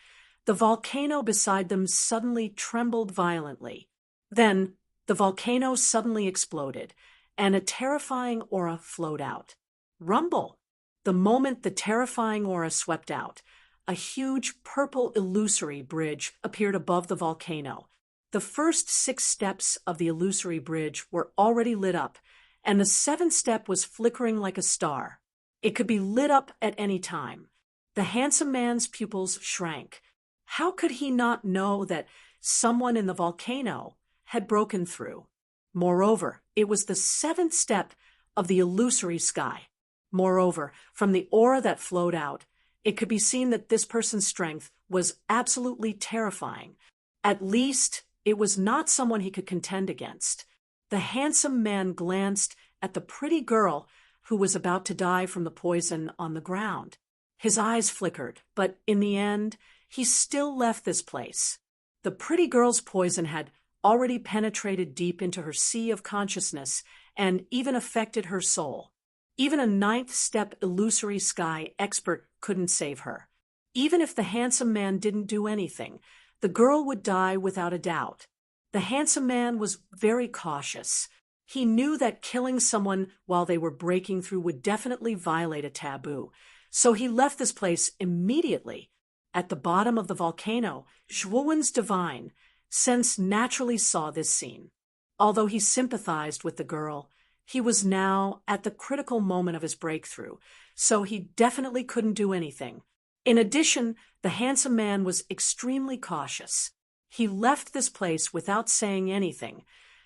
the volcano beside them suddenly trembled violently. Then, the volcano suddenly exploded, and a terrifying aura flowed out. Rumble! The moment the terrifying aura swept out, a huge purple illusory bridge appeared above the volcano. The first 6 steps of the illusory bridge were already lit up, and the 7th step was flickering like a star. It could be lit up at any time. The handsome man's pupils shrank. How could he not know that someone in the volcano had broken through? Moreover, it was the 7th step of the illusory sky. Moreover, from the aura that flowed out, it could be seen that this person's strength was absolutely terrifying. At least, it was not someone he could contend against. The handsome man glanced at the pretty girl who was about to die from the poison on the ground. His eyes flickered, but in the end, he still left this place. The pretty girl's poison had already penetrated deep into her sea of consciousness and even affected her soul. Even a 9th step illusory sky expert couldn't save her. Even if the handsome man didn't do anything, the girl would die without a doubt. The handsome man was very cautious. He knew that killing someone while they were breaking through would definitely violate a taboo, so he left this place immediately. At the bottom of the volcano, Zhuowen's divine sense naturally saw this scene. Although he sympathized with the girl, he was now at the critical moment of his breakthrough, so he definitely couldn't do anything. In addition, the handsome man was extremely cautious. He left this place without saying anything,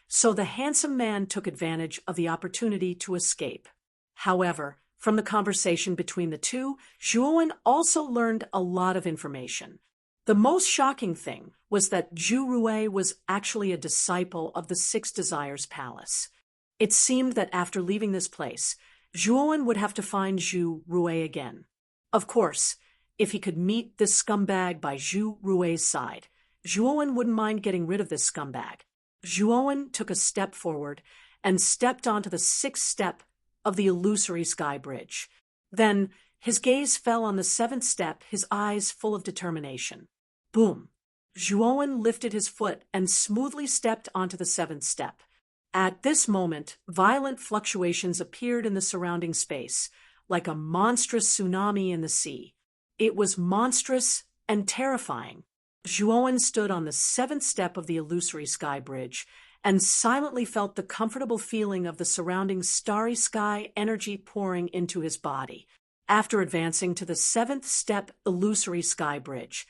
so the handsome man took advantage of the opportunity to escape. However, from the conversation between the two, Zhuowen also learned a lot of information. The most shocking thing was that Zhu Rue was actually a disciple of the Six Desires Palace. It seemed that after leaving this place, Zhuowen would have to find Zhu Rue again. Of course, if he could meet this scumbag by Zhu Rue's side, Zhuowen wouldn't mind getting rid of this scumbag. Zhuowen took a step forward and stepped onto the 6th step of the illusory sky bridge. Then his gaze fell on the 7th step, his eyes full of determination. Boom! Zhuowen lifted his foot and smoothly stepped onto the 7th step. At this moment, violent fluctuations appeared in the surrounding space, like a monstrous tsunami in the sea. It was monstrous and terrifying. Zhuowen stood on the 7th step of the illusory sky bridge and silently felt the comfortable feeling of the surrounding starry sky energy pouring into his body. After advancing to the 7th step illusory sky bridge,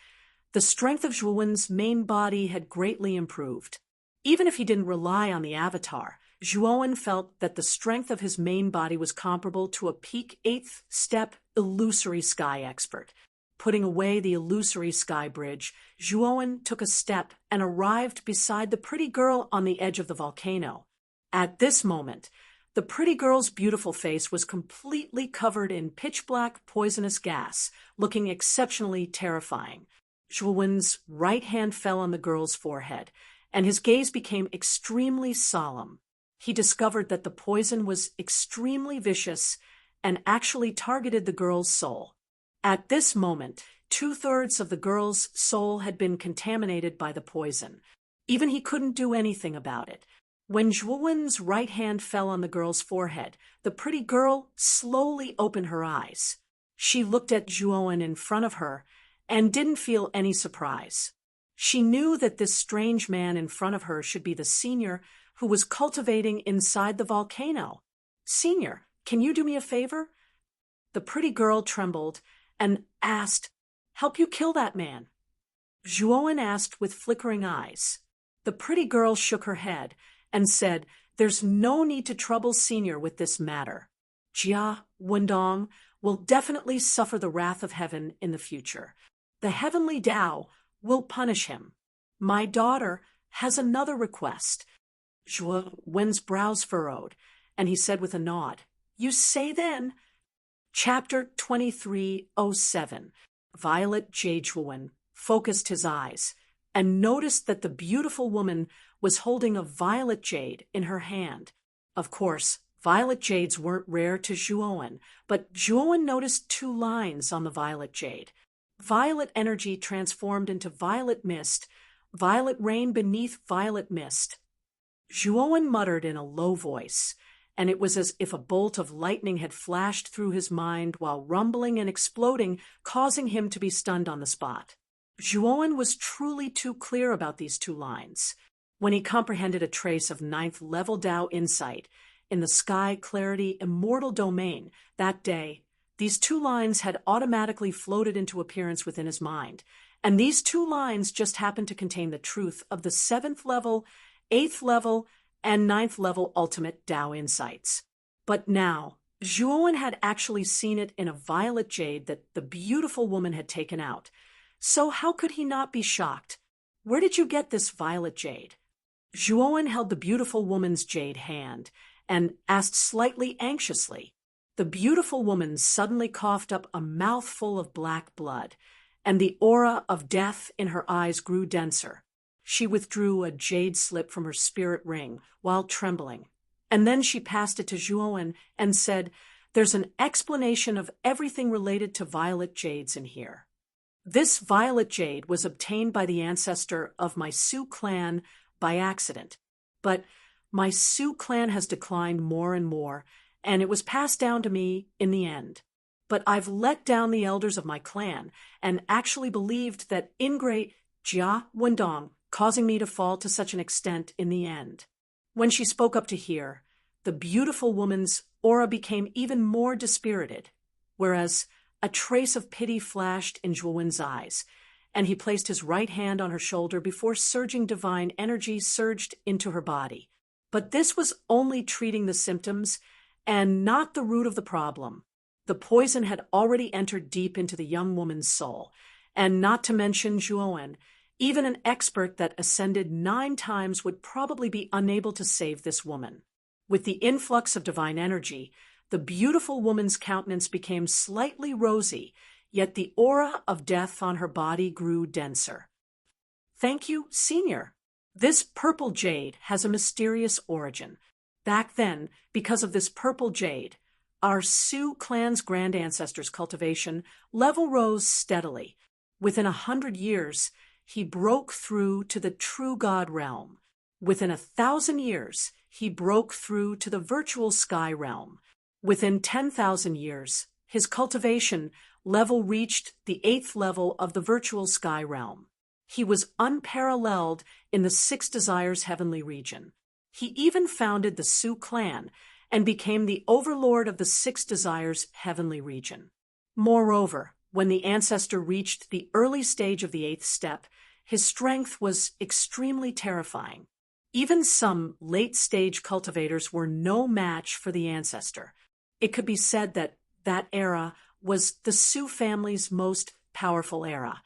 the strength of Zhuowen's main body had greatly improved. Even if he didn't rely on the avatar, Zhuowen felt that the strength of his main body was comparable to a peak 8th step illusory sky expert. Putting away the illusory sky bridge, Zhuowen took a step and arrived beside the pretty girl on the edge of the volcano. At this moment, the pretty girl's beautiful face was completely covered in pitch-black poisonous gas, looking exceptionally terrifying. Zhuowen's right hand fell on the girl's forehead, and his gaze became extremely solemn. He discovered that the poison was extremely vicious and actually targeted the girl's soul. At this moment, 2/3 of the girl's soul had been contaminated by the poison. Even he couldn't do anything about it. When Zhuowen's right hand fell on the girl's forehead, the pretty girl slowly opened her eyes. She looked at Zhuowen in front of her and didn't feel any surprise. She knew that this strange man in front of her should be the senior who was cultivating inside the volcano. "Senior, can you do me a favor?" The pretty girl trembled and asked, "Help you kill that man?" Zhuowen asked with flickering eyes. The pretty girl shook her head and said, "There's no need to trouble Senior with this matter. Jia Wendong will definitely suffer the wrath of heaven in the future. The heavenly Tao will punish him. My daughter has another request." Zhuowen's brows furrowed, and he said with a nod, "You say then." Chapter 2307. Violet Jade Zhuowen focused his eyes and noticed that the beautiful woman was holding a violet jade in her hand. Of course, violet jades weren't rare to Zhuowen, but Zhuowen noticed 2 lines on the violet jade. Violet energy transformed into violet mist, violet rain beneath violet mist. Zhuowen muttered in a low voice, and it was as if a bolt of lightning had flashed through his mind while rumbling and exploding, causing him to be stunned on the spot. Zhuowen was truly too clear about these 2 lines. When he comprehended a trace of 9th level Tao insight in the sky clarity immortal domain that day, these 2 lines had automatically floated into appearance within his mind, and these 2 lines just happened to contain the truth of the 7th level, 8th level, and 9th level ultimate Tao insights. But now, Zhuowen had actually seen it in a violet jade that the beautiful woman had taken out. So how could he not be shocked? "Where did you get this violet jade?" Zhuowen held the beautiful woman's jade hand and asked slightly anxiously. The beautiful woman suddenly coughed up a mouthful of black blood, and the aura of death in her eyes grew denser. She withdrew a jade slip from her spirit ring while trembling, and then she passed it to Zhuowen and said, "There's an explanation of everything related to violet jades in here. This violet jade was obtained by the ancestor of my Su clan by accident, but my Su clan has declined more and more, and it was passed down to me in the end. But I've let down the elders of my clan and actually believed that ingrate Jia Wendong, causing me to fall to such an extent in the end." When she spoke up to hear, the beautiful woman's aura became even more dispirited, whereas a trace of pity flashed in Zhuowen's eyes, and he placed his right hand on her shoulder before surging divine energy surged into her body. But this was only treating the symptoms and not the root of the problem. The poison had already entered deep into the young woman's soul, and not to mention Zhuowen, even an expert that ascended 9 times would probably be unable to save this woman. With the influx of divine energy, the beautiful woman's countenance became slightly rosy, yet the aura of death on her body grew denser. "Thank you, Senior. This purple jade has a mysterious origin. Back then, because of this purple jade, our Su clan's grand ancestors' cultivation level rose steadily. Within 100 years, he broke through to the true God realm. Within 1,000 years, he broke through to the virtual sky realm. Within 10,000 years, his cultivation level reached the 8th level of the virtual sky realm. He was unparalleled in the 6 Desires heavenly region. He even founded the Su clan and became the overlord of the 6 Desires heavenly region. Moreover, when the ancestor reached the early stage of the 8th step, his strength was extremely terrifying. Even some late-stage cultivators were no match for the ancestor. It could be said that that era was the Sioux family's most powerful era.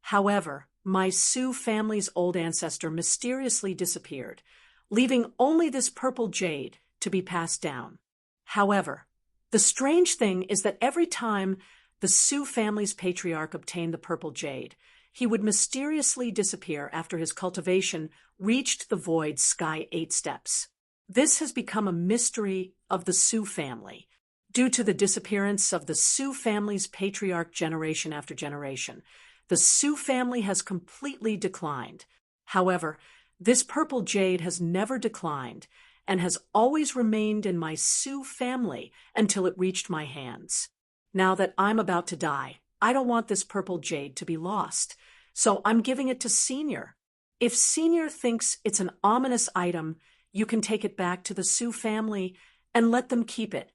However, my Sioux family's old ancestor mysteriously disappeared, leaving only this purple jade to be passed down. However, the strange thing is that every time the Sioux family's patriarch obtained the purple jade, he would mysteriously disappear after his cultivation reached the void sky 8 steps. This has become a mystery of the Sioux family, due to the disappearance of the Sioux family's patriarch generation after generation. The Sioux family has completely declined. However, this purple jade has never declined and has always remained in my Sioux family until it reached my hands. Now that I'm about to die, I don't want this purple jade to be lost, so I'm giving it to Senior. If Senior thinks it's an ominous item, you can take it back to the Sioux family and let them keep it.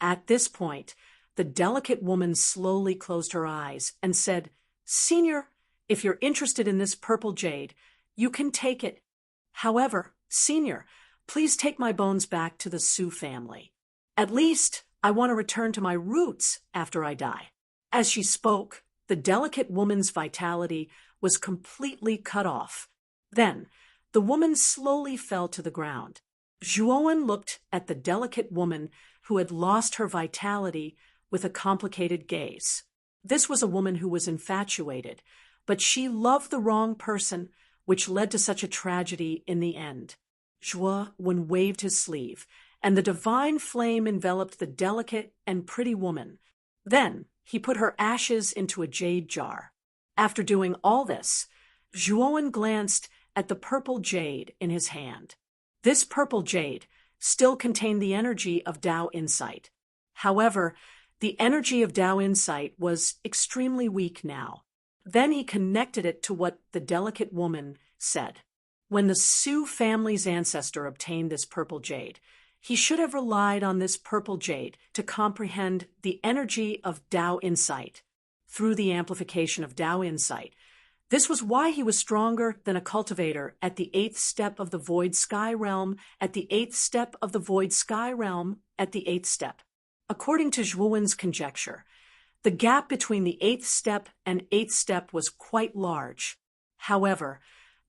At this point, the delicate woman slowly closed her eyes and said, Senior, if you're interested in this purple jade, you can take it. However, Senior, please take my bones back to the Sioux family. At least, I want to return to my roots after I die. As she spoke, the delicate woman's vitality was completely cut off. Then, the woman slowly fell to the ground. Zhuowen looked at the delicate woman who had lost her vitality with a complicated gaze. This was a woman who was infatuated, but she loved the wrong person, which led to such a tragedy in the end. Zhuowen waved his sleeve, and the divine flame enveloped the delicate and pretty woman. Then he put her ashes into a jade jar. After doing all this, Zhuowen glanced at the purple jade in his hand. This purple jade still contained the energy of Tao insight. However, the energy of Tao insight was extremely weak now. Then he connected it to what the delicate woman said. When the Sioux family's ancestor obtained this purple jade, he should have relied on this purple jade to comprehend the energy of Tao insight. Through the amplification of Tao insight, this was why he was stronger than a cultivator at the 8th step of the void sky realm, at the 8th step of the void sky realm, at the 8th step. According to Zhuowen's conjecture, the gap between the 8th step and 8th step was quite large. However,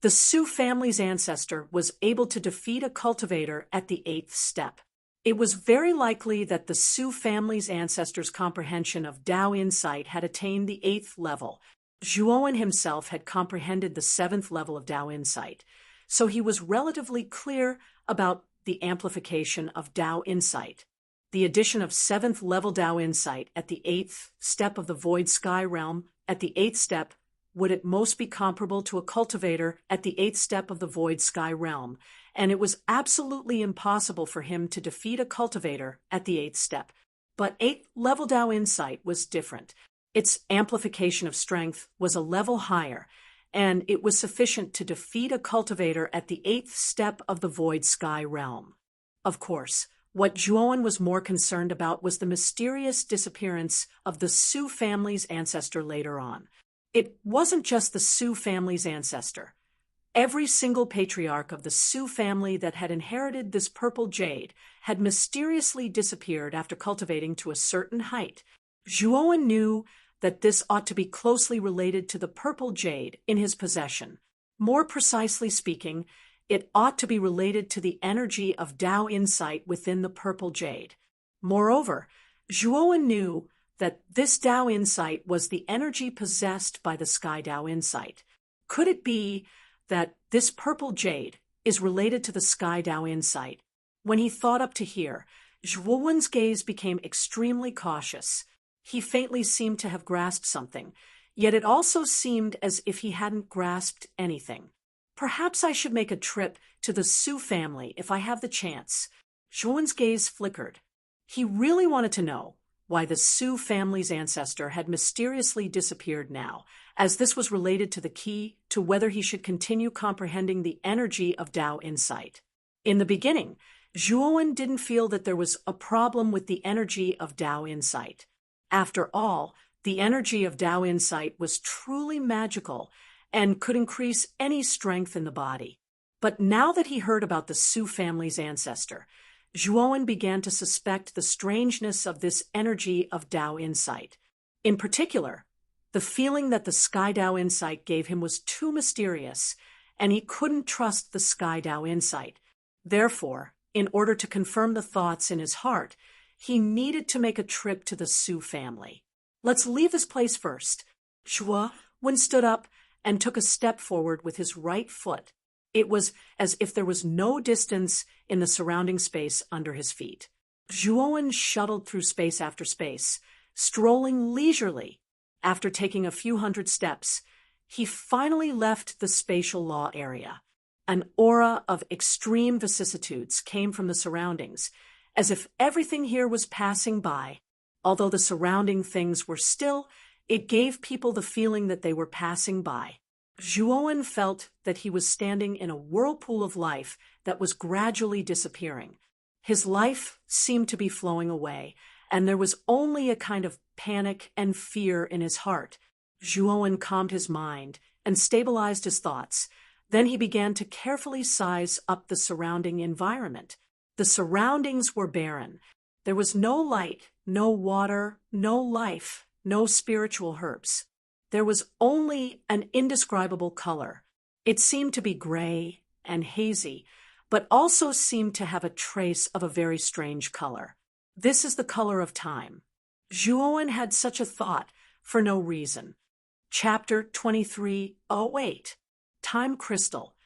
the Sioux family's ancestor was able to defeat a cultivator at the 8th step. It was very likely that the Sioux family's ancestor's comprehension of Tao insight had attained the 8th level. Zhuowen himself had comprehended the 7th level of Tao insight, so he was relatively clear about the amplification of Tao insight. The addition of 7th level Tao insight at the 8th step of the void sky realm at the 8th step would at most be comparable to a cultivator at the 8th step of the void sky realm, and it was absolutely impossible for him to defeat a cultivator at the 8th step. But 8th level Tao insight was different. Its amplification of strength was a level higher, and it was sufficient to defeat a cultivator at the 8th step of the void sky realm. Of course, what Zhuowen was more concerned about was the mysterious disappearance of the Sioux family's ancestor later on. It wasn't just the Sioux family's ancestor. Every single patriarch of the Sioux family that had inherited this purple jade had mysteriously disappeared after cultivating to a certain height. Zhuowen knew that this ought to be closely related to the purple jade in his possession. More precisely speaking, it ought to be related to the energy of Tao insight within the purple jade. Moreover, Zhuowen knew that this Tao insight was the energy possessed by the sky Tao insight. Could it be that this purple jade is related to the sky Tao insight? When he thought up to here, Zhuowen's gaze became extremely cautious. He faintly seemed to have grasped something, yet it also seemed as if he hadn't grasped anything. Perhaps I should make a trip to the Sioux family if I have the chance. Zhuowen's gaze flickered. He really wanted to know why the Sioux family's ancestor had mysteriously disappeared now, as this was related to the key to whether he should continue comprehending the energy of Tao insight. In the beginning, Zhuowen didn't feel that there was a problem with the energy of Tao insight. After all, the energy of Tao insight was truly magical and could increase any strength in the body. But now that he heard about the Su family's ancestor, Zhuowen began to suspect the strangeness of this energy of Dao insight. In particular, the feeling that the Sky Dao insight gave him was too mysterious, and he couldn't trust the Sky Dao insight. Therefore, in order to confirm the thoughts in his heart, he needed to make a trip to the Su family. Let's leave this place first. Zhuowen stood up and took a step forward with his right foot. It was as if there was no distance in the surrounding space under his feet. Zhuowen shuttled through space after space, strolling leisurely. After taking a few hundred steps, he finally left the spatial law area. An aura of extreme vicissitudes came from the surroundings, as if everything here was passing by. Although the surrounding things were still, it gave people the feeling that they were passing by. Zhuowen felt that he was standing in a whirlpool of life that was gradually disappearing. His life seemed to be flowing away, and there was only a kind of panic and fear in his heart. Zhuowen calmed his mind and stabilized his thoughts. Then he began to carefully size up the surrounding environment. The surroundings were barren. There was no light, no water, no life, no spiritual herbs. There was only an indescribable color. It seemed to be gray and hazy, but also seemed to have a trace of a very strange color. This is the color of time. Zhuowen had such a thought for no reason. Chapter 2308. Time Crystal.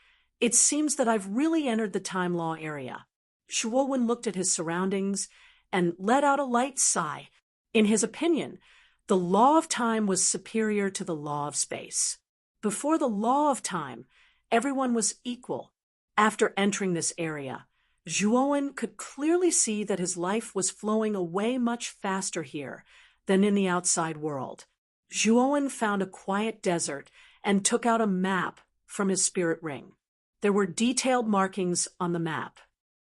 It seems that I've really entered the time law area. Zhuowen looked at his surroundings and let out a light sigh. In his opinion, the law of time was superior to the law of space. Before the law of time, everyone was equal. After entering this area, Zhuowen could clearly see that his life was flowing away much faster here than in the outside world. Zhuowen found a quiet desert and took out a map from his spirit ring. There were detailed markings on the map.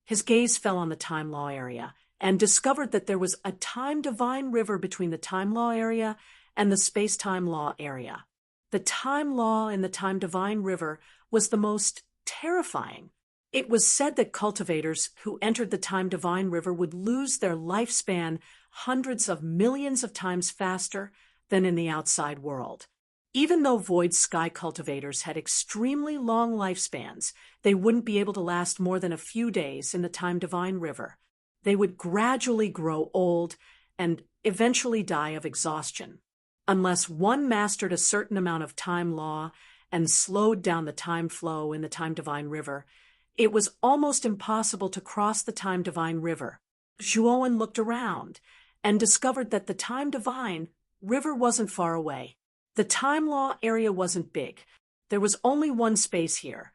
His gaze fell on the time law area and discovered that there was a time divine river between the time law area and the space-time law area. The time law in the time divine river was the most terrifying. It was said that cultivators who entered the time divine river would lose their lifespan hundreds of millions of times faster than in the outside world. Even though void sky cultivators had extremely long lifespans, they wouldn't be able to last more than a few days in the time divine river. They would gradually grow old and eventually die of exhaustion. Unless one mastered a certain amount of time law and slowed down the time flow in the time divine river, it was almost impossible to cross the time divine river. Zhuowen looked around and discovered that the time divine river wasn't far away. The time law area wasn't big. There was only one space here,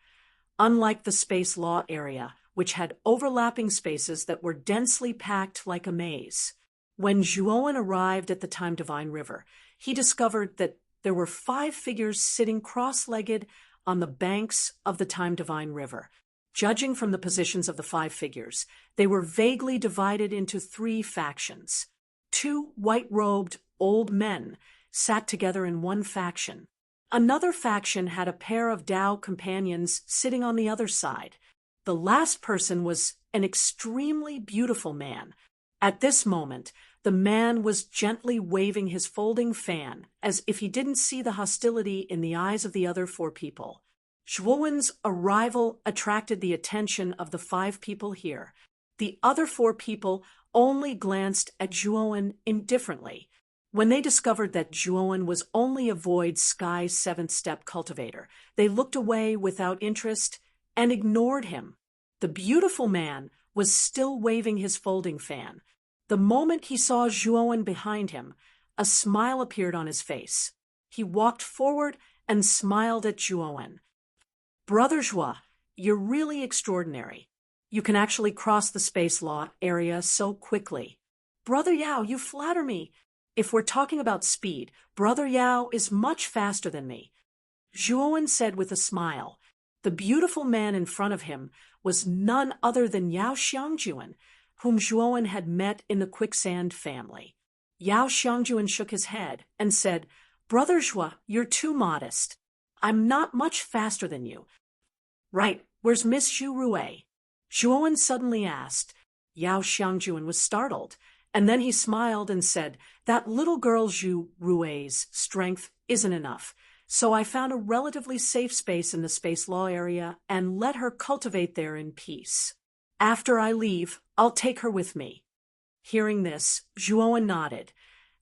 unlike the space law area, which had overlapping spaces that were densely packed like a maze. When Zhuowen arrived at the time divine river, he discovered that there were 5 figures sitting cross-legged on the banks of the time divine river. Judging from the positions of the 5 figures, they were vaguely divided into 3 factions. 2 white-robed old men sat together in one faction. Another faction had a pair of Dao companions sitting on the other side. The last person was an extremely beautiful man. At this moment, the man was gently waving his folding fan as if he didn't see the hostility in the eyes of the other 4 people. Zhuowen's arrival attracted the attention of the 5 people here. The other 4 people only glanced at Zhuowen indifferently. When they discovered that Zhuowen was only a void sky 7th step cultivator, they looked away without interest and ignored him. The beautiful man was still waving his folding fan. The moment he saw Zhuowen behind him, a smile appeared on his face. He walked forward and smiled at Zhuowen. "Brother Zhuo, you're really extraordinary. You can actually cross the space law area so quickly." "Brother Yao, you flatter me. If we're talking about speed, Brother Yao is much faster than me," Zhuowen said with a smile. The beautiful man in front of him was none other than Yao Xiangjuan, whom Zhuowen had met in the Quicksand family. Yao Xiangjuan shook his head and said, "Brother Zhuo, you're too modest. I'm not much faster than you." "Right, Where's Miss Zhu Rue? Zhuowen suddenly asked. Yao Xiangjuan was startled, and then he smiled and said, that little girl Zhu Rue's strength isn't enough, so I found a relatively safe space in the space law area and let her cultivate there in peace. After I leave, I'll take her with me. Hearing this, Zhuowen nodded,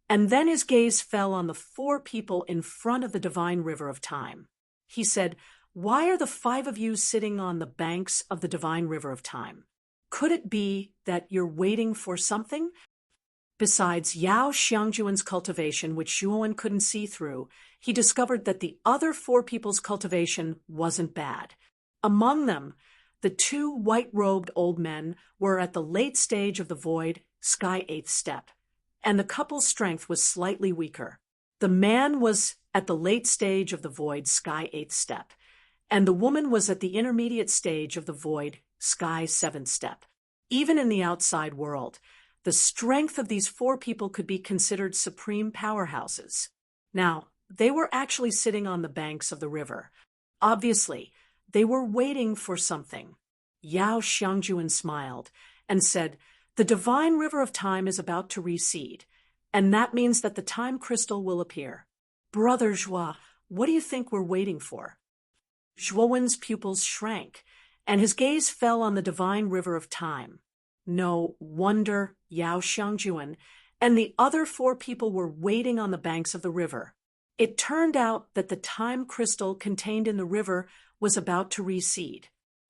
and then his gaze fell on the 4 people in front of the divine river of time. He said, why are the 5 of you sitting on the banks of the divine river of time? Could it be that you're waiting for something? Besides Yao Xiangjuan's cultivation, which Zhuowen couldn't see through, he discovered that the other 4 people's cultivation wasn't bad. Among them, the 2 white-robed old men were at the late stage of the void, sky 8th step, and the couple's strength was slightly weaker. The man was at the late stage of the void, sky 8th step, and the woman was at the intermediate stage of the void, sky 7th step. Even in the outside world, the strength of these 4 people could be considered supreme powerhouses. Now, they were actually sitting on the banks of the river. Obviously, they were waiting for something. Yao Xiangjuan smiled and said, the divine river of time is about to recede, and that means that the time crystal will appear. Brother Zhua, what do you think we're waiting for? Zhuowen's pupils shrank, and his gaze fell on the divine river of time. No wonder Yao Xiangjuan and the other 4 people were waiting on the banks of the river. It turned out that the time crystal contained in the river was about to recede.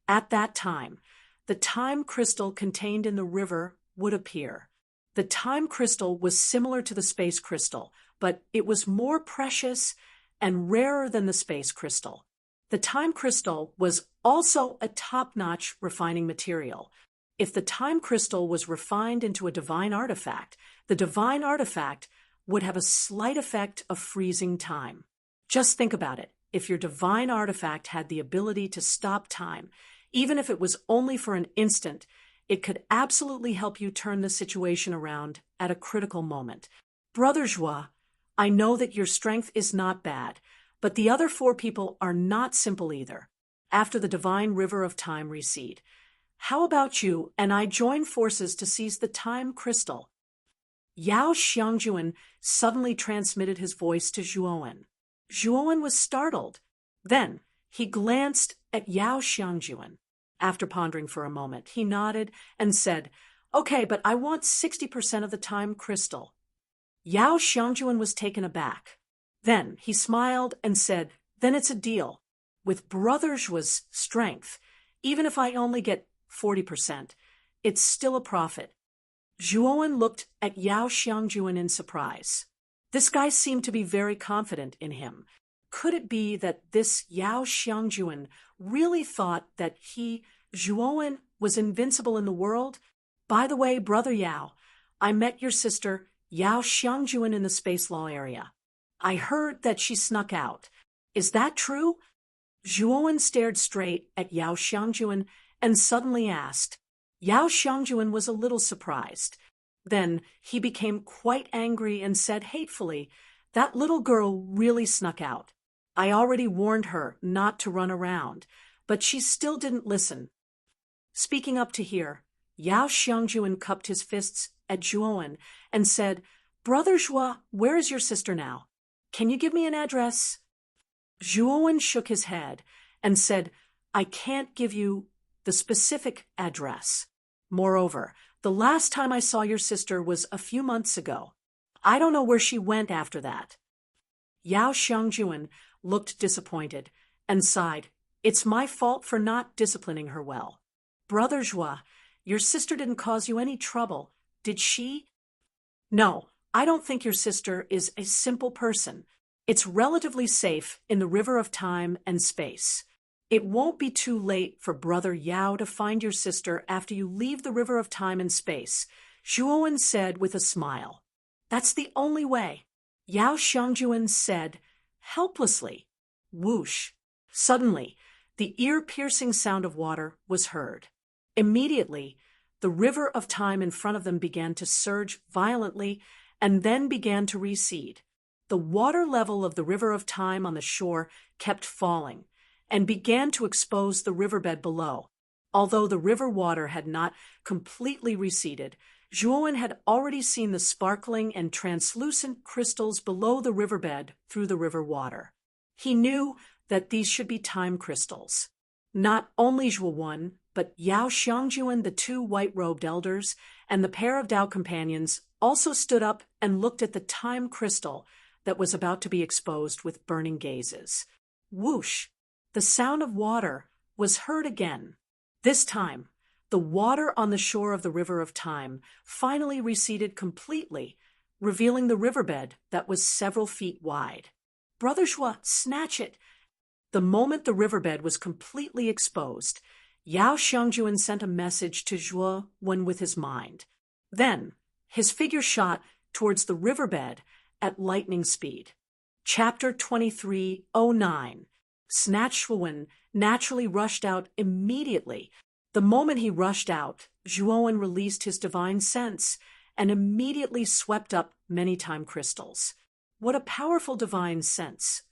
At that time, the time crystal contained in the river would appear. The time crystal was similar to the space crystal, but it was more precious and rarer than the space crystal. The time crystal was also a top-notch refining material. If the time crystal was refined into a divine artifact, the divine artifact would have a slight effect of freezing time. Just think about it. If your divine artifact had the ability to stop time, even if it was only for an instant, it could absolutely help you turn the situation around at a critical moment. Brother Zhua, I know that your strength is not bad, but the other 4 people are not simple either. After the divine river of time recede, how about you and I join forces to seize the time crystal? Yao Xiangjuan suddenly transmitted his voice to Zhuowen. Zhuowen was startled. Then he glanced at Yao Xiangjuan. After pondering for a moment, he nodded and said, okay, but I want 60% of the time crystal. Yao Xiangjuan was taken aback. Then he smiled and said, then it's a deal. With Brother Zhua's strength, even if I only get 40%, it's still a profit. Zhuowen looked at Yao Xiangjuan in surprise. This guy seemed to be very confident in him. Could it be that this Yao Xiangjuan really thought that he, Zhuowen, was invincible in the world? By the way, Brother Yao, I met your sister, Yao Xiangjuan, in the space law area. I heard that she snuck out. Is that true? Zhuowen stared straight at Yao Xiangjuan and suddenly asked. Yao Xiangjuan was a little surprised. Then he became quite angry and said hatefully, that little girl really snuck out. I already warned her not to run around, but she still didn't listen. Speaking up to hear, Yao Xiangjuan cupped his fists at Zhuowen and said, Brother Zhua, where is your sister now? Can you give me an address? Zhuowen shook his head and said, I can't give you the specific address. Moreover, the last time I saw your sister was a few months ago. I don't know where she went after that. Yao Xiangjuan looked disappointed and sighed. It's my fault for not disciplining her well. Brother Zhua, your sister didn't cause you any trouble, did she? No, I don't think your sister is a simple person. It's relatively safe in the river of time and space. It won't be too late for Brother Yao to find your sister after you leave the river of time and space, Zhuowen said with a smile. That's the only way. Yao Xiangjuan said, helplessly. Whoosh. Suddenly, the ear-piercing sound of water was heard. Immediately, the river of time in front of them began to surge violently and then began to recede. The water level of the river of time on the shore kept falling, and began to expose the riverbed below. Although the river water had not completely receded, Zhuowen had already seen the sparkling and translucent crystals below the riverbed through the river water. He knew that these should be time crystals. Not only Zhuowen, but Yao Xiangjuan, the two white-robed elders, and the pair of Dao companions also stood up and looked at the time crystal that was about to be exposed with burning gazes. Whoosh! The sound of water was heard again. This time, the water on the shore of the River of Time finally receded completely, revealing the riverbed that was several feet wide. "Brother Zhuo, snatch it!" The moment the riverbed was completely exposed, Yao Xiangjuan sent a message to Zhuo Wen with his mind. Then, his figure shot towards the riverbed at lightning speed. Chapter 2309. Snatch Zhuo Wen naturally rushed out immediately. The moment he rushed out, Zhuowen released his divine sense and immediately swept up many time crystals. What a powerful divine sense!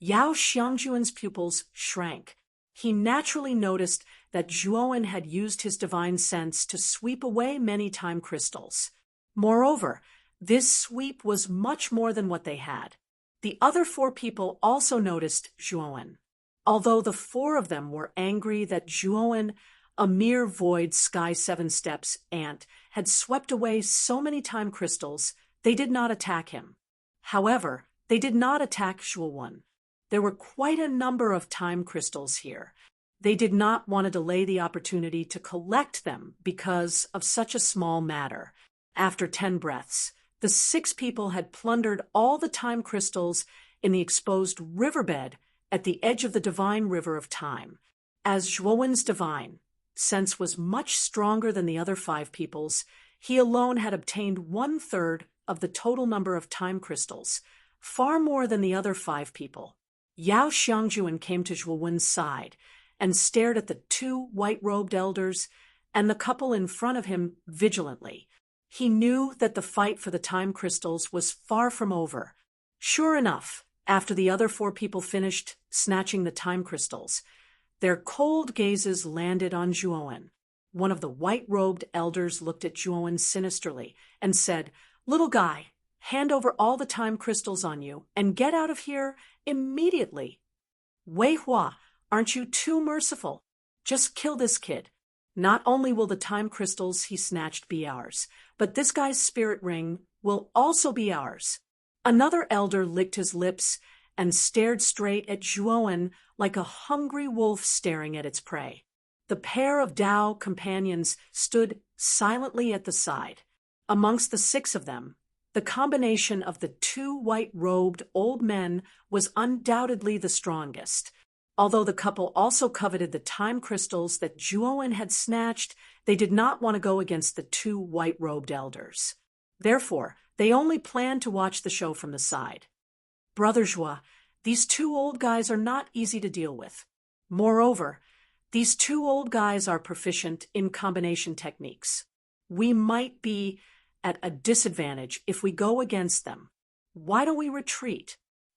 Yao Xiangjuan's pupils shrank. He naturally noticed that Zhuowen had used his divine sense to sweep away many time crystals. Moreover, this sweep was much more than what they had. The other four people also noticed Zhuowen. Although the four of them were angry that Zhuowen, a mere void sky 7 steps ant, had swept away so many time crystals, they did not attack him. However, they did not attack Zhuowen. There were quite a number of time crystals here. They did not want to delay the opportunity to collect them because of such a small matter. After 10 breaths, the 6 people had plundered all the time crystals in the exposed riverbed at the edge of the divine river of time. As Zhuowen's divine sense was much stronger than the other 5 people's, he alone had obtained 1/3 of the total number of time crystals, far more than the other 5 people. Yao Xiangjuan came to Zhuowen's side and stared at the 2 white-robed elders and the couple in front of him vigilantly. He knew that the fight for the time crystals was far from over. Sure enough, after the other 4 people finished snatching the time crystals, their cold gazes landed on Zhuowen. One of the white-robed elders looked at Zhuowen sinisterly and said, "Little guy, hand over all the time crystals on you and get out of here immediately." "Wei Hua, aren't you too merciful? Just kill this kid. Not only will the time crystals he snatched be ours, but this guy's spirit ring will also be ours." Another elder licked his lips and stared straight at Zhuowen like a hungry wolf staring at its prey. The pair of Dao companions stood silently at the side. Amongst the 6 of them, the combination of the 2 white-robed old men was undoubtedly the strongest. Although the couple also coveted the time crystals that Zhuowen had snatched, they did not want to go against the 2 white-robed elders. Therefore, they only planned to watch the show from the side. "Brother Zhuo, these 2 old guys are not easy to deal with. Moreover, these 2 old guys are proficient in combination techniques. We might be at a disadvantage if we go against them. Why don't we retreat?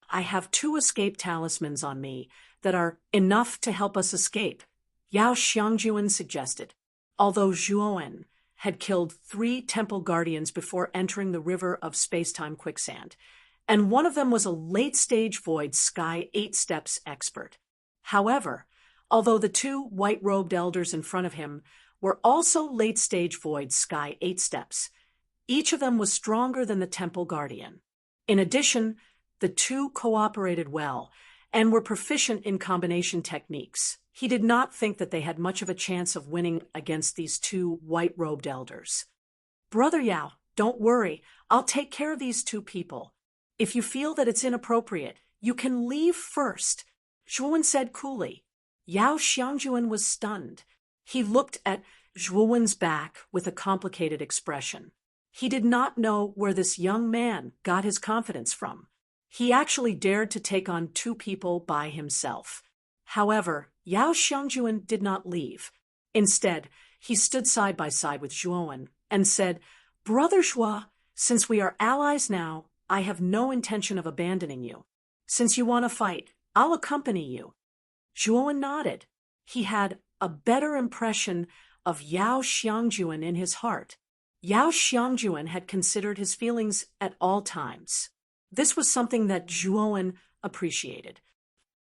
I have 2 escape talismans on me that are enough to help us escape," Yao Xiangjuan suggested. Although Zhuowen had killed 3 temple guardians before entering the river of space-time quicksand, and one of them was a late-stage void sky 8 steps expert. However, although the 2 white-robed elders in front of him were also late-stage void sky 8 steps, each of them was stronger than the temple guardian. In addition, the 2 cooperated well and were proficient in combination techniques. He did not think that they had much of a chance of winning against these 2 white-robed elders. "Brother Yao, don't worry. I'll take care of these 2 people. If you feel that it's inappropriate, you can leave first," Zhuowen said coolly. Yao Xiangjuan was stunned. He looked at Zhuowen's back with a complicated expression. He did not know where this young man got his confidence from. He actually dared to take on 2 people by himself. However, Yao Xiangjuan did not leave. Instead, he stood side by side with Zhuowen and said, "Brother Zhuo, since we are allies now, I have no intention of abandoning you. Since you want to fight, I'll accompany you." Zhuowen nodded. He had a better impression of Yao Xiangjuan in his heart. Yao Xiangjuan had considered his feelings at all times. This was something that Zhuowen appreciated.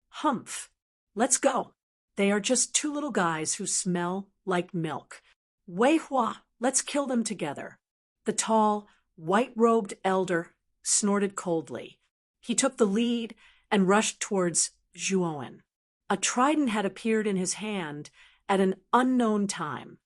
Humph. Let's go. They are just two little guys who smell like milk. Wei Hua, let's kill them together. The tall, white-robed elder snorted coldly. He took the lead and rushed towards Zhuowen. A trident had appeared in his hand at an unknown time.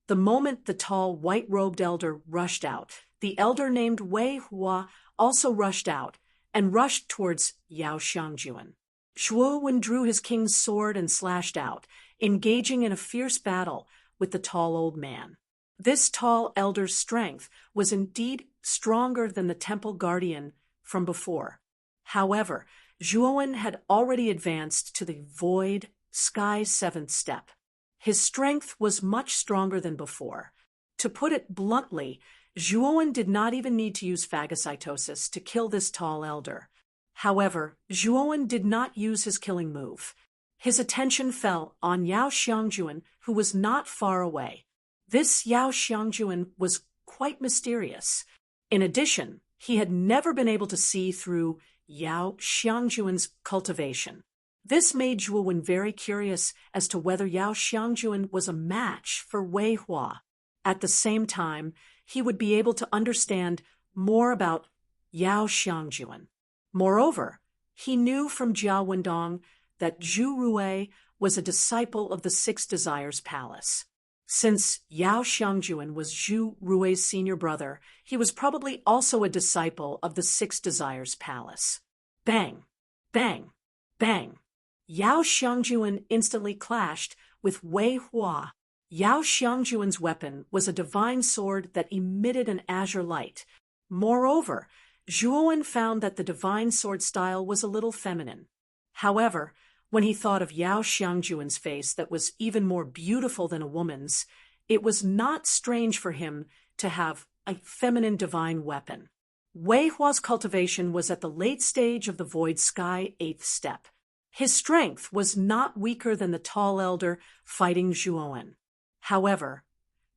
The moment the tall, white-robed elder rushed out, the elder named Wei Hua also rushed out and rushed towards Yao Xiangjuan. Zhuowen drew his king's sword and slashed out, engaging in a fierce battle with the tall old man. This tall elder's strength was indeed stronger than the temple guardian from before. However, Zhuowen had already advanced to the void sky seventh step. His strength was much stronger than before. To put it bluntly, Zhuowen did not even need to use phagocytosis to kill this tall elder. However, Zhuowen did not use his killing move. His attention fell on Yao Xiangjuan, who was not far away. This Yao Xiangjuan was quite mysterious. In addition, he had never been able to see through Yao Xiangjuan's cultivation. This made Zhuowen very curious as to whether Yao Xiangjuan was a match for Wei Hua. At the same time, he would be able to understand more about Yao Xiangjuan. Moreover, he knew from Jia Wendong that Zhu Rui was a disciple of the Six Desires Palace. Since Yao Xiangjuan was Zhu Rui's senior brother, he was probably also a disciple of the Six Desires Palace. Bang! Bang! Bang! Yao Xiangjuan instantly clashed with Wei Hua. Yao Xiangjuan's weapon was a divine sword that emitted an azure light. Moreover, Zhuowen found that the divine sword style was a little feminine. However, when he thought of Yao Xiangjuan's face that was even more beautiful than a woman's, it was not strange for him to have a feminine divine weapon. Wei Hua's cultivation was at the late stage of the void sky eighth step. His strength was not weaker than the tall elder fighting Zhuowen. However,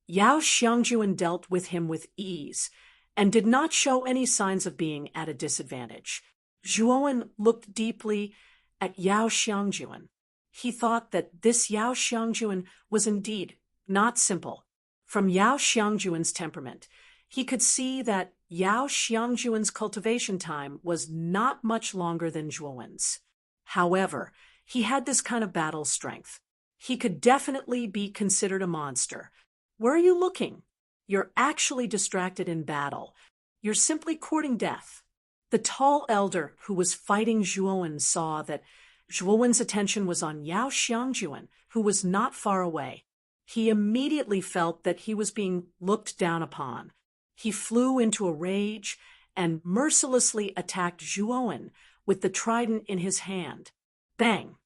Yao Xiangjuan dealt with him with ease and did not show any signs of being at a disadvantage. Zhuowen looked deeply at Yao Xiangjuan. He thought that this Yao Xiangjuan was indeed not simple. From Yao Xiangjuan's temperament, he could see that Yao Xiangjuan's cultivation time was not much longer than Zhuowen's. However, he had this kind of battle strength. He could definitely be considered a monster. Where are you looking? You're actually distracted in battle. You're simply courting death. The tall elder who was fighting Zhuowen saw that Zhuowen's attention was on Yao Xiangjuan, who was not far away. He immediately felt that he was being looked down upon. He flew into a rage and mercilessly attacked Zhuowen with the trident in his hand. Bang!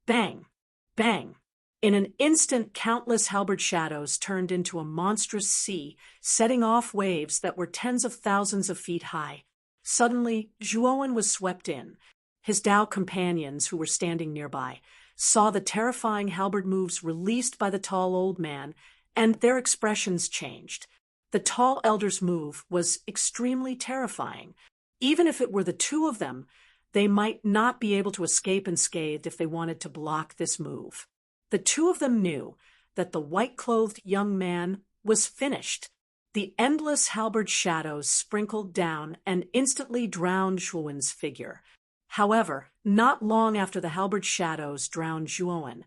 Bang! Bang! In an instant, countless halberd shadows turned into a monstrous sea, setting off waves that were tens of thousands of feet high. Suddenly, Zhuowen was swept in. His Dao companions, who were standing nearby, saw the terrifying halberd moves released by the tall old man, and their expressions changed. The tall elder's move was extremely terrifying. Even if it were the two of them, they might not be able to escape unscathed if they wanted to block this move. The two of them knew that the white-clothed young man was finished. The endless halberd shadows sprinkled down and instantly drowned Zhuowen's figure. However, not long after the halberd shadows drowned Zhuowen,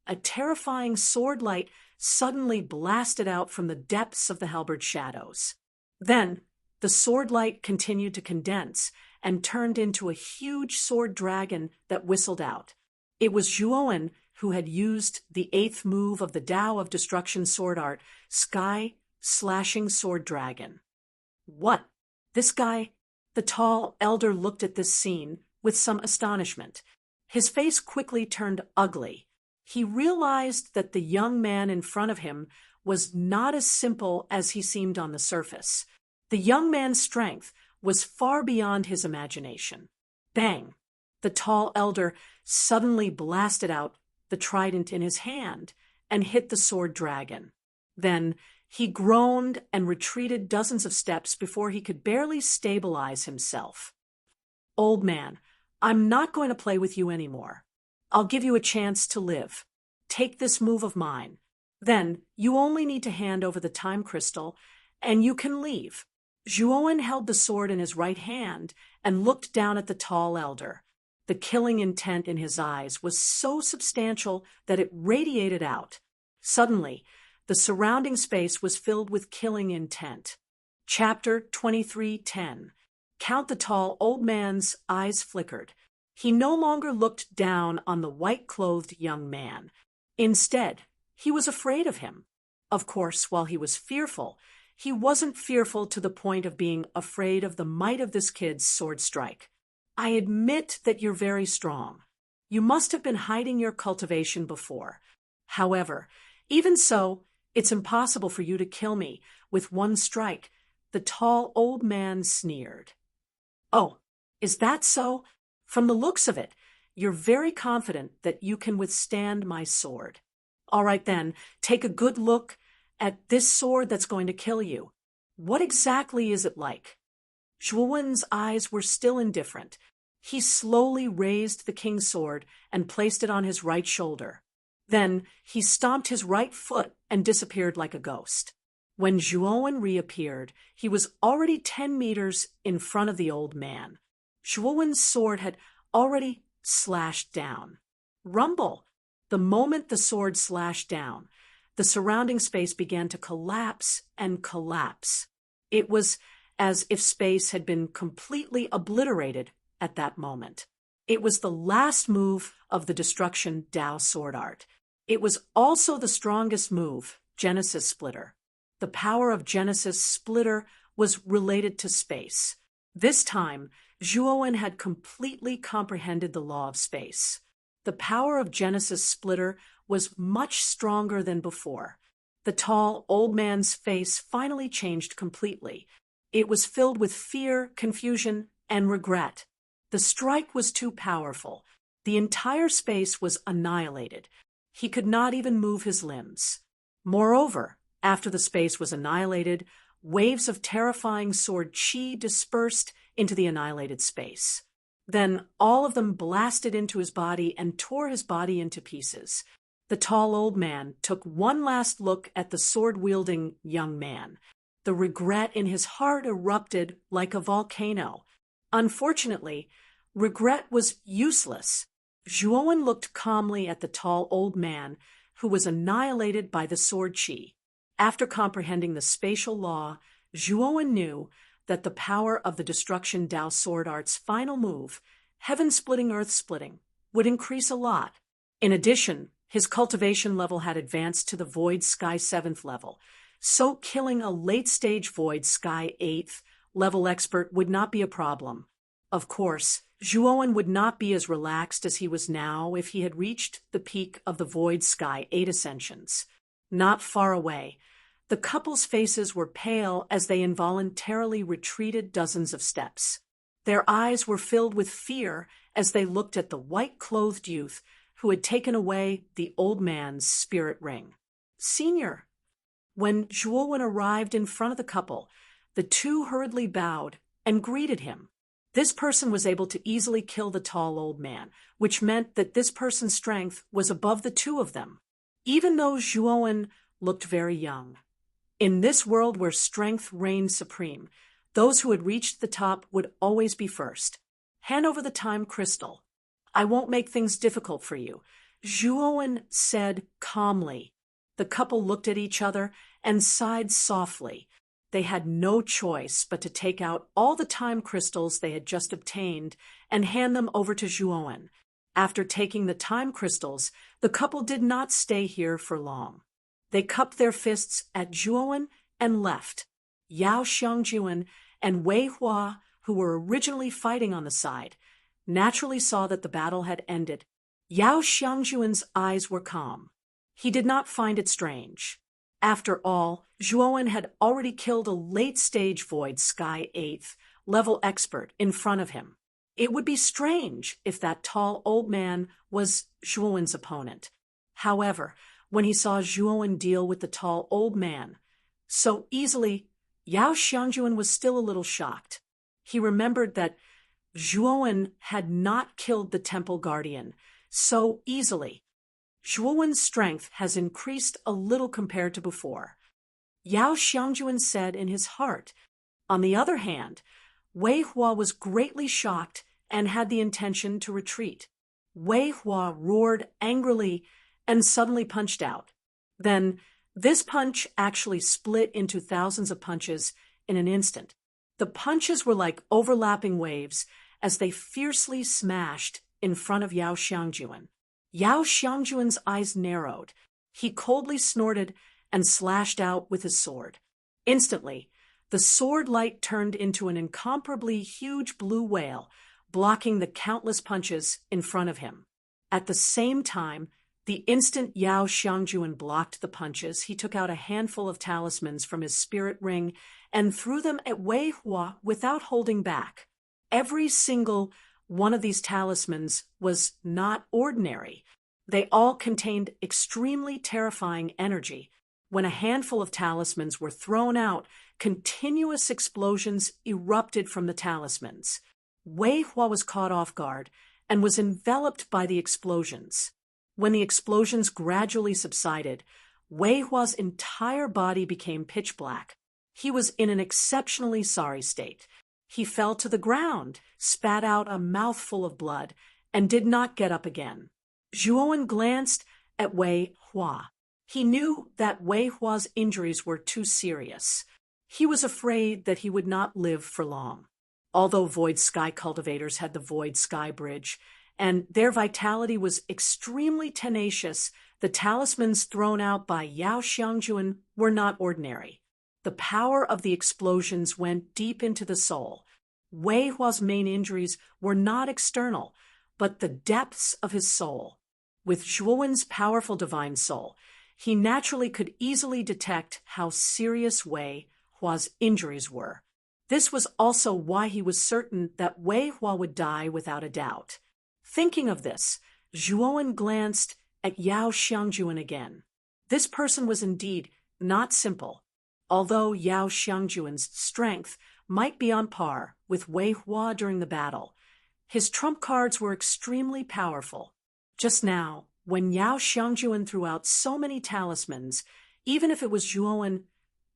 a terrifying sword light suddenly blasted out from the depths of the halberd shadows. Then, the sword light continued to condense and turned into a huge sword dragon that whistled out. It was Zhuowen who had used the eighth move of the Tao of Destruction sword art, Sky Slashing Sword Dragon. What? This guy? The tall elder looked at this scene with some astonishment. His face quickly turned ugly. He realized that the young man in front of him was not as simple as he seemed on the surface. The young man's strength was far beyond his imagination. Bang! The tall elder suddenly blasted out the trident in his hand, and hit the sword dragon. Then he groaned and retreated dozens of steps before he could barely stabilize himself. "Old man, I'm not going to play with you anymore. I'll give you a chance to live. Take this move of mine. Then you only need to hand over the time crystal, and you can leave." Zhuowen held the sword in his right hand and looked down at the tall elder. The killing intent in his eyes was so substantial that it radiated out. Suddenly, the surrounding space was filled with killing intent. Chapter 23:10. Count the tall old man's eyes flickered. He no longer looked down on the white-clothed young man. Instead, he was afraid of him. Of course, while he was fearful, he wasn't fearful to the point of being afraid of the might of this kid's sword strike. "I admit that you're very strong. You must have been hiding your cultivation before. However, even so, it's impossible for you to kill me with one strike," the tall old man sneered. "Oh, is that so? From the looks of it, you're very confident that you can withstand my sword. All right then, take a good look at this sword that's going to kill you. What exactly is it like?" Zhuowen's eyes were still indifferent. He slowly raised the king's sword and placed it on his right shoulder. Then he stomped his right foot and disappeared like a ghost. When Zhuowen reappeared, he was already 10 meters in front of the old man. Zhuowen's sword had already slashed down. Rumble! The moment the sword slashed down, the surrounding space began to collapse and collapse. It was as if space had been completely obliterated at that moment. It was the last move of the Destruction Dao sword art. It was also the strongest move, Genesis Splitter. The power of Genesis Splitter was related to space. This time, Zhuowen had completely comprehended the law of space. The power of Genesis Splitter was much stronger than before. The tall old man's face finally changed completely. It was filled with fear, confusion, and regret. The strike was too powerful. The entire space was annihilated. He could not even move his limbs. Moreover, after the space was annihilated, waves of terrifying sword chi dispersed into the annihilated space. Then all of them blasted into his body and tore his body into pieces. The tall old man took one last look at the sword-wielding young man. The regret in his heart erupted like a volcano. Unfortunately, regret was useless. Zhuowen looked calmly at the tall old man, who was annihilated by the sword chi. After comprehending the spatial law, Zhuowen knew that the power of the Destruction Dao sword art's final move, heaven-splitting, earth-splitting, would increase a lot. In addition, his cultivation level had advanced to the Void Sky 7th level, so killing a late-stage Void Sky 8th level expert would not be a problem. Of course, Zhuowen would not be as relaxed as he was now if he had reached the peak of the Void Sky 8 ascensions. Not far away, the couple's faces were pale as they involuntarily retreated dozens of steps. Their eyes were filled with fear as they looked at the white-clothed youth who had taken away the old man's spirit ring. "Senior." When Zhuowen arrived in front of the couple, the two hurriedly bowed and greeted him. This person was able to easily kill the tall old man, which meant that this person's strength was above the two of them, even though Zhuowen looked very young. In this world where strength reigned supreme, those who had reached the top would always be first. "Hand over the time crystal. I won't make things difficult for you," Zhuowen said calmly. The couple looked at each other and sighed softly. They had no choice but to take out all the time crystals they had just obtained and hand them over to Zhuowen. After taking the time crystals, the couple did not stay here for long. They cupped their fists at Zhuowen and left. Yao Xiangjuan and Wei Hua, who were originally fighting on the side, naturally saw that the battle had ended. Yao Xiangjuan's eyes were calm. He did not find it strange. After all, Zhuowen had already killed a late-stage Void Sky 8th level expert in front of him. It would be strange if that tall old man was Zhuowen's opponent. However, when he saw Zhuowen deal with the tall old man so easily, Yao Xiangjuan was still a little shocked. He remembered that Zhuowen had not killed the temple guardian so easily. Zhuowen's strength has increased a little compared to before. Yao Xiangjuan said in his heart. On the other hand, Wei Hua was greatly shocked and had the intention to retreat. Wei Hua roared angrily and suddenly punched out. Then, this punch actually split into thousands of punches in an instant. The punches were like overlapping waves as they fiercely smashed in front of Yao Xiangjuan. Yao Xiangjuan's eyes narrowed. He coldly snorted and slashed out with his sword. Instantly, the sword light turned into an incomparably huge blue whale, blocking the countless punches in front of him. At the same time, the instant Yao Xiangjuan blocked the punches, he took out a handful of talismans from his spirit ring and threw them at Wei Hua without holding back. Every single one of these talismans was not ordinary. They all contained extremely terrifying energy. When a handful of talismans were thrown out, continuous explosions erupted from the talismans. Wei Hua was caught off guard and was enveloped by the explosions. When the explosions gradually subsided, Wei Hua's entire body became pitch black. He was in an exceptionally sorry state. He fell to the ground, spat out a mouthful of blood, and did not get up again. Zhuowen glanced at Wei Hua. He knew that Wei Hua's injuries were too serious. He was afraid that he would not live for long. Although Void Sky cultivators had the Void Sky Bridge, and their vitality was extremely tenacious, the talismans thrown out by Yao Xiangjuan were not ordinary. The power of the explosions went deep into the soul. Wei Hua's main injuries were not external, but the depths of his soul. With Zhuowen's powerful divine soul, he naturally could easily detect how serious Wei Hua's injuries were. This was also why he was certain that Wei Hua would die without a doubt. Thinking of this, Zhuowen glanced at Yao Xiangjuan again. This person was indeed not simple. Although Yao Xiangjuan's strength might be on par with Wei Hua during the battle, his trump cards were extremely powerful. Just now, when Yao Xiangjuan threw out so many talismans, even if it was Zhuowen,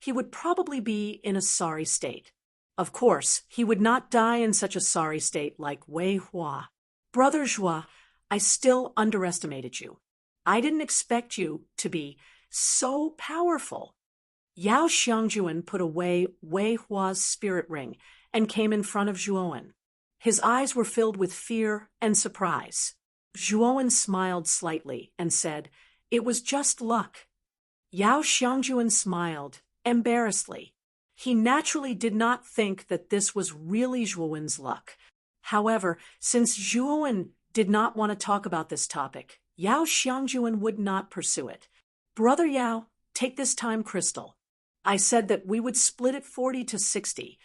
he would probably be in a sorry state. Of course, he would not die in such a sorry state like Wei Hua. Brother Zhua, I still underestimated you. I didn't expect you to be so powerful. Yao Xiangjuan put away Wei Hua's spirit ring and came in front of Zhuowen. His eyes were filled with fear and surprise. Zhuowen smiled slightly and said, "It was just luck." Yao Xiangjuan smiled, embarrassedly. He naturally did not think that this was really Zhuowen's luck. However, since Zhuowen did not want to talk about this topic, Yao Xiangjuan would not pursue it. "Brother Yao, take this time crystal. I said that we would split it 40 to 60.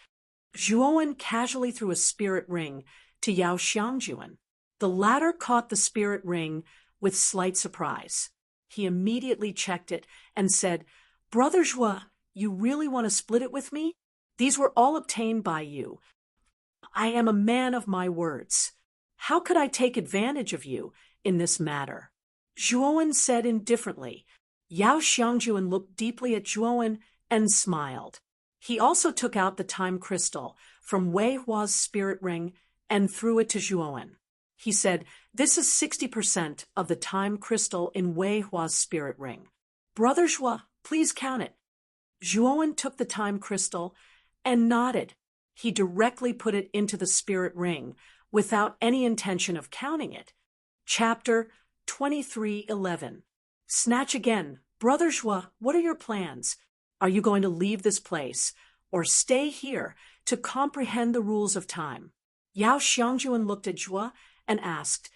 Zhuowen casually threw a spirit ring to Yao Xiangjuan. The latter caught the spirit ring with slight surprise. He immediately checked it and said, "Brother Zhua, you really want to split it with me? These were all obtained by you. I am a man of my words. How could I take advantage of you in this matter?" Zhuowen said indifferently. Yao Xiangjuan looked deeply at Zhuowen and smiled. He also took out the time crystal from Wei Hua's spirit ring and threw it to Zhuowen. He said, "This is 60% of the time crystal in Wei Hua's spirit ring. Brother Zhua, please count it." Zhuowen took the time crystal and nodded. He directly put it into the spirit ring without any intention of counting it. Chapter 23:11. Snatch again. Brother Zhua, what are your plans? Are you going to leave this place or stay here to comprehend the rules of time? Yao Xiangjuan looked at Zhua and asked,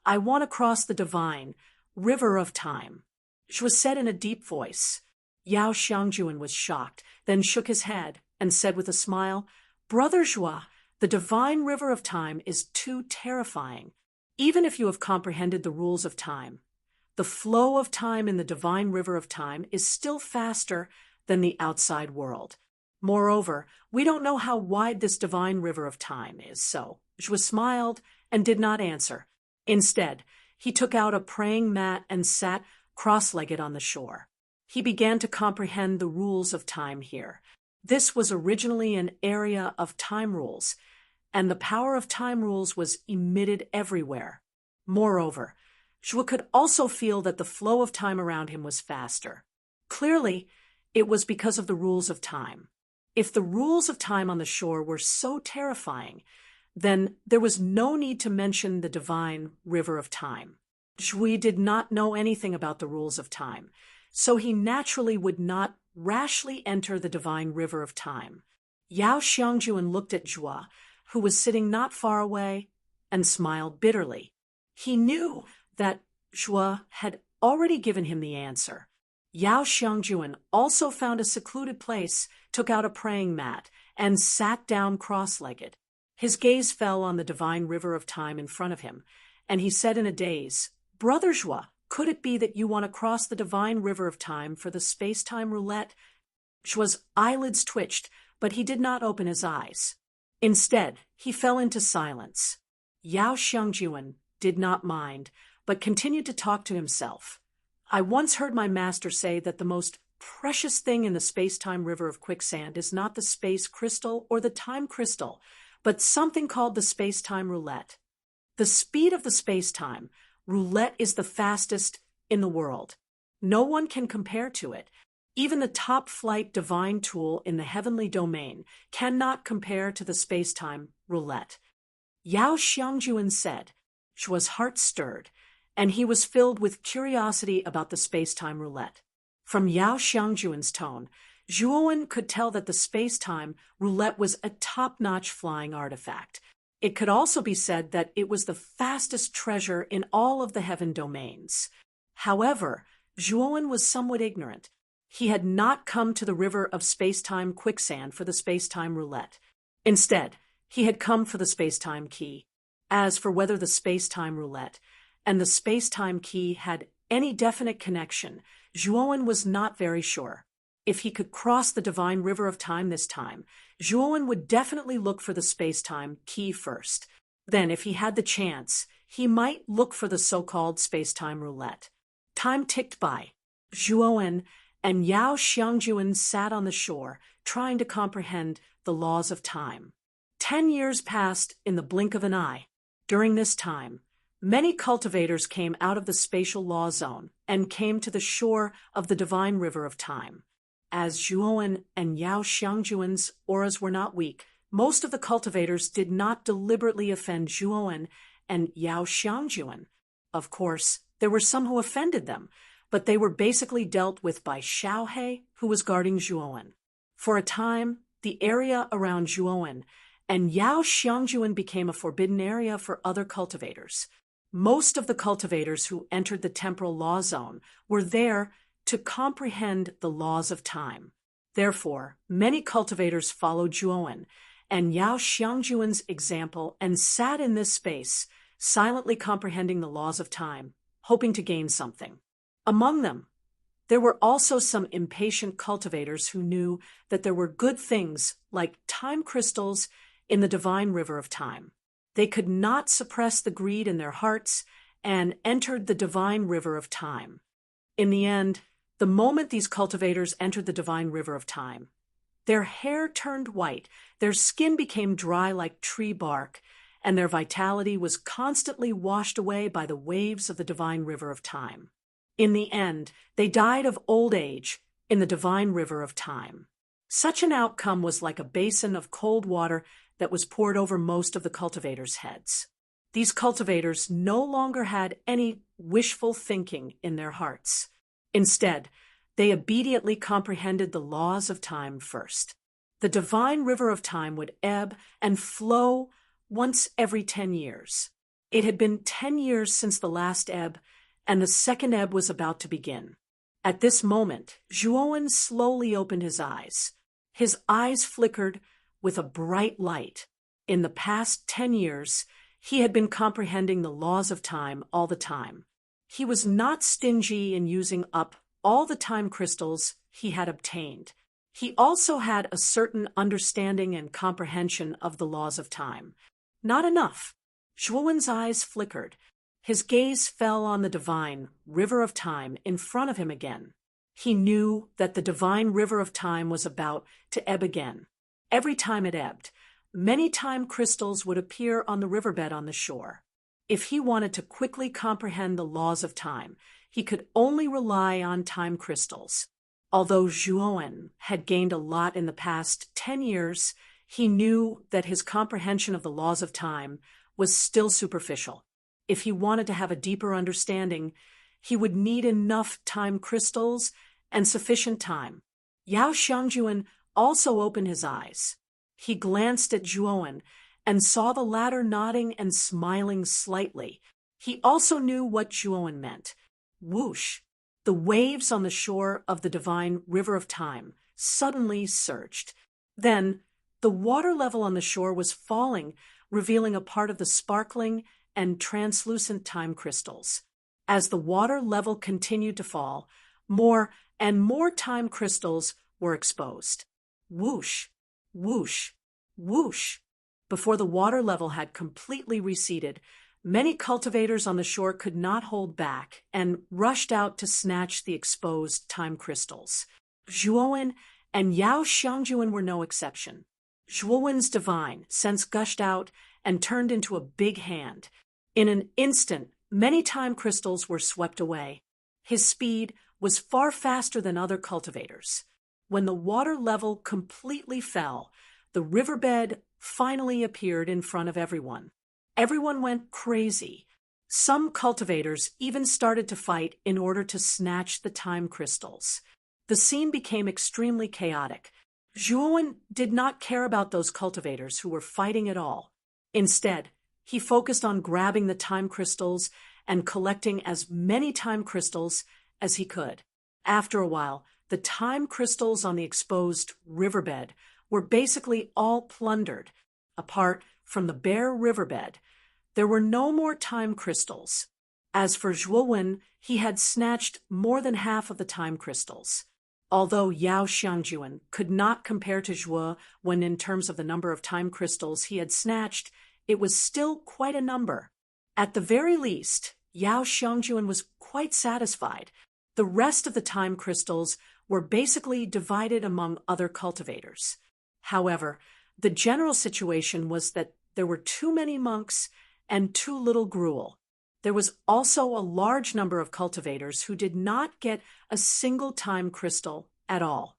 "I want to cross the divine river of time." Zhua said in a deep voice. Yao Xiangjuan was shocked, then shook his head and said with a smile, "Brother Zhua, the divine river of time is too terrifying, even if you have comprehended the rules of time. The flow of time in the divine river of time is still faster than the outside world. Moreover, we don't know how wide this divine river of time is, so Zhua smiled and did not answer. Instead, he took out a praying mat and sat cross-legged on the shore. He began to comprehend the rules of time here. This was originally an area of time rules, and the power of time rules was emitted everywhere. Moreover, Zhua could also feel that the flow of time around him was faster. Clearly, it was because of the rules of time. If the rules of time on the shore were so terrifying, then there was no need to mention the divine river of time. Zhui did not know anything about the rules of time, so he naturally would not rashly enter the divine river of time. Yao Xiangjuan looked at Zhua, who was sitting not far away, and smiled bitterly. He knew that Zhua had already given him the answer. Yao Xiangjuan also found a secluded place, took out a praying mat, and sat down cross-legged. His gaze fell on the divine river of time in front of him, and he said in a daze, "Brother Zhua, could it be that you want to cross the divine river of time for the space-time roulette?" Zhua's eyelids twitched, but he did not open his eyes. Instead, he fell into silence. Yao Xiangjuan did not mind, but continued to talk to himself. "I once heard my master say that the most precious thing in the space-time river of quicksand is not the space crystal or the time crystal, but something called the space-time roulette. The speed of the space-time roulette is the fastest in the world. No one can compare to it. Even the top-flight divine tool in the heavenly domain cannot compare to the space-time roulette." Yao Xiangjuan said. Zhua's heart stirred, and he was filled with curiosity about the space-time roulette. From Yao Xiangjuan's tone, Zhuowen could tell that the space-time roulette was a top-notch flying artifact. It could also be said that it was the fastest treasure in all of the heaven domains. However, Zhuowen was somewhat ignorant. He had not come to the river of space-time quicksand for the space-time roulette. Instead, he had come for the space-time key. As for whether the space-time roulette and the space-time key had any definite connection, Zhuowen was not very sure. If he could cross the divine river of time this time, Zhuowen would definitely look for the space-time key first. Then, if he had the chance, he might look for the so-called space-time roulette. Time ticked by. Zhuowen and Yao Xiangjuan sat on the shore, trying to comprehend the laws of time. 10 years passed in the blink of an eye. During this time, many cultivators came out of the spatial law zone and came to the shore of the divine river of time. As Zhuowen and Yao Xiangjuan's auras were not weak, most of the cultivators did not deliberately offend Zhuowen and Yao Xiangjuan. Of course, there were some who offended them, but they were basically dealt with by Xiaohe, who was guarding Zhuowen. For a time, the area around Zhuowen and Yao Xiangjuan became a forbidden area for other cultivators. Most of the cultivators who entered the temporal law zone were there to comprehend the laws of time. Therefore, many cultivators followed Zhuowen and Yao Xiangjuan's example and sat in this space, silently comprehending the laws of time, hoping to gain something. Among them, there were also some impatient cultivators who knew that there were good things like time crystals in the divine river of time. They could not suppress the greed in their hearts and entered the divine river of time. In the end, the moment these cultivators entered the divine river of time, their hair turned white, their skin became dry like tree bark, and their vitality was constantly washed away by the waves of the divine river of time. In the end, they died of old age in the divine river of time. Such an outcome was like a basin of cold water that was poured over most of the cultivators' heads. These cultivators no longer had any wishful thinking in their hearts. Instead, they obediently comprehended the laws of time first. The divine river of time would ebb and flow once every 10 years. It had been 10 years since the last ebb, and the second ebb was about to begin. At this moment, Zhuowen slowly opened his eyes. His eyes flickered with a bright light. In the past 10 years, he had been comprehending the laws of time all the time. He was not stingy in using up all the time crystals he had obtained. He also had a certain understanding and comprehension of the laws of time. Not enough. Zhuowen's eyes flickered. His gaze fell on the divine river of time in front of him again. He knew that the divine river of time was about to ebb again. Every time it ebbed, many time crystals would appear on the riverbed on the shore. If he wanted to quickly comprehend the laws of time, he could only rely on time crystals. Although Zhuowen had gained a lot in the past 10 years, he knew that his comprehension of the laws of time was still superficial. If he wanted to have a deeper understanding, he would need enough time crystals and sufficient time. Yao Xiangjuan also opened his eyes. He glanced at Zhuowen and saw the latter nodding and smiling slightly. He also knew what Zhuowen meant. Whoosh! The waves on the shore of the divine river of time suddenly surged. Then, the water level on the shore was falling, revealing a part of the sparkling and translucent time crystals. As the water level continued to fall, more and more time crystals were exposed. Whoosh! Whoosh! Whoosh! Before the water level had completely receded, many cultivators on the shore could not hold back and rushed out to snatch the exposed time crystals. Zhuowen and Yao Xiangjuan were no exception. Zhuowen's divine sense gushed out and turned into a big hand. In an instant, many time crystals were swept away. His speed was far faster than other cultivators. When the water level completely fell, the riverbed finally appeared in front of everyone. Everyone went crazy. Some cultivators even started to fight in order to snatch the time crystals. The scene became extremely chaotic. Zhuowen did not care about those cultivators who were fighting at all. Instead, he focused on grabbing the time crystals and collecting as many time crystals as he could. After a while, the time crystals on the exposed riverbed were basically all plundered. Apart from the bare riverbed, there were no more time crystals. As for Zhuowen, he had snatched more than half of the time crystals. Although Yao Xiangjuan could not compare to Zhuo when in terms of the number of time crystals he had snatched, it was still quite a number. At the very least, Yao Xiangjuan was quite satisfied. The rest of the time crystals were basically divided among other cultivators. However, the general situation was that there were too many monks and too little gruel. There was also a large number of cultivators who did not get a single time crystal at all.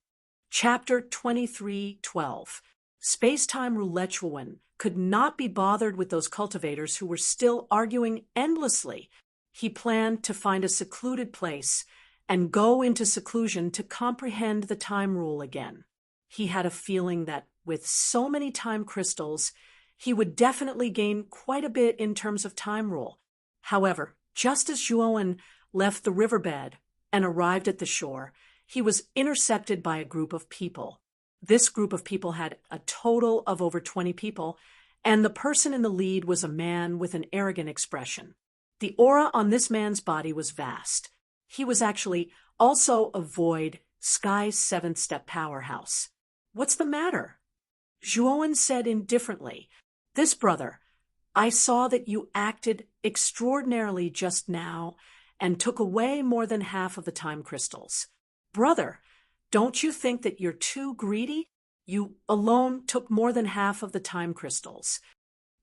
Chapter 23:12. Space-time roulette Zhuowen could not be bothered with those cultivators who were still arguing endlessly. He planned to find a secluded place and go into seclusion to comprehend the time rule again. He had a feeling that with so many time crystals, he would definitely gain quite a bit in terms of time rule. However, just as Zhuowen left the riverbed and arrived at the shore, he was intercepted by a group of people. This group of people had a total of over 20 people, and the person in the lead was a man with an arrogant expression. The aura on this man's body was vast. He was actually also a void, Sky's seventh-step powerhouse. "What's the matter?" Zhuowen said indifferently, "This, brother, I saw that you acted extraordinarily just now and took away more than half of the time crystals. Brother, don't you think that you're too greedy? You alone took more than half of the time crystals."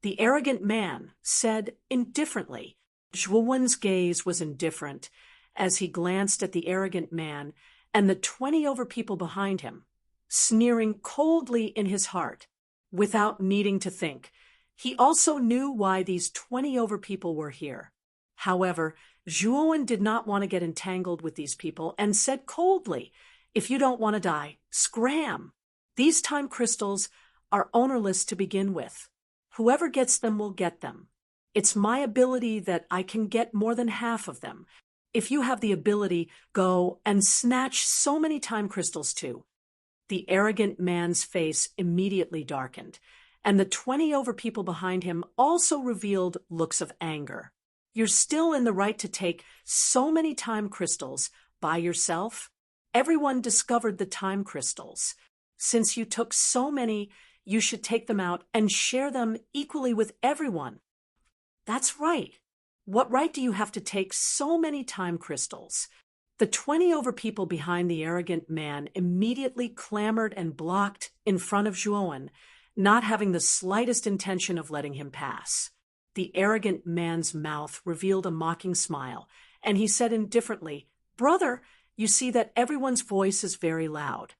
The arrogant man said indifferently. Zhuowen's gaze was indifferent as he glanced at the arrogant man and the 20 over people behind him, sneering coldly in his heart. Without needing to think, he also knew why these 20 over people were here. However, Zhuowen did not want to get entangled with these people and said coldly, "If you don't want to die, scram. These time crystals are ownerless to begin with. Whoever gets them will get them. It's my ability that I can get more than half of them. If you have the ability, go and snatch so many time crystals too." The arrogant man's face immediately darkened, and the 20 over people behind him also revealed looks of anger. You're still in the right to take so many time crystals by yourself. Everyone discovered the time crystals. Since you took so many, you should take them out and share them equally with everyone. That's right. What right do you have to take so many time crystals? The 20 over people behind the arrogant man immediately clamored and blocked in front of Zhuowen, not having the slightest intention of letting him pass. The arrogant man's mouth revealed a mocking smile, and he said indifferently, "Brother, you see that everyone's voice is very loud.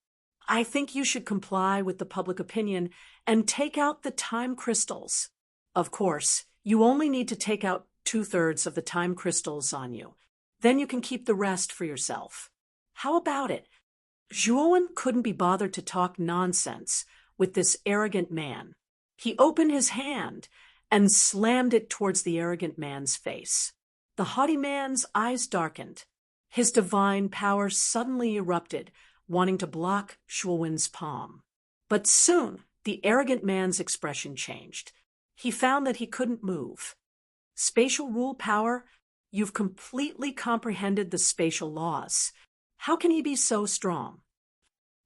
I think you should comply with the public opinion and take out the time crystals. Of course, you only need to take out 2/3 of the time crystals on you. Then you can keep the rest for yourself. How about it?" Zhuowen couldn't be bothered to talk nonsense with this arrogant man. He opened his hand and slammed it towards the arrogant man's face. The haughty man's eyes darkened. His divine power suddenly erupted, wanting to block Zhuowen's palm. But soon, the arrogant man's expression changed. He found that he couldn't move. Spatial rule power? You've completely comprehended the spatial laws. How can he be so strong?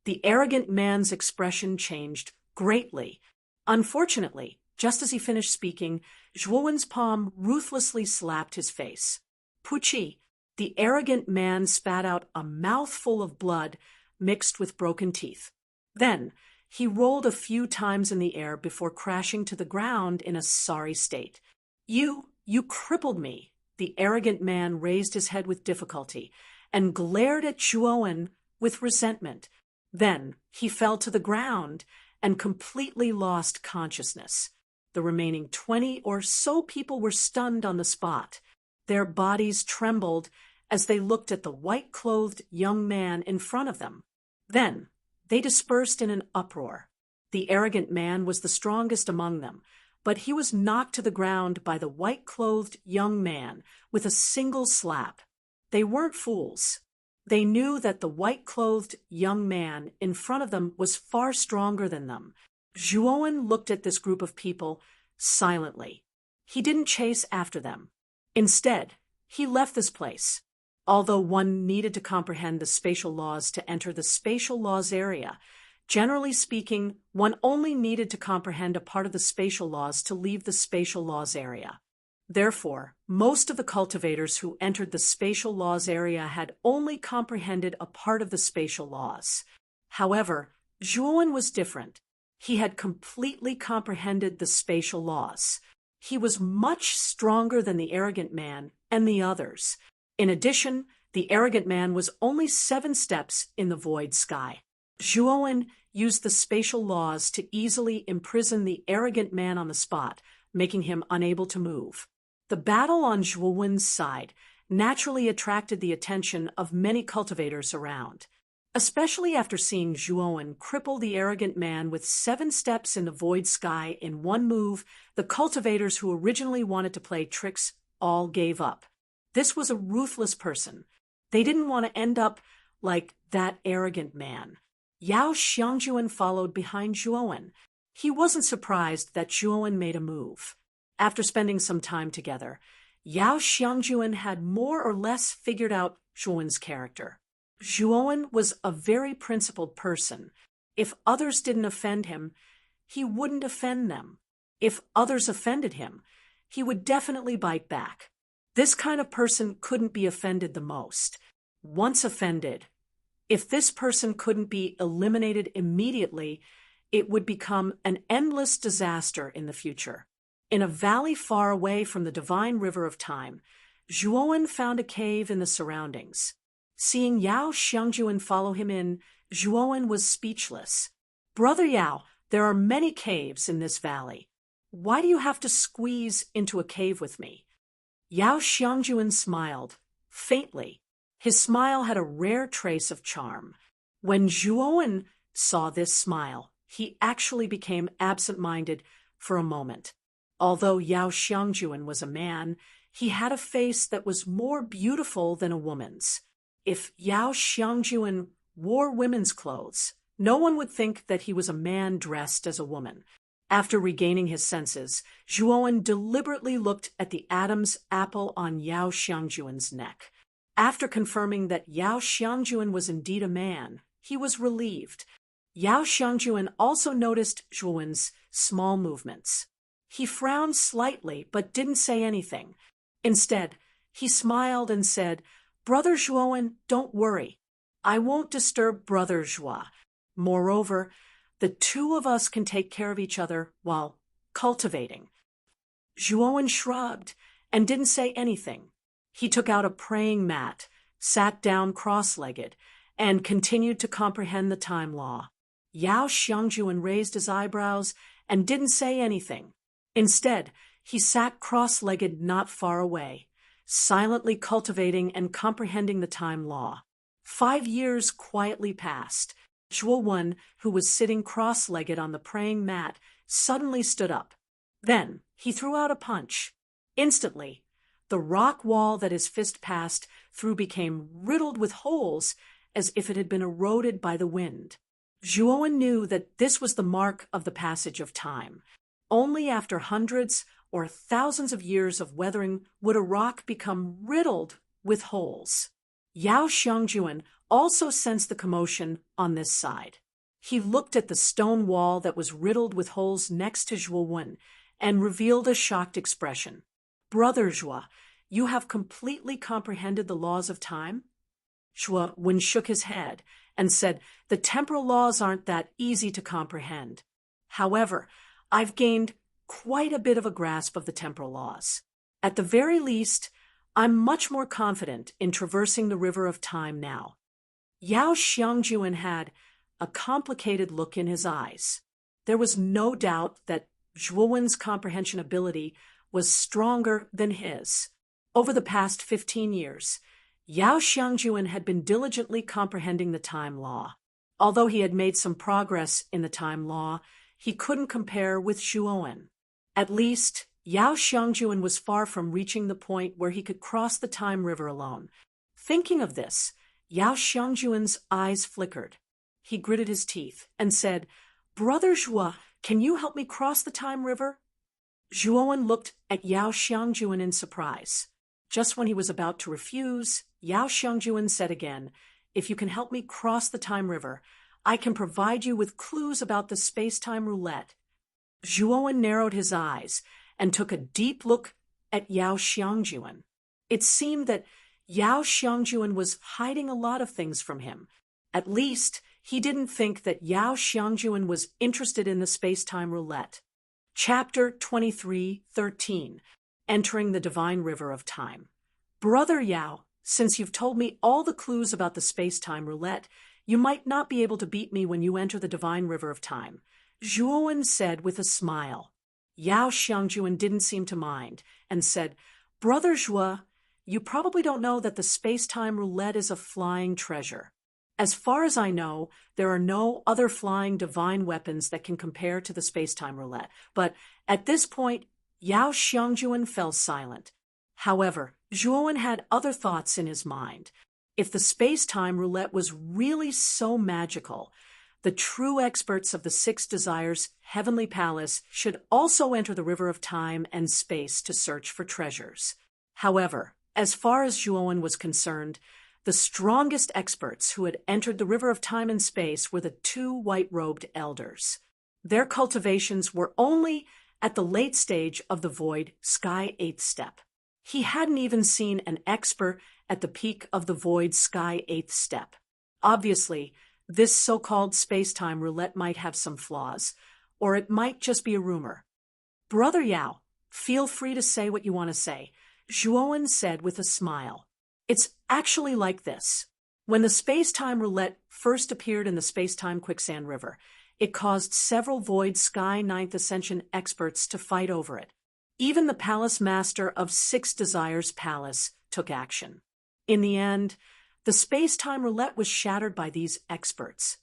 The arrogant man's expression changed greatly. Unfortunately, just as he finished speaking, Zhuowen's palm ruthlessly slapped his face. Puchi, the arrogant man spat out a mouthful of blood mixed with broken teeth. Then, he rolled a few times in the air before crashing to the ground in a sorry state. You crippled me." The arrogant man raised his head with difficulty and glared at Zhuowen with resentment. Then he fell to the ground and completely lost consciousness. The remaining 20 or so people were stunned on the spot. Their bodies trembled as they looked at the white-clothed young man in front of them. Then they dispersed in an uproar. The arrogant man was the strongest among them, but he was knocked to the ground by the white-clothed young man with a single slap. They weren't fools. They knew that the white-clothed young man in front of them was far stronger than them. Zhuowen looked at this group of people silently. He didn't chase after them. Instead, he left this place. Although one needed to comprehend the spatial laws to enter the spatial laws area, generally speaking, one only needed to comprehend a part of the spatial laws to leave the spatial laws area. Therefore, most of the cultivators who entered the spatial laws area had only comprehended a part of the spatial laws. However, Zhuowen was different. He had completely comprehended the spatial laws. He was much stronger than the arrogant man and the others. In addition, the arrogant man was only 7 steps in the void sky. Zhuowen used the spatial laws to easily imprison the arrogant man on the spot, making him unable to move. The battle on Zhuowen's side naturally attracted the attention of many cultivators around. Especially after seeing Zhuowen cripple the arrogant man with 7 steps in the void sky in one move, the cultivators who originally wanted to play tricks all gave up. This was a ruthless person. They didn't want to end up like that arrogant man. Yao Xiangjuan followed behind Zhuowen. He wasn't surprised that Zhuowen made a move. After spending some time together, Yao Xiangjuan had more or less figured out Zhuowen's character. Zhuowen was a very principled person. If others didn't offend him, he wouldn't offend them. If others offended him, he would definitely bite back. This kind of person couldn't be offended the most. Once offended, if this person couldn't be eliminated immediately, it would become an endless disaster in the future. In a valley far away from the divine river of time, Zhuowen found a cave in the surroundings. Seeing Yao Xiangjuan follow him in, Zhuowen was speechless. "Brother Yao, there are many caves in this valley. Why do you have to squeeze into a cave with me?" Yao Xiangjuan smiled, faintly. His smile had a rare trace of charm. When Zhuowen saw this smile, he actually became absent-minded for a moment. Although Yao Xiangjuan was a man, he had a face that was more beautiful than a woman's. If Yao Xiangjuan wore women's clothes, no one would think that he was a man dressed as a woman. After regaining his senses, Zhuowen deliberately looked at the Adam's apple on Yao Xiangjuan's neck. After confirming that Yao Xiangjuan was indeed a man, he was relieved. Yao Xiangjuan also noticed Zhuowen's small movements. He frowned slightly but didn't say anything. Instead, he smiled and said, "Brother Zhuowen, don't worry. I won't disturb Brother Zhua. Moreover, the two of us can take care of each other while cultivating." Zhuowen shrugged and didn't say anything. He took out a praying mat, sat down cross-legged, and continued to comprehend the time law. Yao Xiangjuan raised his eyebrows and didn't say anything. Instead, he sat cross-legged not far away, silently cultivating and comprehending the time law. 5 years quietly passed. Zhuowen, who was sitting cross-legged on the praying mat, suddenly stood up. Then he threw out a punch. Instantly, the rock wall that his fist passed through became riddled with holes as if it had been eroded by the wind. Zhuowen knew that this was the mark of the passage of time. Only after hundreds or thousands of years of weathering would a rock become riddled with holes. Yao Xiangjuan also sensed the commotion on this side. He looked at the stone wall that was riddled with holes next to Zhuowen and revealed a shocked expression. "Brother Zhua, you have completely comprehended the laws of time?" Zhuowen shook his head and said, "The temporal laws aren't that easy to comprehend. However, I've gained quite a bit of a grasp of the temporal laws. At the very least, I'm much more confident in traversing the river of time now." Yao Xiangjuan had a complicated look in his eyes. There was no doubt that Zhuowen's comprehension ability was stronger than his. Over the past 15 years, Yao Xiangjuan had been diligently comprehending the time law. Although he had made some progress in the time law, he couldn't compare with Zhuowen. At least, Yao Xiangjuan was far from reaching the point where he could cross the time river alone. Thinking of this, Yao Xiangjuan's eyes flickered. He gritted his teeth and said, "Brother Zhua, can you help me cross the time river?" Zhuowen looked at Yao Xiangjuan in surprise. Just when he was about to refuse, Yao Xiangjuan said again, "If you can help me cross the time river, I can provide you with clues about the space-time roulette." Zhuowen narrowed his eyes and took a deep look at Yao Xiangjuan. It seemed that Yao Xiangjuan was hiding a lot of things from him. At least, he didn't think that Yao Xiangjuan was interested in the space-time roulette. Chapter 23:13, Entering the Divine River of Time. "Brother Yao, since you've told me all the clues about the space-time roulette, you might not be able to beat me when you enter the Divine River of Time," Zhuowen said with a smile. Yao Xiangjuan didn't seem to mind and said, "Brother Zhua, you probably don't know that the space-time roulette is a flying treasure. As far as I know, there are no other flying divine weapons that can compare to the space-time roulette." But at this point, Yao Xiangjuan fell silent. However, Zhuowen had other thoughts in his mind. If the space-time roulette was really so magical, the true experts of the Six Desires Heavenly Palace should also enter the River of Time and Space to search for treasures. However, as far as Zhuowen was concerned, the strongest experts who had entered the River of Time and Space were the two white-robed elders. Their cultivations were only at the late stage of the Void Sky 8th step. He hadn't even seen an expert at the peak of the Void Sky 8th step. Obviously, this so-called space-time roulette might have some flaws, or it might just be a rumor. "Brother Yao, feel free to say what you want to say," Zhuowen said with a smile. "It's actually like this. When the space-time roulette first appeared in the space-time quicksand river, it caused several Void Sky 9th Ascension experts to fight over it. Even the Palace Master of Six Desires Palace took action. In the end, the space-time roulette was shattered by these experts."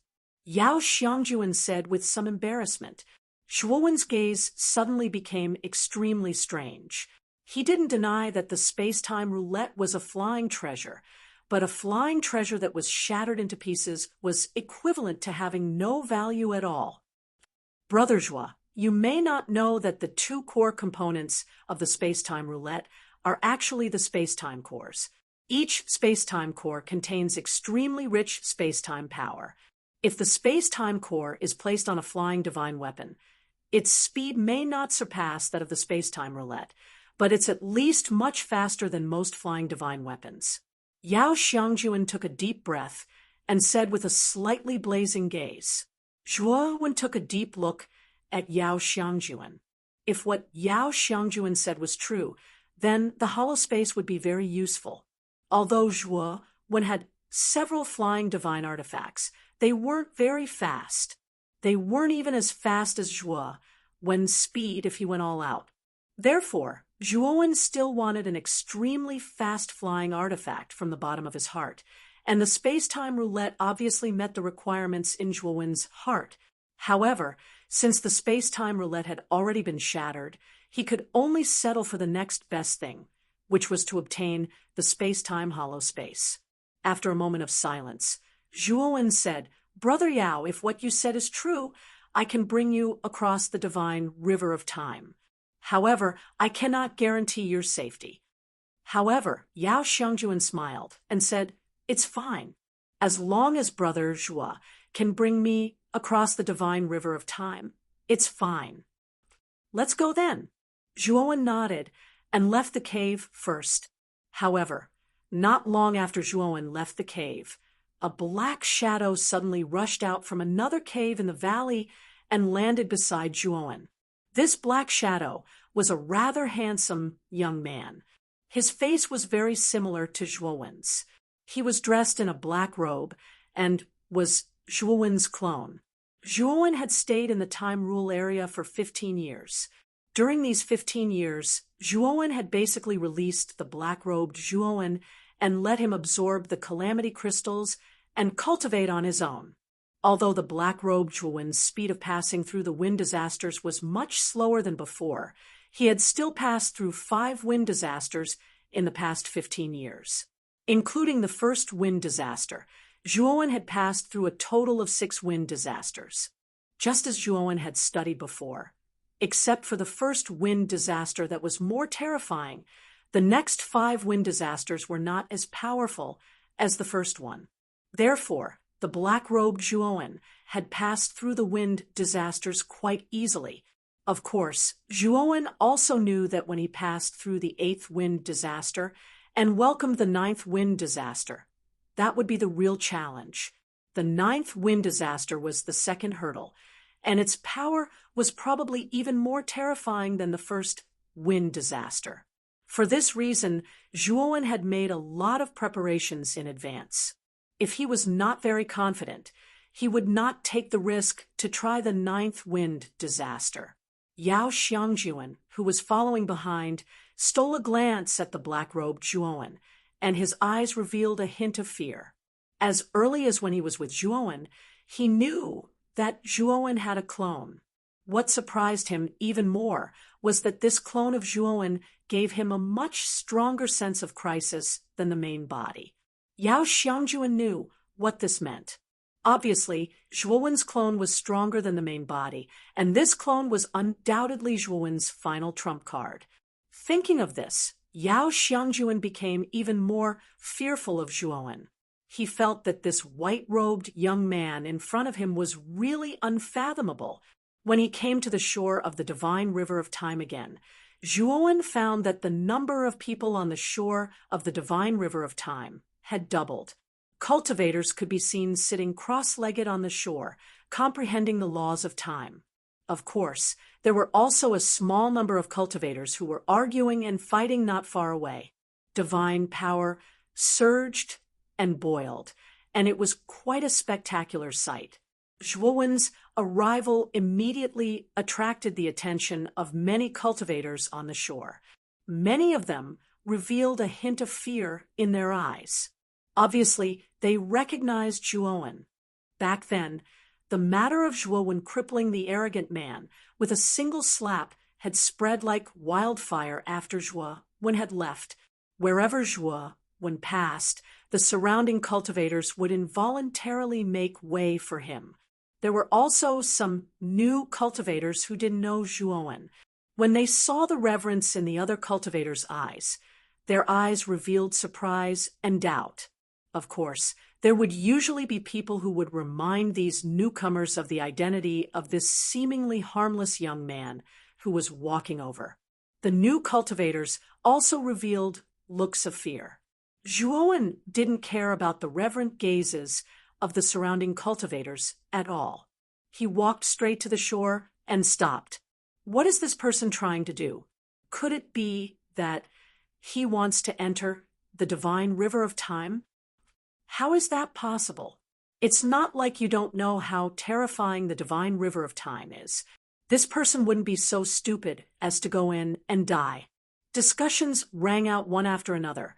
Yao Xiangjuan said with some embarrassment. Zhuowen's gaze suddenly became extremely strange. He didn't deny that the space-time roulette was a flying treasure, but a flying treasure that was shattered into pieces was equivalent to having no value at all. "Brother Zhua, you may not know that the two core components of the space-time roulette are actually the space-time cores. Each space-time core contains extremely rich space-time power. If the space-time core is placed on a flying divine weapon, its speed may not surpass that of the space-time roulette, but it's at least much faster than most flying divine weapons. Yao Xiangjuan took a deep breath and said with a slightly blazing gaze. Zhuo took a deep look at Yao Xiangjuan. If what Yao Xiangjuan said was true, then the holospace would be very useful. Although Zhuo had several flying divine artifacts, they weren't very fast. They weren't even as fast as Zhuo when speed if he went all out. Therefore, Zhuo still wanted an extremely fast-flying artifact from the bottom of his heart, and the space-time roulette obviously met the requirements in Zhuo's heart. However, since the space-time roulette had already been shattered, he could only settle for the next best thing, which was to obtain the space-time holospace. After a moment of silence, Zhuo said, "Brother Yao, if what you said is true, I can bring you across the divine river of time. However, I cannot guarantee your safety." However, Yao Xiangjuan smiled and said, "It's fine. As long as Brother Zhuo can bring me across the divine river of time, it's fine. Let's go then." Zhuo nodded and left the cave first. However, not long after Zhuo left the cave, a black shadow suddenly rushed out from another cave in the valley and landed beside Zhuo. This black shadow was a rather handsome young man. His face was very similar to Zhuo's. He was dressed in a black robe and was Zhuo's clone. Zhuo had stayed in the time rule area for 15 years. During these 15 years, Zhuo had basically released the black-robed Zhuo and let him absorb the calamity crystals and cultivate on his own. Although the black-robed Zhuo's speed of passing through the wind disasters was much slower than before, he had still passed through 5 wind disasters in the past 15 years. Including the first wind disaster, Zhuo had passed through a total of 6 wind disasters. Just as Zhuo had studied before, except for the first wind disaster that was more terrifying, the next 5 wind disasters were not as powerful as the first one. Therefore, the black-robed Zhuo had passed through the wind disasters quite easily. Of course, Zhuo also knew that when he passed through the 8th wind disaster and welcomed the 9th wind disaster, that would be the real challenge. The 9th wind disaster was the second hurdle, and its power was probably even more terrifying than the first wind disaster. For this reason, Zhuo had made a lot of preparations in advance. If he was not very confident, he would not take the risk to try the 9th wind disaster. Yao Xiangjuan, who was following behind, stole a glance at the black-robed Zhuo, and his eyes revealed a hint of fear. As early as when he was with Zhuo, he knew that Zhuo had a clone. What surprised him even more was that this clone of Zhuo gave him a much stronger sense of crisis than the main body. Yao Xiangjuan knew what this meant. Obviously, Zhuo's clone was stronger than the main body, and this clone was undoubtedly Zhuo's final trump card. Thinking of this, Yao Xiangjuan became even more fearful of Zhuo. He felt that this white-robed young man in front of him was really unfathomable. When he came to the shore of the divine river of time again, Zhuo found that the number of people on the shore of the divine river of time had doubled. Cultivators could be seen sitting cross-legged on the shore, comprehending the laws of time. Of course, there were also a small number of cultivators who were arguing and fighting not far away. Divine power surged and boiled, and it was quite a spectacular sight. Zhuo's arrival immediately attracted the attention of many cultivators on the shore. Many of them revealed a hint of fear in their eyes. Obviously, they recognized Zhuo. Back then, the matter of Zhuo crippling the arrogant man with a single slap had spread like wildfire after Zhuo had left. Wherever Zhuo passed, the surrounding cultivators would involuntarily make way for him. There were also some new cultivators who didn't know Zhuowen. When they saw the reverence in the other cultivators' eyes, their eyes revealed surprise and doubt. Of course, there would usually be people who would remind these newcomers of the identity of this seemingly harmless young man who was walking over. The new cultivators also revealed looks of fear. Zhuowen didn't care about the reverent gazes of the surrounding cultivators at all. He walked straight to the shore and stopped. What is this person trying to do? Could it be that he wants to enter the divine river of time? How is that possible? It's not like you don't know how terrifying the divine river of time is. This person wouldn't be so stupid as to go in and die. Discussions rang out one after another,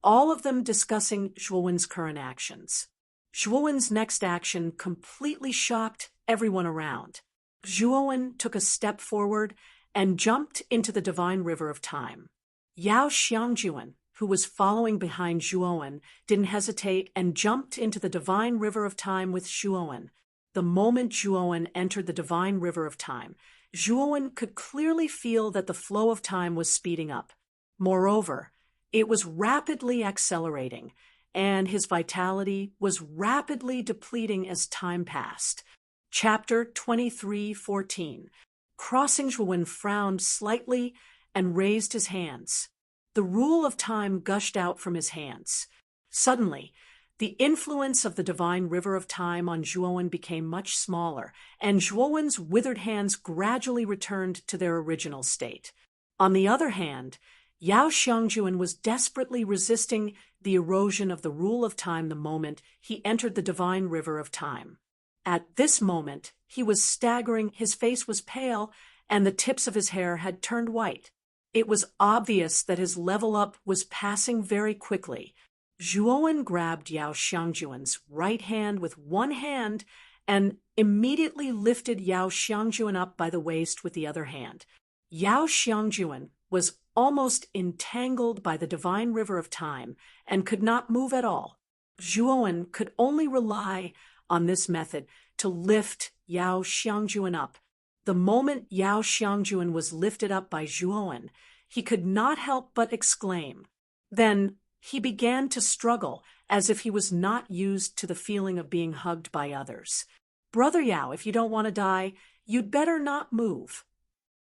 all of them discussing Zhuowen's current actions. Zhuowen's next action completely shocked everyone around. Zhuowen took a step forward and jumped into the divine river of time. Yao Xiangjuan, who was following behind Zhuowen, didn't hesitate and jumped into the divine river of time with Zhuowen. The moment Zhuowen entered the divine river of time, Zhuowen could clearly feel that the flow of time was speeding up. Moreover, it was rapidly accelerating, and his vitality was rapidly depleting as time passed. Chapter 23:14. Crossing Zhuowen frowned slightly and raised his hands. The rule of time gushed out from his hands. Suddenly, the influence of the divine river of time on Zhuowen became much smaller, and Zhuowen's withered hands gradually returned to their original state. On the other hand, Yao Xiangjuan was desperately resisting the erosion of the rule of time the moment he entered the divine river of time. At this moment, he was staggering, his face was pale, and the tips of his hair had turned white. It was obvious that his level up was passing very quickly. Zhuowen grabbed Yao Xiangjuan's right hand with one hand and immediately lifted Yao Xiangjuan up by the waist with the other hand. Yao Xiangjuan was almost entangled by the divine river of time and could not move at all. Zhuowen could only rely on this method to lift Yao Xiangjuan up. The moment Yao Xiangjuan was lifted up by Zhuowen, he could not help but exclaim. Then he began to struggle as if he was not used to the feeling of being hugged by others. "Brother Yao, if you don't want to die, you'd better not move,"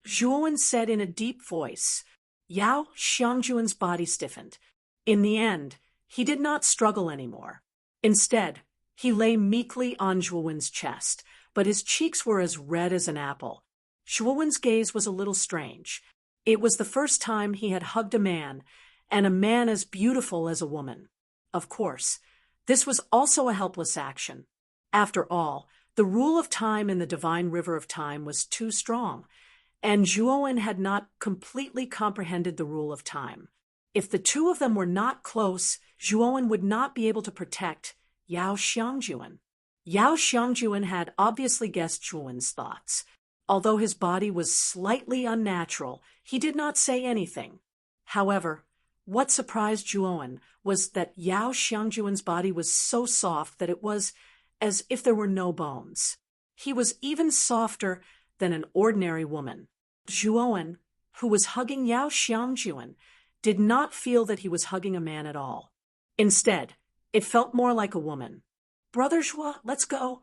Zhuowen said in a deep voice. Yao Xiangjuan's body stiffened. In the end, he did not struggle anymore. Instead, he lay meekly on Zhuowen's chest, but his cheeks were as red as an apple. Zhuowen's gaze was a little strange. It was the first time he had hugged a man, and a man as beautiful as a woman. Of course, this was also a helpless action. After all, the rule of time in the divine river of time was too strong, and Zhuowen had not completely comprehended the rule of time. If the two of them were not close, Zhuowen would not be able to protect Yao Xiangjuan. Yao Xiangjuan had obviously guessed Zhuowen's thoughts. Although his body was slightly unnatural, he did not say anything. However, what surprised Zhuowen was that Yao Xiangjuan's body was so soft that it was as if there were no bones. He was even softer than an ordinary woman. Zhuowen, who was hugging Yao Xiangjuan, did not feel that he was hugging a man at all. Instead, it felt more like a woman. "Brother Zhuo, let's go,"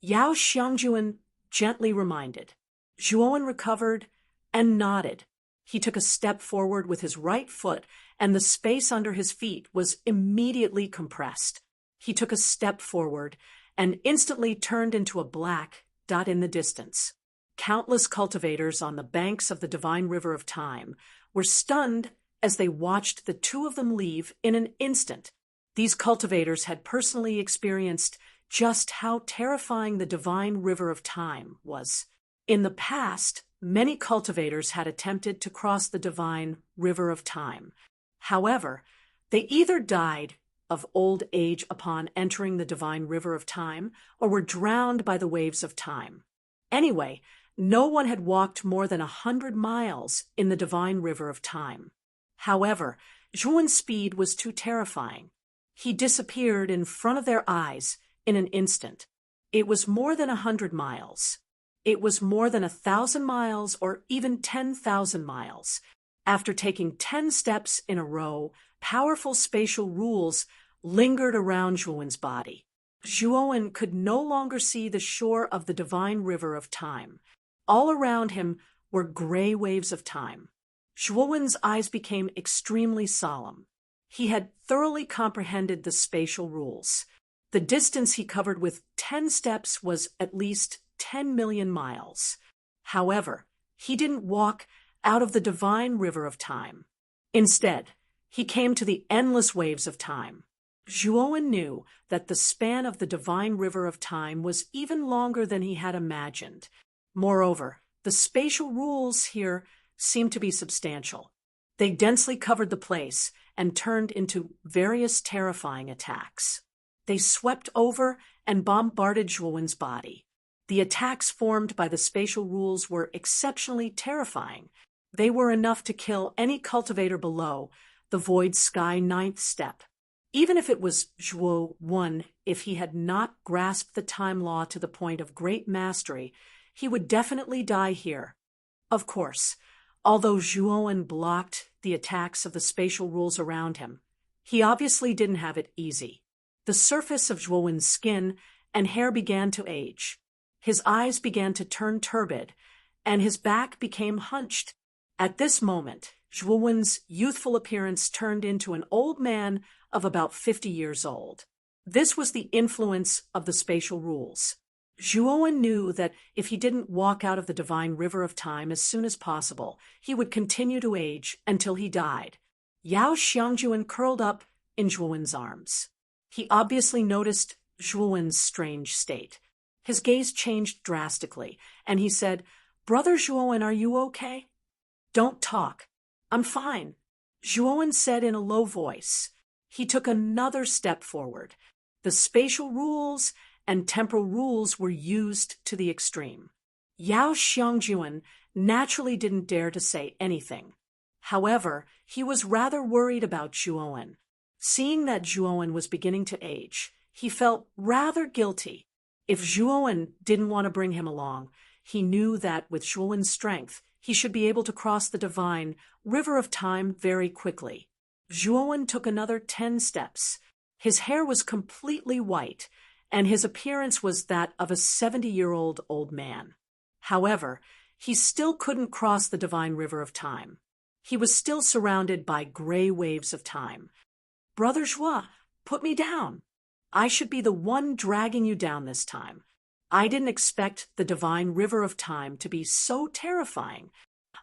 Yao Xiangjuan gently reminded. Zhuowen recovered and nodded. He took a step forward with his right foot, and the space under his feet was immediately compressed. He took a step forward and instantly turned into a black dot in the distance. Countless cultivators on the banks of the divine river of time were stunned as they watched the two of them leave in an instant. These cultivators had personally experienced just how terrifying the divine river of time was. In the past, many cultivators had attempted to cross the divine river of time. However, they either died of old age upon entering the divine river of time or were drowned by the waves of time. Anyway, no one had walked more than 100 miles in the divine river of time. However, Zhuowen's speed was too terrifying. He disappeared in front of their eyes in an instant. It was more than 100 miles. It was more than 1,000 miles or even 10,000 miles. After taking 10 steps in a row, powerful spatial rules lingered around Zhuowen's body. Zhuowen could no longer see the shore of the divine river of time. All around him were gray waves of time. Zhuowen's eyes became extremely solemn. He had thoroughly comprehended the spatial rules. The distance he covered with 10 steps was at least 10 million miles. However, he didn't walk out of the divine river of time. Instead, he came to the endless waves of time. Zhuowen knew that the span of the divine river of time was even longer than he had imagined. Moreover, the spatial rules here seemed to be substantial. They densely covered the place and turned into various terrifying attacks. They swept over and bombarded Zhuowen's body. The attacks formed by the spatial rules were exceptionally terrifying. They were enough to kill any cultivator below the void sky 9th step. Even if it was Zhuo 1, if he had not grasped the time law to the point of great mastery, he would definitely die here. Of course, although Zhuowen blocked the attacks of the spatial rules around him, he obviously didn't have it easy. The surface of Zhuowen's skin and hair began to age. His eyes began to turn turbid, and his back became hunched. At this moment, Zhuowen's youthful appearance turned into an old man of about 50 years old. This was the influence of the spatial rules. Zhuowen knew that if he didn't walk out of the divine river of time as soon as possible, he would continue to age until he died. Yao Xiangjuan curled up in Zhuowen's arms. He obviously noticed Zhuowen's strange state. His gaze changed drastically, and he said, "Brother Zhuowen, are you okay?" "Don't talk. I'm fine," Zhuowen said in a low voice. He took another step forward. The spatial rules and temporal rules were used to the extreme. Yao Xiangjuan naturally didn't dare to say anything. However, he was rather worried about Zhuowen. Seeing that Zhuowen was beginning to age, he felt rather guilty. If Zhuowen didn't want to bring him along, he knew that with Zhuowen's strength, he should be able to cross the divine river of time very quickly. Zhuowen took another 10 steps. His hair was completely white, and his appearance was that of a 70-year-old old man. However, he still couldn't cross the divine river of time. He was still surrounded by gray waves of time. "Brother Zhuo, put me down. I should be the one dragging you down this time. I didn't expect the divine river of time to be so terrifying.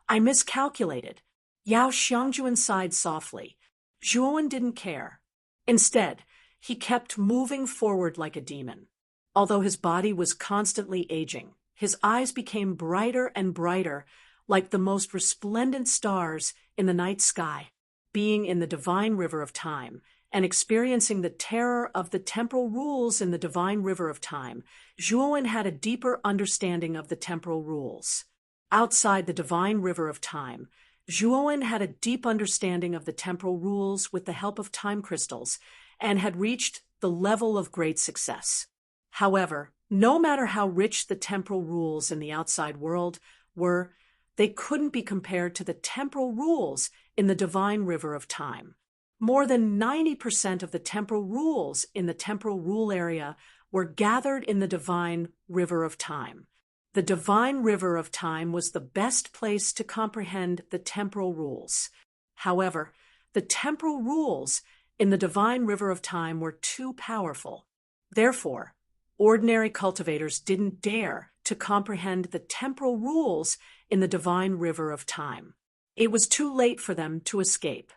I miscalculated." Yao Xiangjuan sighed softly. Zhuowen didn't care. Instead, he kept moving forward like a demon. Although his body was constantly aging, his eyes became brighter and brighter, like the most resplendent stars in the night sky. Being in the divine river of time and experiencing the terror of the temporal rules in the divine river of time, Zhuowen had a deeper understanding of the temporal rules. Outside the divine river of time, Zhuowen had a deep understanding of the temporal rules with the help of time crystals and had reached the level of great success. However, no matter how rich the temporal rules in the outside world were, they couldn't be compared to the temporal rules in the divine river of time. More than 90% of the temporal rules in the temporal rule area were gathered in the divine river of time. The divine river of time was the best place to comprehend the temporal rules. However, the temporal rules in the divine river of time were too powerful. Therefore, ordinary cultivators didn't dare to comprehend the temporal rules in the divine river of time. It was too late for them to escape.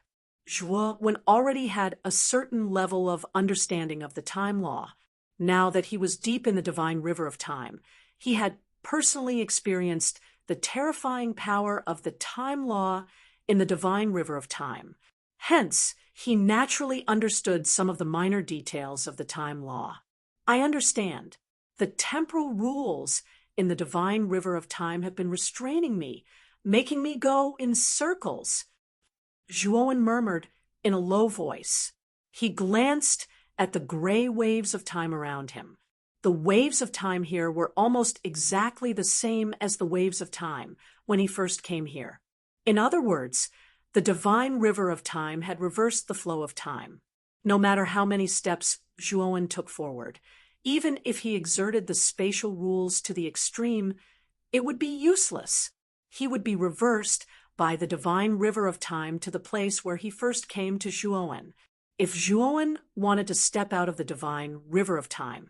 Zhuowen already had a certain level of understanding of the time law. Now that he was deep in the divine river of time, he had personally experienced the terrifying power of the time law in the divine river of time. Hence, he naturally understood some of the minor details of the time law. "I understand. The temporal rules in the divine river of time have been restraining me, making me go in circles," Zhuowen murmured in a low voice. He glanced at the gray waves of time around him. The waves of time here were almost exactly the same as the waves of time when he first came here. In other words, the divine river of time had reversed the flow of time. No matter how many steps Zhuowen took forward, even if he exerted the spatial rules to the extreme, it would be useless. He would be reversed by the divine river of time to the place where he first came to Zhuowen. If Zhuowen wanted to step out of the divine river of time,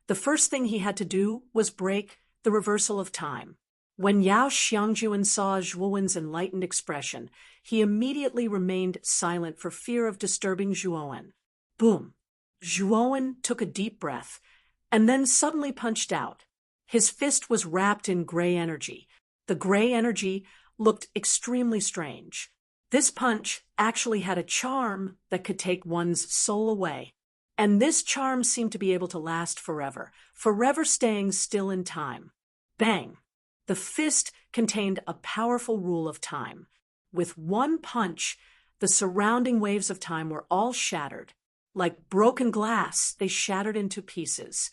the first thing he had to do was break the reversal of time. When Yao Xiangjuan saw Zhuowen's enlightened expression, he immediately remained silent for fear of disturbing Zhuowen. Boom! Zhuowen took a deep breath and then suddenly punched out. His fist was wrapped in gray energy. The gray energy looked extremely strange. This punch actually had a charm that could take one's soul away. And this charm seemed to be able to last forever, forever staying still in time. Bang! The fist contained a powerful rule of time. With one punch, the surrounding waves of time were all shattered. Like broken glass, they shattered into pieces.